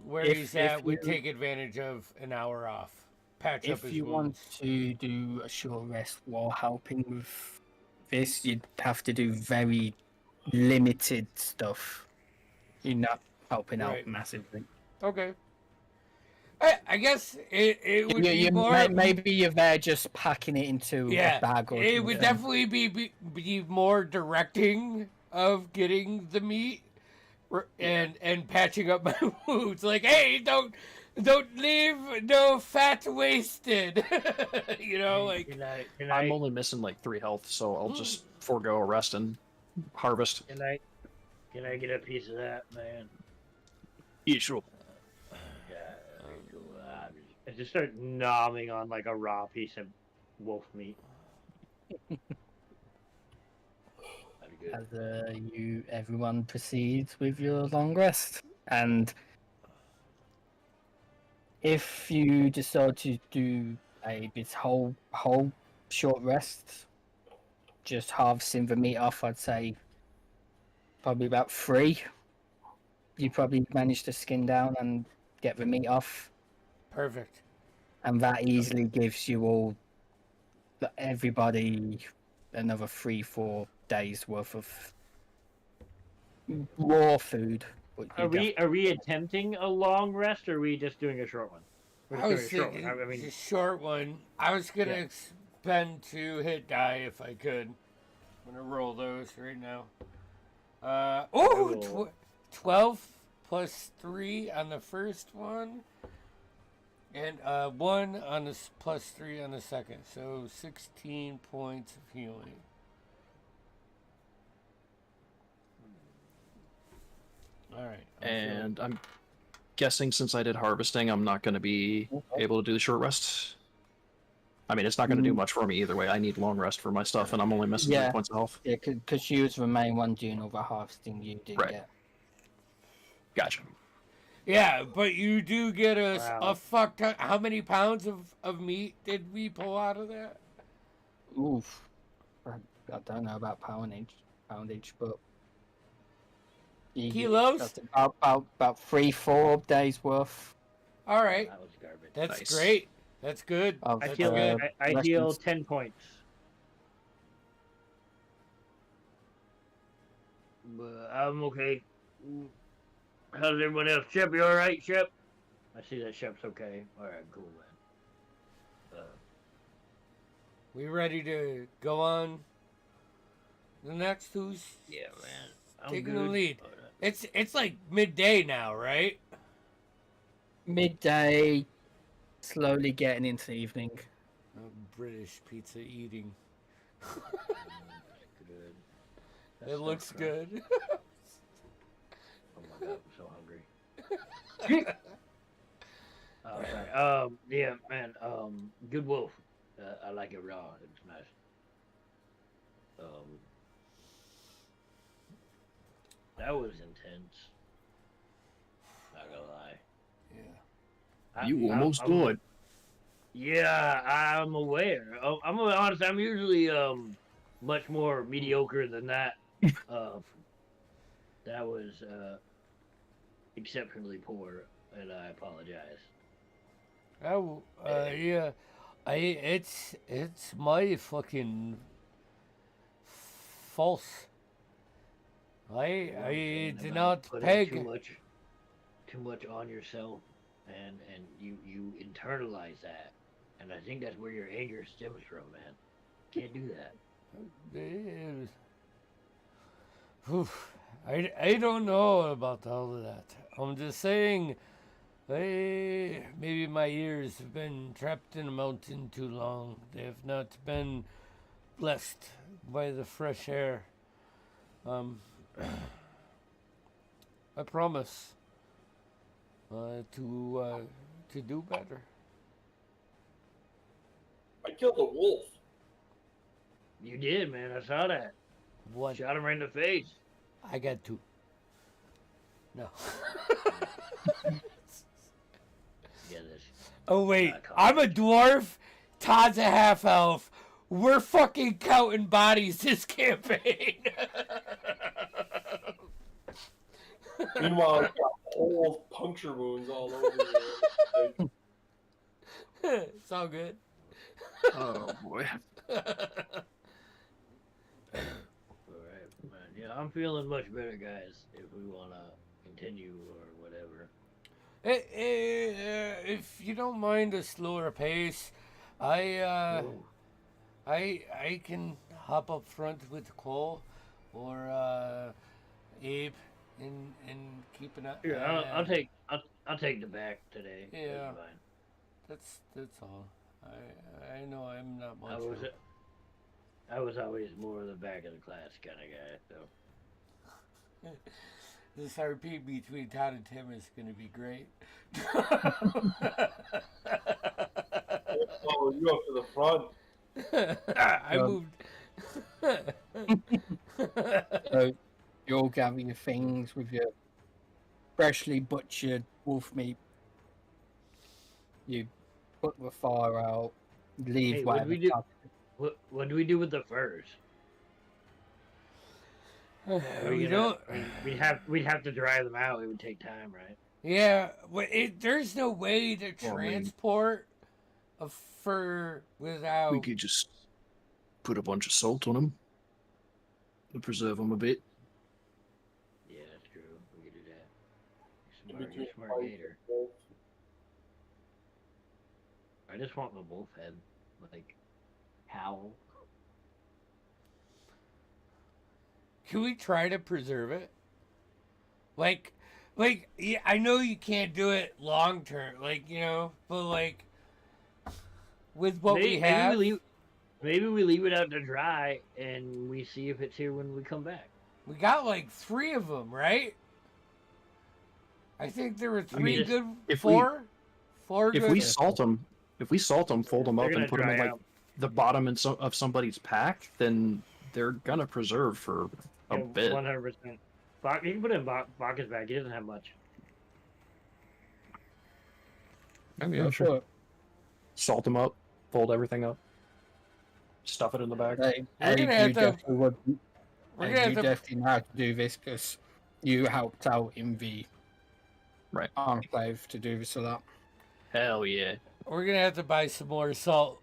where he's at would take advantage of an hour off, patch up If his you want wounds. to do a short rest while helping with this, you'd have to do very limited stuff. You're not helping out Right. massively. Okay. I guess it would You, be you more. maybe you're there just packing it into a Yeah, bag or it would something. definitely be more directing of getting the meat and patching up my wounds. Like, hey, don't leave no fat wasted. You know, Hey, like I'm only missing like 3 health, so I'll just forego a rest and harvest. can I get a piece of that, man? Yeah, sure. Yeah, I just start nomming on like a raw piece of wolf meat. That'd be good. As everyone proceeds with your long rest, and if you decide to do this whole short rest, just harvesting the meat off, I'd say probably about 3. You probably manage to skin down and get the meat off, perfect. and that easily gives you all everybody another 3-4 days worth of raw food. But Are we attempting a long rest, or are we just doing a short one? We're I just was doing a short one. thinking I mean, a short one. I was gonna Yeah. spend 2 hit die if I could. I'm gonna roll those right now. will- 12 plus 3 on the first one, and 1 on the plus 3 on the second. So 16 points of healing. All right. And I'm guessing since I did harvesting, I'm not going to be able to do the short rest. I mean, it's not going to do much for me either way. I need long rest for my stuff, and I'm only missing 3 points of health. Yeah, because you was the main one doing all the harvesting. You didn't Right. get. Gotcha. Yeah, but you do get a Wow. fuck ton. How many pounds of meat did we pull out of that? Oof. I don't know about poundage, but Kilos? That's about 3-4 days worth. All right, that was garbage. that's Nice. great. That's good. Of, I That's feel good. I heal rations. 10 points. But I'm okay. How's everyone else? Shep, you alright, Shep? I see that Shep's okay. Alright, cool, man. We ready to go on? The next who's Yeah, man. I'm taking good. the lead? It's like midday now, right? Midday, slowly getting into evening. British pizza eating. Good. It looks good. Oh my god, I'm so hungry. Sorry. Yeah, man. Good wolf. I like it raw. It's nice. That was intense. Not gonna lie. Yeah. You almost died. Yeah, I'm aware. I'm gonna be honest. I'm usually much more mediocre than that. That was exceptionally poor, and I apologize. Oh, yeah. It's my fucking false. I did not Putting peg. too much on yourself, and you internalize that, and I think that's where your anger stems from, man. Can't do that. Oof. I don't know about all of that. I'm just saying, maybe my ears have been trapped in a mountain too long. They have not been blessed by the fresh air. I promise to do better. I killed a wolf. You did, man. I saw that. What? Shot him right in the face. I got to. No. Yeah, this. Oh wait, Not I'm a college. dwarf. Todd's a half elf. We're fucking counting bodies this campaign. Meanwhile, you got whole puncture wounds all over you. Like, It's all good. Oh boy. Alright, man. Yeah, I'm feeling much better, guys. If we wanna continue or whatever. If you don't mind a slower pace, I Cool. I can hop up front with Cole or Abe and keep an eye. Here, I'll take the back today. Yeah. That's fine. That's all. I know I'm not I much. was help. I was always more of the back of the class kind of guy. So This RP between Todd and Tim is going to be great. oh, you up to the front. I moved. So you all gather your things with your freshly butchered wolf meat. You put the fire out, leave hey, what do whatever we do? tuck- What do we do with the furs? we don't. We'd have to dry them out. It would take time, right? Yeah, there's no way to Well, I mean- transport a fur without. We could just put a bunch of salt on them to preserve them a bit. Yeah, that's true. We could do that. Between Smart fight gator. and wolf. I just want the wolf head, like howl. Can we try to preserve it? Like, yeah, I know you can't do it long term, like but like with what we have. Maybe we leave it out to dry and we see if it's here when we come back. We got like 3 of them, right? I think there were 3 just- good. if 4. 4 If good. we salt them, fold them They're up, gonna and put them in dry like out. the bottom of somebody's pack, then they're gonna preserve for a bit. 100%. You can put it in Baka's bag. He doesn't have much. Oh, Go yeah, for sure. it. Salt them up, fold everything up, stuff it in the bag. Hey, We're gonna you have to- definitely would. We're Hey, gonna you have to. definitely know how to do this because you helped out in the Right. enclave to do this a lot. Hell yeah. We're gonna have to buy some more salt.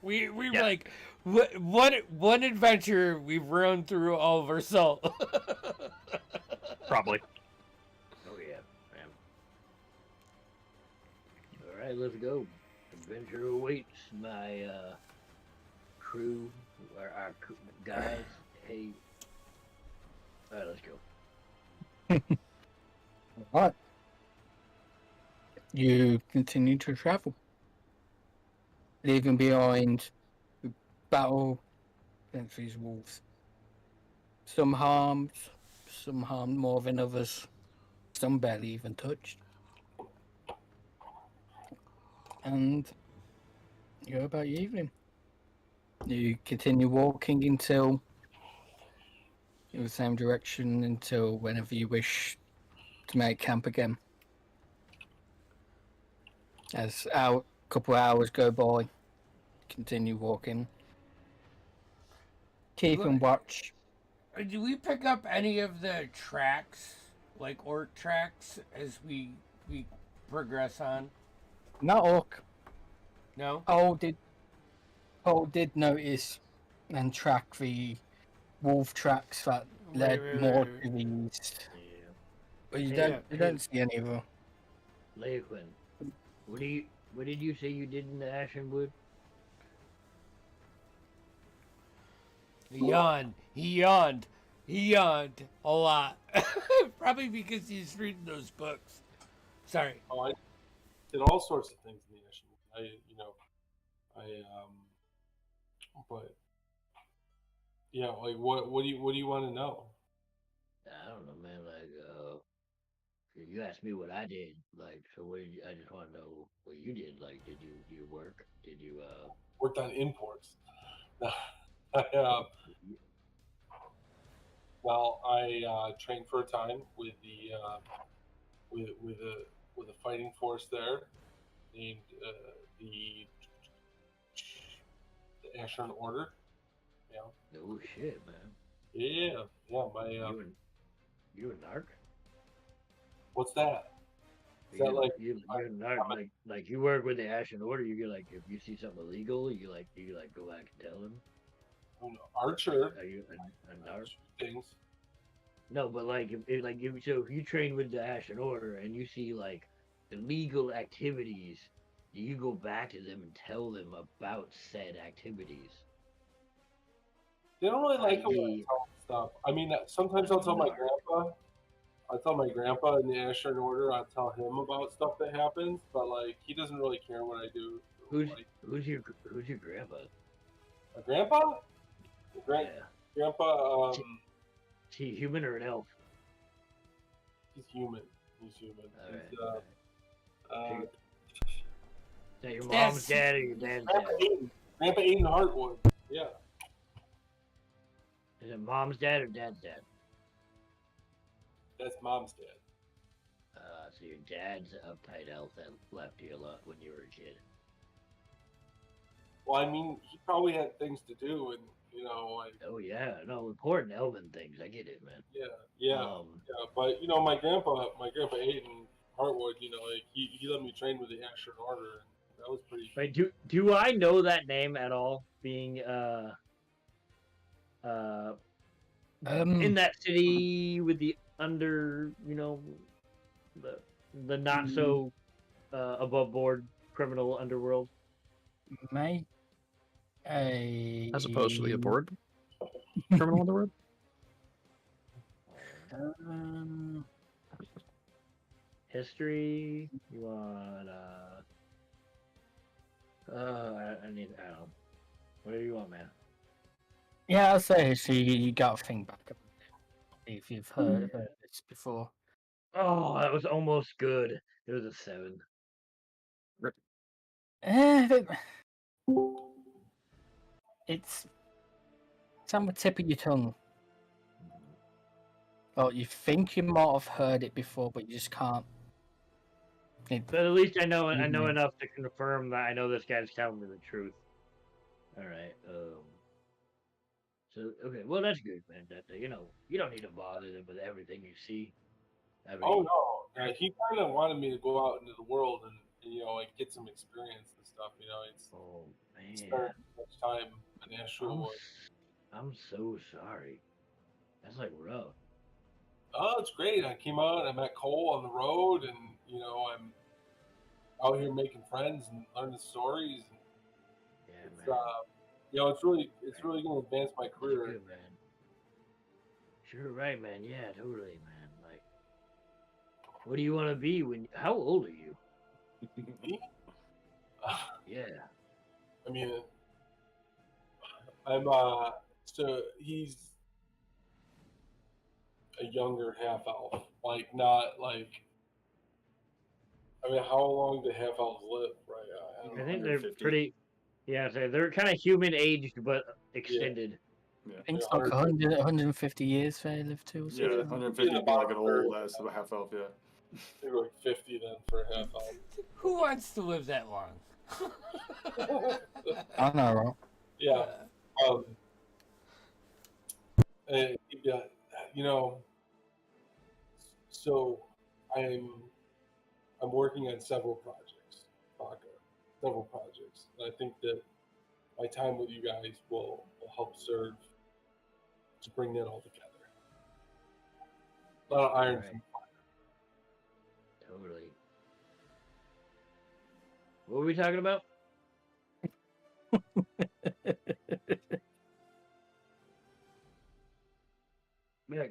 we Yeah. like one adventure we've run through all of our salt. Probably. Oh yeah, man. All right, let's go. Adventure awaits my crew, our guys. Hey. All right, let's go. Right. You continue to travel, leaving behind the battle against these wolves. Some harmed more than others, some barely even touched. And you go about your evening. You continue walking until in the same direction until whenever you wish to make camp again. As a couple of hours go by, continue walking, keeping watch. Do we pick up any of the tracks, like orc tracks, as we progress on? Not orc. No. Paul did notice and track the wolf tracks that led Right, more right. to the east, Yeah. but you Yeah, don't see any of them. Leoquin, what did you say you did in the Ashen Wood? He yawned a lot. Probably because he's reading those books. Sorry. Oh, I did all sorts of things in the Ashen. But yeah, like what do you want to know? I don't know, man. Like, you asked me what I did. Like, so I just want to know what you did. Like, did you work? Did you Worked on imports. Well, I trained for a time with with a fighting force there named the Asheron Order. Yeah, Oh shit, man. yeah. My You a narc? what's that? Is that like You're a narc? Like you work with the Ashen Order. You get like if you see something illegal, you go back and tell them. an archer? Are you a narc? Things. No, but like if you train with the Ashen Order and you see like illegal activities, you go back to them and tell them about said activities. They don't really like it when I i.e. tell them stuff. I mean, sometimes I'll tell my narc. grandpa. I tell my grandpa in the Asheron Order. I'll tell him about stuff that happens, but like he doesn't really care what I do. Like, Who's your grandpa? my grandpa? Yeah. Grandpa, Is he human or an elf? he's human. He's human. All right. Is that your Yes. mom's dad or your dad's Grandpa dad? Aiden. Grandpa Aiden Hartwood. Yeah. Is it mom's dad or dad's dad? That's mom's dad. So your dad's an uptight elf that left you a lot when you were a kid. Well, I mean, he probably had things to do, and like, Oh yeah, no important elven things. I get it, man. yeah. Um, But my grandpa Aiden Hartwood, like he let me train with the Asheron Order, and that was pretty. Wait, do I know that name at all? Being in that city with the the not so above board criminal underworld. May As opposed to the aboard criminal underworld. History. You want I don't know. Whatever you want, man. Yeah, I'll say history. You got to think back about it if you've heard this before. Oh, that was almost good. It was a 7. It's on the tip of your tongue. Well, you think you might have heard it before, but you just can't. But at least I know enough to confirm that I know this guy's telling me the truth. All right. So okay, well that's good, man. That you don't need to bother them with everything you see. Oh no, he kind of wanted me to go out into the world and like get some experience and stuff. It's spend much time in Astral. I'm so sorry. That's like rough. Oh, it's great. I came out. I met Cole on the road, and I'm out here making friends and learning stories. And Yeah, man. It's really going to advance my career. Good, man. Sure, right, man. Yeah, totally, man. Like, what do you want to be when? How old are you? Me? Yeah. I mean, I'm so he's a younger half elf, like not like. I mean, how long do half elves live? Right? I think they're pretty. Yeah, so they're kind of human aged, but extended. Yeah. I think it's like 100, 150 years they live to. Yeah, 150 would be like an old ass half elf, yeah. They're like 50 then for a half elf. Who wants to live that long? I know, right? Yeah. So I'm working on several projects. And I think that my time with you guys will help serve to bring that all together. A lot of iron from fire. Totally. What were we talking about?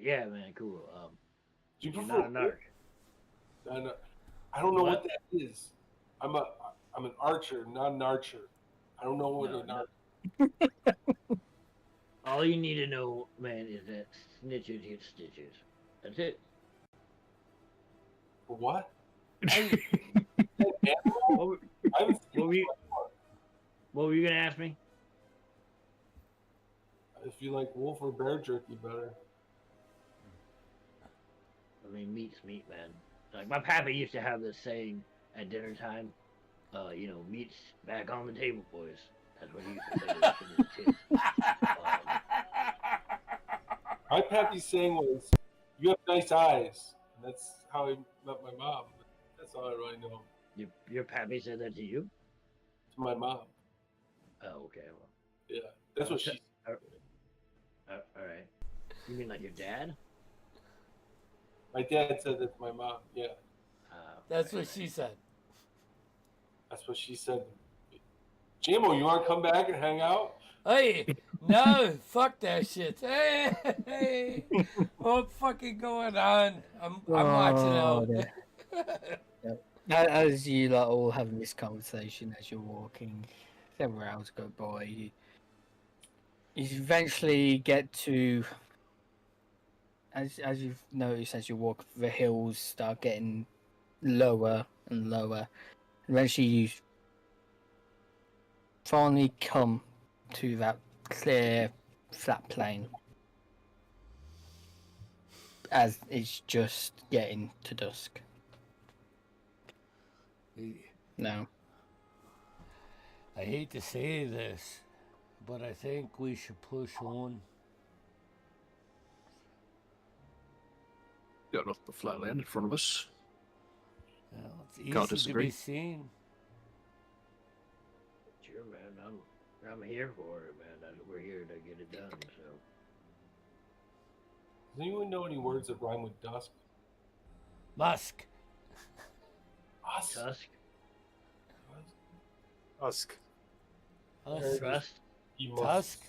Yeah, man, cool. Do you you're prefer not a narc. I don't know what that is. I'm an archer, not an archer. I don't know what a narc. All you need to know, man, is that snitches get stitches. That's it. For what? What were you gonna ask me? If you like wolf or bear jerky better. mean, meat's meat, man. Like my pappy used to have this saying at dinner time. Meat's back on the table, boys. That's what he used to say to his kids. My pappy's saying was, "You have nice eyes." And that's how I met my mom. That's all I really know. Your pappy said that to you? To my mom. Oh, okay. Well, Yeah, that's what she. all right. You mean like your dad? My dad said that to my mom. Yeah, That's what she said. that's what she said. JMO, you want to come back and hang out? Hey, no, fuck that shit. Hey, what fucking going on? I'm watching out. As you like all having this conversation as you're walking, several hours go by. You eventually get to, as you've noticed, as you walk, the hills start getting lower and lower. Eventually, you finally come to that clear, flat plain. As it's just getting to dusk. No. I hate to say this, but I think we should push on. Got off the flat land in front of us. Well, it's Can't easy to disagree. be seen. Sure, man. I'm here for it, man. We're here to get it done. So. Does anyone know any words that rhyme with dusk? Musk. Us. Tusk. Husk. Us. Crust. You Tusk.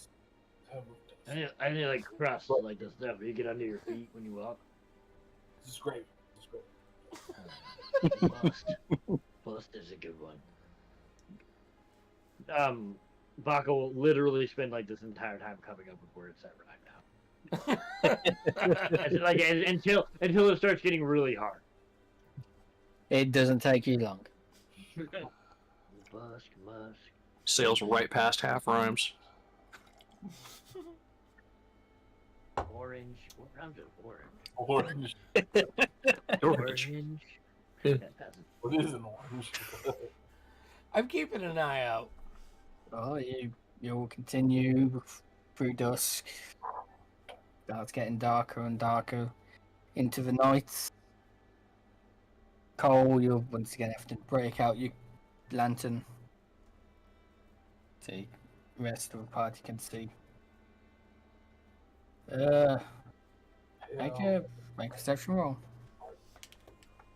have a dusk. I need like crust, like the stuff you get under your feet when you walk. This is great. This is great. Bust. Bust is a good one. Baka will literally spend like this entire time coming up with words that rhyme now. It's like until it starts getting really hard. It doesn't take you long. Musk. Sails right past half rhymes. Orange. What rhymes with orange? Orange. Orange. What is an orange? I'm keeping an eye out. Oh, you'll continue through dusk. Starts getting darker and darker into the night. Cole, you'll once again have to break out your lantern so the rest of the party can see. Make a perception roll.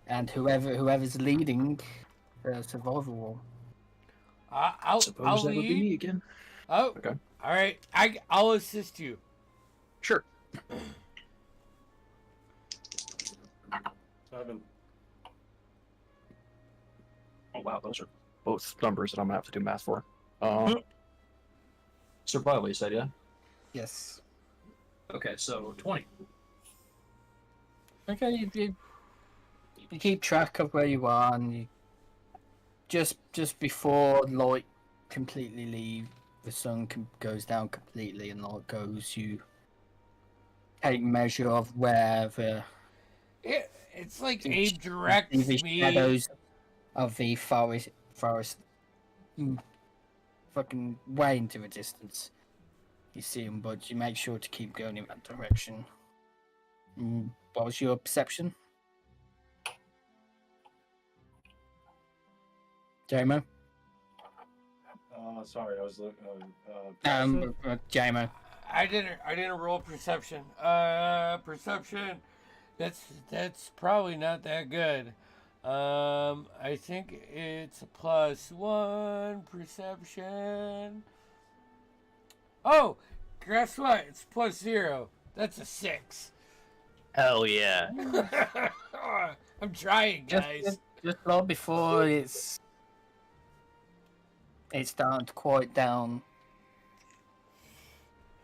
And whoever's leading the survival roll. I'll Suppose that would be lead. me again. Oh, Okay. all right. I'll assist you. Sure. 7. Oh wow, those are both numbers that I'm gonna have to do math for. Survival, you said, yeah? Yes. Okay, so 20. Okay, you keep track of where you are, and you just before light completely leave, the sun goes down completely and light goes. You take measure of where the It's like Abe directs the me. shadows of the forest fucking way into the distance. You see them, but you make sure to keep going in that direction. What was your perception? JMO? Sorry, I was looking. JMO. I didn't roll perception. Perception. That's probably not that good. I think it's a +1 perception. Oh, guess what? It's +0. That's a 6. Hell yeah. I'm trying, guys. Just right before it's starting to quiet down.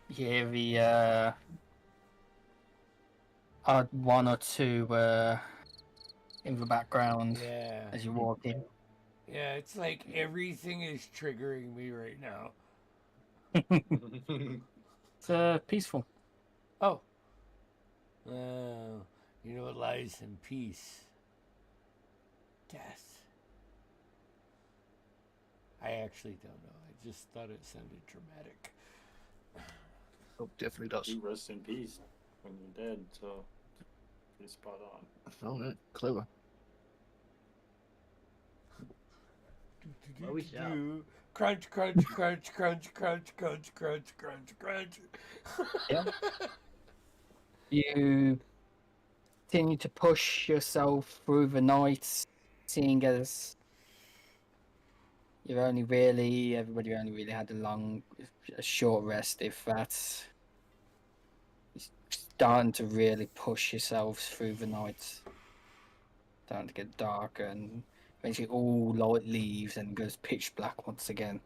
You hear the odd one or two in the background Yeah. as you walk in. Yeah, it's like everything is triggering me right now. It's peaceful. Oh. You know what lies in peace. Death. I actually don't know. I just thought it sounded dramatic. Oh, definitely does. You rest in peace when you're dead, so pretty spot on. Oh, yeah, clever. Well, we stop. Crunch, crunch, crunch, crunch, crunch, crunch, crunch, crunch, crunch. Yeah. You continue to push yourself through the night, seeing as everybody only really had a short rest, if that. You're starting to really push yourselves through the night. Starting to get darker, and eventually all light leaves and goes pitch black once again.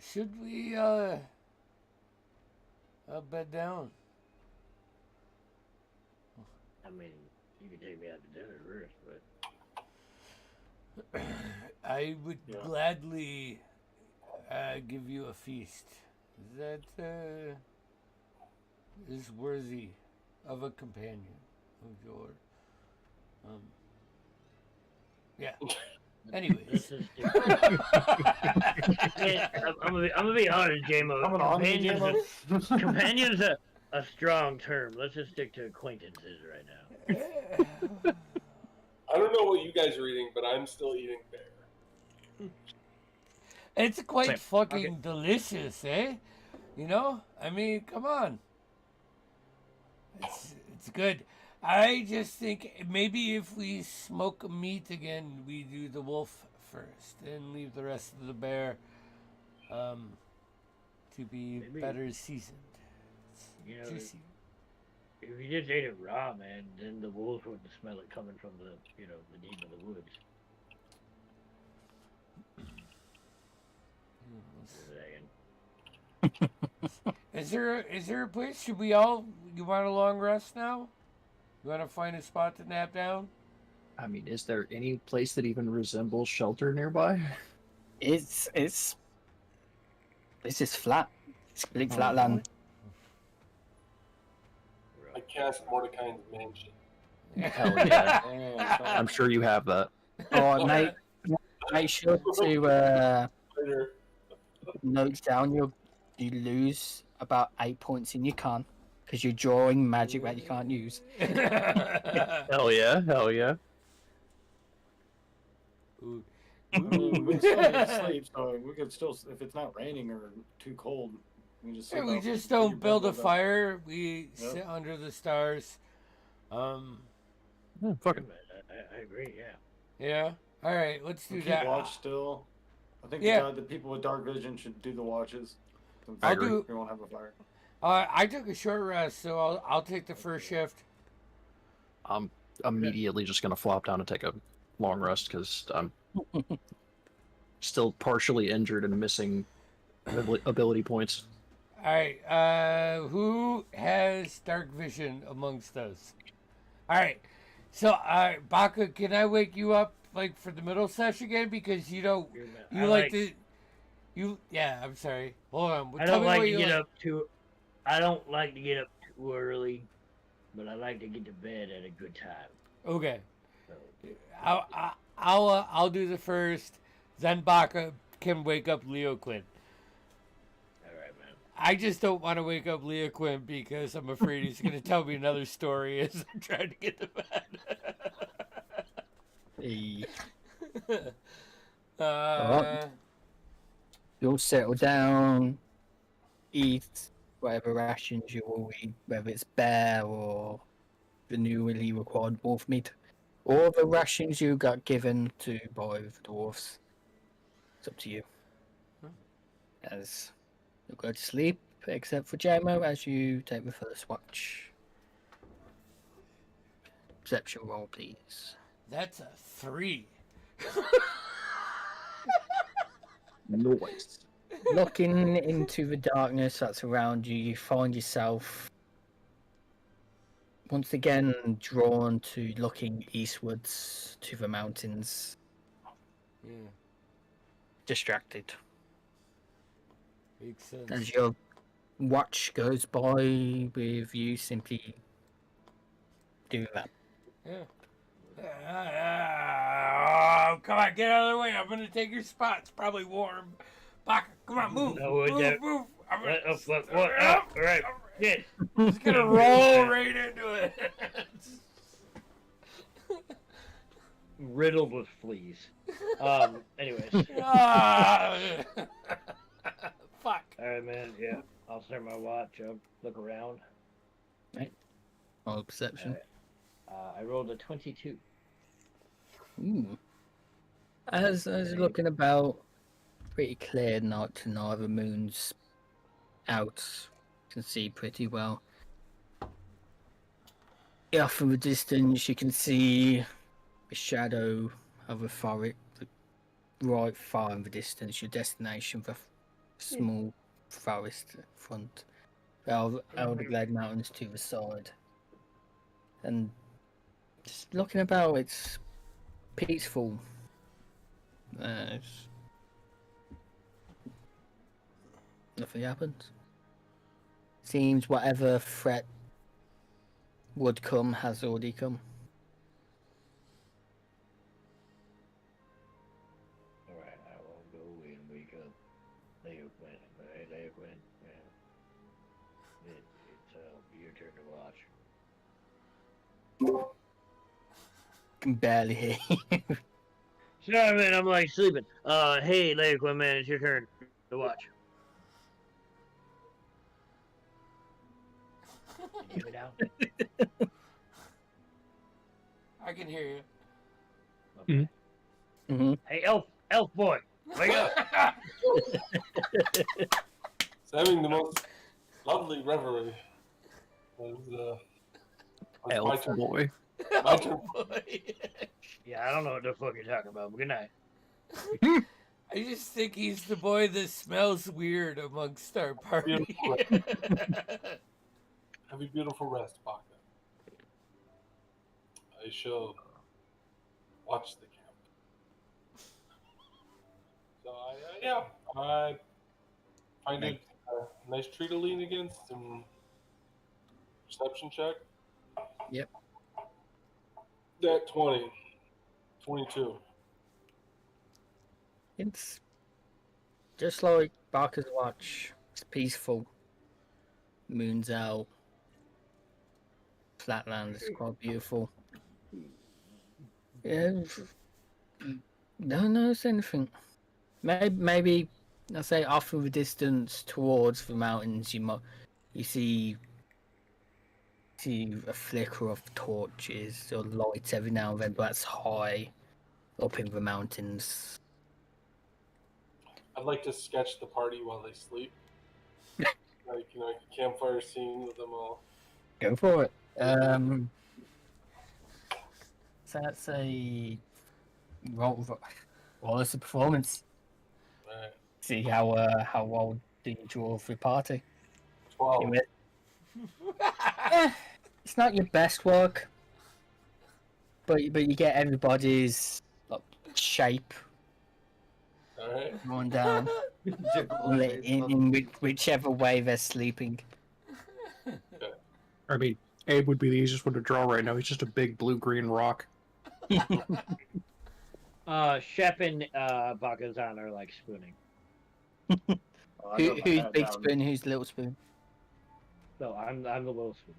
Should we, bed down? I mean, you can take me out to dinner first, but I would Yeah. gladly give you a feast that is worthy of a companion of your. Yeah. Anyways. let's just do I'm gonna be honest, JMO. Coming on, Companion's a strong term. Let's just stick to acquaintances right now. I don't know what you guys are eating, but I'm still eating bear. It's quite Same. fucking delicious, eh? You know? I mean, come on. It's good. I just think maybe if we smoke meat again, we do the wolf first and leave the rest of the bear to be Maybe. better seasoned. It's You know, juicy. if you just ate it raw, man, then the wolves wouldn't smell it coming from the deep of the woods. Just saying. Is there a place? Should we all? You want a long rest now? You want to find a spot to nap down? I mean, is there any place that even resembles shelter nearby? It's just flat. It's complete Oh, flat land. I cast Mordecai's mansion. Hell yeah. Yeah, I'm sure you have that. Or make sure to Later. note down you lose about 8 points in your con because you're drawing magic that you can't use. Hell yeah, hell yeah. Ooh. I mean, we still need to sleep, so we could still, if it's not raining or too cold, we just. Yeah, sleep we out- just get your don't bed build a built up. fire. We Yep. sit under the stars. Fucking. I agree. Yeah. Yeah. All right, let's do We keep that. watch still. I think Yeah. the people with dark vision should do the watches. Since I agree. We won't have a fire. I took a short rest, so I'll take the first shift. I'm immediately just gonna flop down and take a long rest because I'm still partially injured and missing ability points. All right. Who has dark vision amongst us? All right. So, Baka, can I wake you up like for the middle session again because you don't I you like to you yeah. I'm sorry. Hold on. I Tell don't me like what to you get up too. I don't like to get up too early, but I like to get to bed at a good time. Okay. So, I'll do the first. Then Baka can wake up Leo Quinn. all right, man. I just don't want to wake up Leo Quinn because I'm afraid he's going to tell me another story as I'm trying to get to bed. Hey, uh, you'll settle down, eat whatever rations you will eat, whether it's bear or the newly required wolf meat, or the rations you got given to by the dwarfs. It's up to you. As you'll go to sleep, except for JMO as you take the first watch. Perception roll, please. that's a 3. Noise. Looking into the darkness that's around you, you find yourself once again drawn to looking eastwards to the mountains, Yeah, distracted. makes sense. As your watch goes by with you simply do that. Yeah. Oh, come on, get out of the way. I'm gonna take your spot. It's probably warm. Baka, come on, move. No, it move, don't. move. I'm What? gonna, What? All right. Yes. Just gonna roll right into it. Riddled with fleas. Anyways. Ah. Fuck. All right, man. Yeah. I'll start my watch up. Look around. Roll perception. I rolled a 22. Ooh. As you're looking about, pretty clear night tonight. The moon's out. You can see pretty well. Yeah, from a distance, you can see the shadow of a forest, right far in the distance. Your destination, the small forest front. The Elderglade Mountains to the side. And just looking about, it's peaceful. Nothing happens. Seems whatever threat would come has already come. All right, I will go and wake up. Leo Quinn, right? Leo Quinn. Yeah. It's your turn to watch. Can barely hear you. Sorry, man. I'm like sleeping. Hey, Leo Quinn, man. It's your turn to watch. Can you hear me now? I can hear you. Okay. Mm-hmm. Hey, elf boy, wake up! It's having the most lovely reverie. It's my Elf turn. boy. My turn. Yeah, I don't know what the fuck you're talking about. But good night. I just think he's the boy that smells weird amongst our party. Have a beautiful rest, Baka. I shall watch the camp. So I find it a nice tree to lean against and perception check. Yep. That 20. 22. It's just like Barker's Watch. It's peaceful. Moon's out. Flatlands, quite beautiful. Yeah. Don't notice anything. Maybe I say off in the distance towards the mountains, you see a flicker of torches or lights every now and then, but that's high up in the mountains. I'd like to sketch the party while they sleep. Like, a campfire scene with them all. Go for it. So that's a roll. Well, it's a performance. Right. See how well do you draw for your party. 12. It's not your best work, but you get everybody's shape Alright. going down in whichever way they're sleeping. I mean, Abe would be the easiest one to draw right now. He's just a big blue-green rock. Shep and Bakazan are like spooning. Who's big spoon? Who's little spoon? No, I'm the little spoon.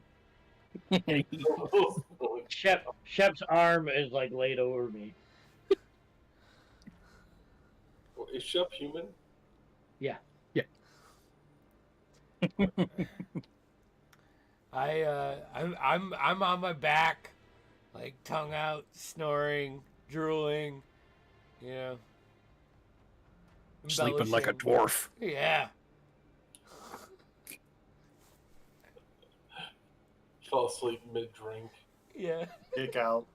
Shep's arm is like laid over me. Is Shep human? Yeah. I'm on my back, like tongue out, snoring, drooling, Sleeping like a embellishing. dwarf. Yeah. Fell asleep mid-drink. Yeah. Kick out.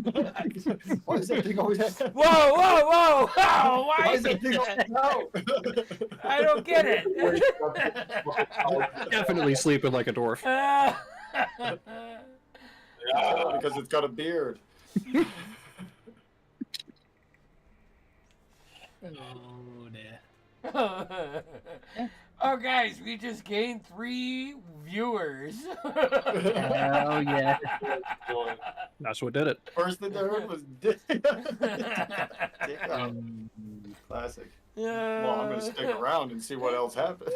Why is that thing always happening? Whoa! Why Is that thing always out? I don't get it. Definitely sleeping like a dwarf. Yeah, because it's got a beard. Oh dear. Oh, guys, we just gained 3 viewers. Hell yeah. Joy. That's what did it. First thing I heard was damn. Classic. Well, I'm gonna stick around and see what else happens.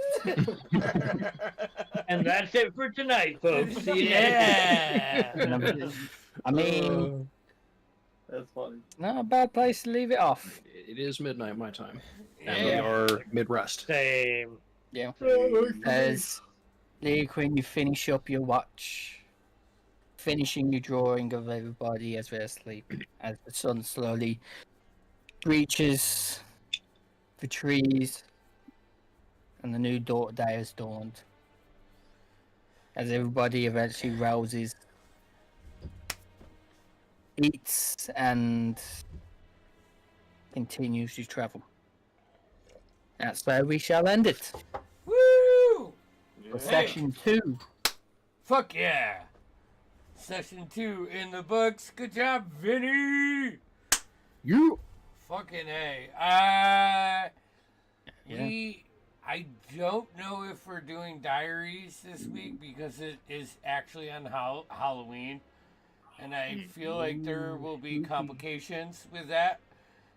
And that's it for tonight, folks. See you Yeah. I mean, That's funny. not a bad place to leave it off. It is midnight my time, and we Yeah. are mid-rest. Same. Yeah. Oh, As Luke, when you finish up your watch, finishing your drawing of everybody as they're asleep, as the sun slowly reaches the trees and the new day has dawned. As everybody eventually rouses, eats, and continues to travel. That's where we shall end it. Woo! Yeah. For session 2. Fuck yeah. Session 2 in the books. Good job, Vinny. You. Fucking A. I don't know if we're doing diaries this week because it is actually on Halloween. And I feel like there will be complications with that.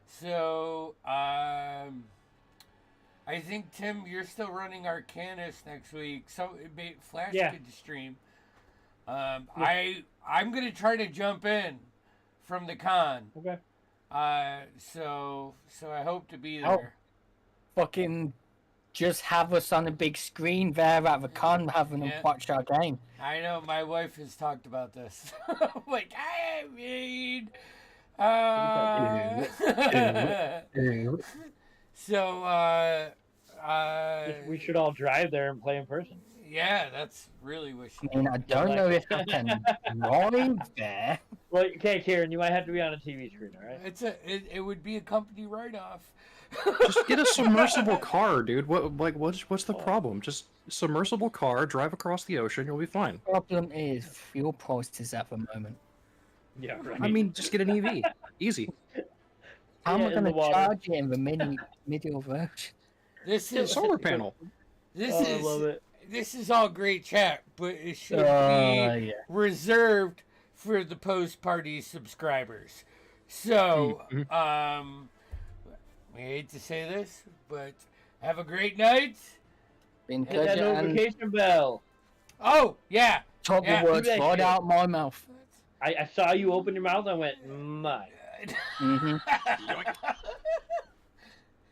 So, I think, Tim, you're still running Arcanus next week. So, Flash Yeah. could stream. I'm going to try to jump in from the con. Okay. So I hope to be Oh. there. Fucking just have us on a big screen there at the con having Yeah. to watch our game. I know my wife has talked about this. Like, I mean, so, We should all drive there and play in person. yeah, that's really what she. I mean, I don't know if I can drive there. Well, okay, Kieran, you might have to be on a TV screen, all right? It would be a company write-off. Just get a submersible car, dude. What's the problem? Just submersible car, drive across the ocean, you'll be fine. Problem is fuel prices at the moment. Yeah, right. I mean, just get an EV. Easy. How am Yeah, I in going the to water. charge it in the middle of the ocean? This Get a is solar panel. this Oh, I love is it. this is all great chat, but it should be Yeah. reserved for the post-party subscribers. So, Mhm. we hate to say this, but have a great night. Been Hit that pleasure and notification bell. Oh, yeah. top Yeah, the words do that right shit. out my mouth. I saw you open your mouth. I went, my. hmm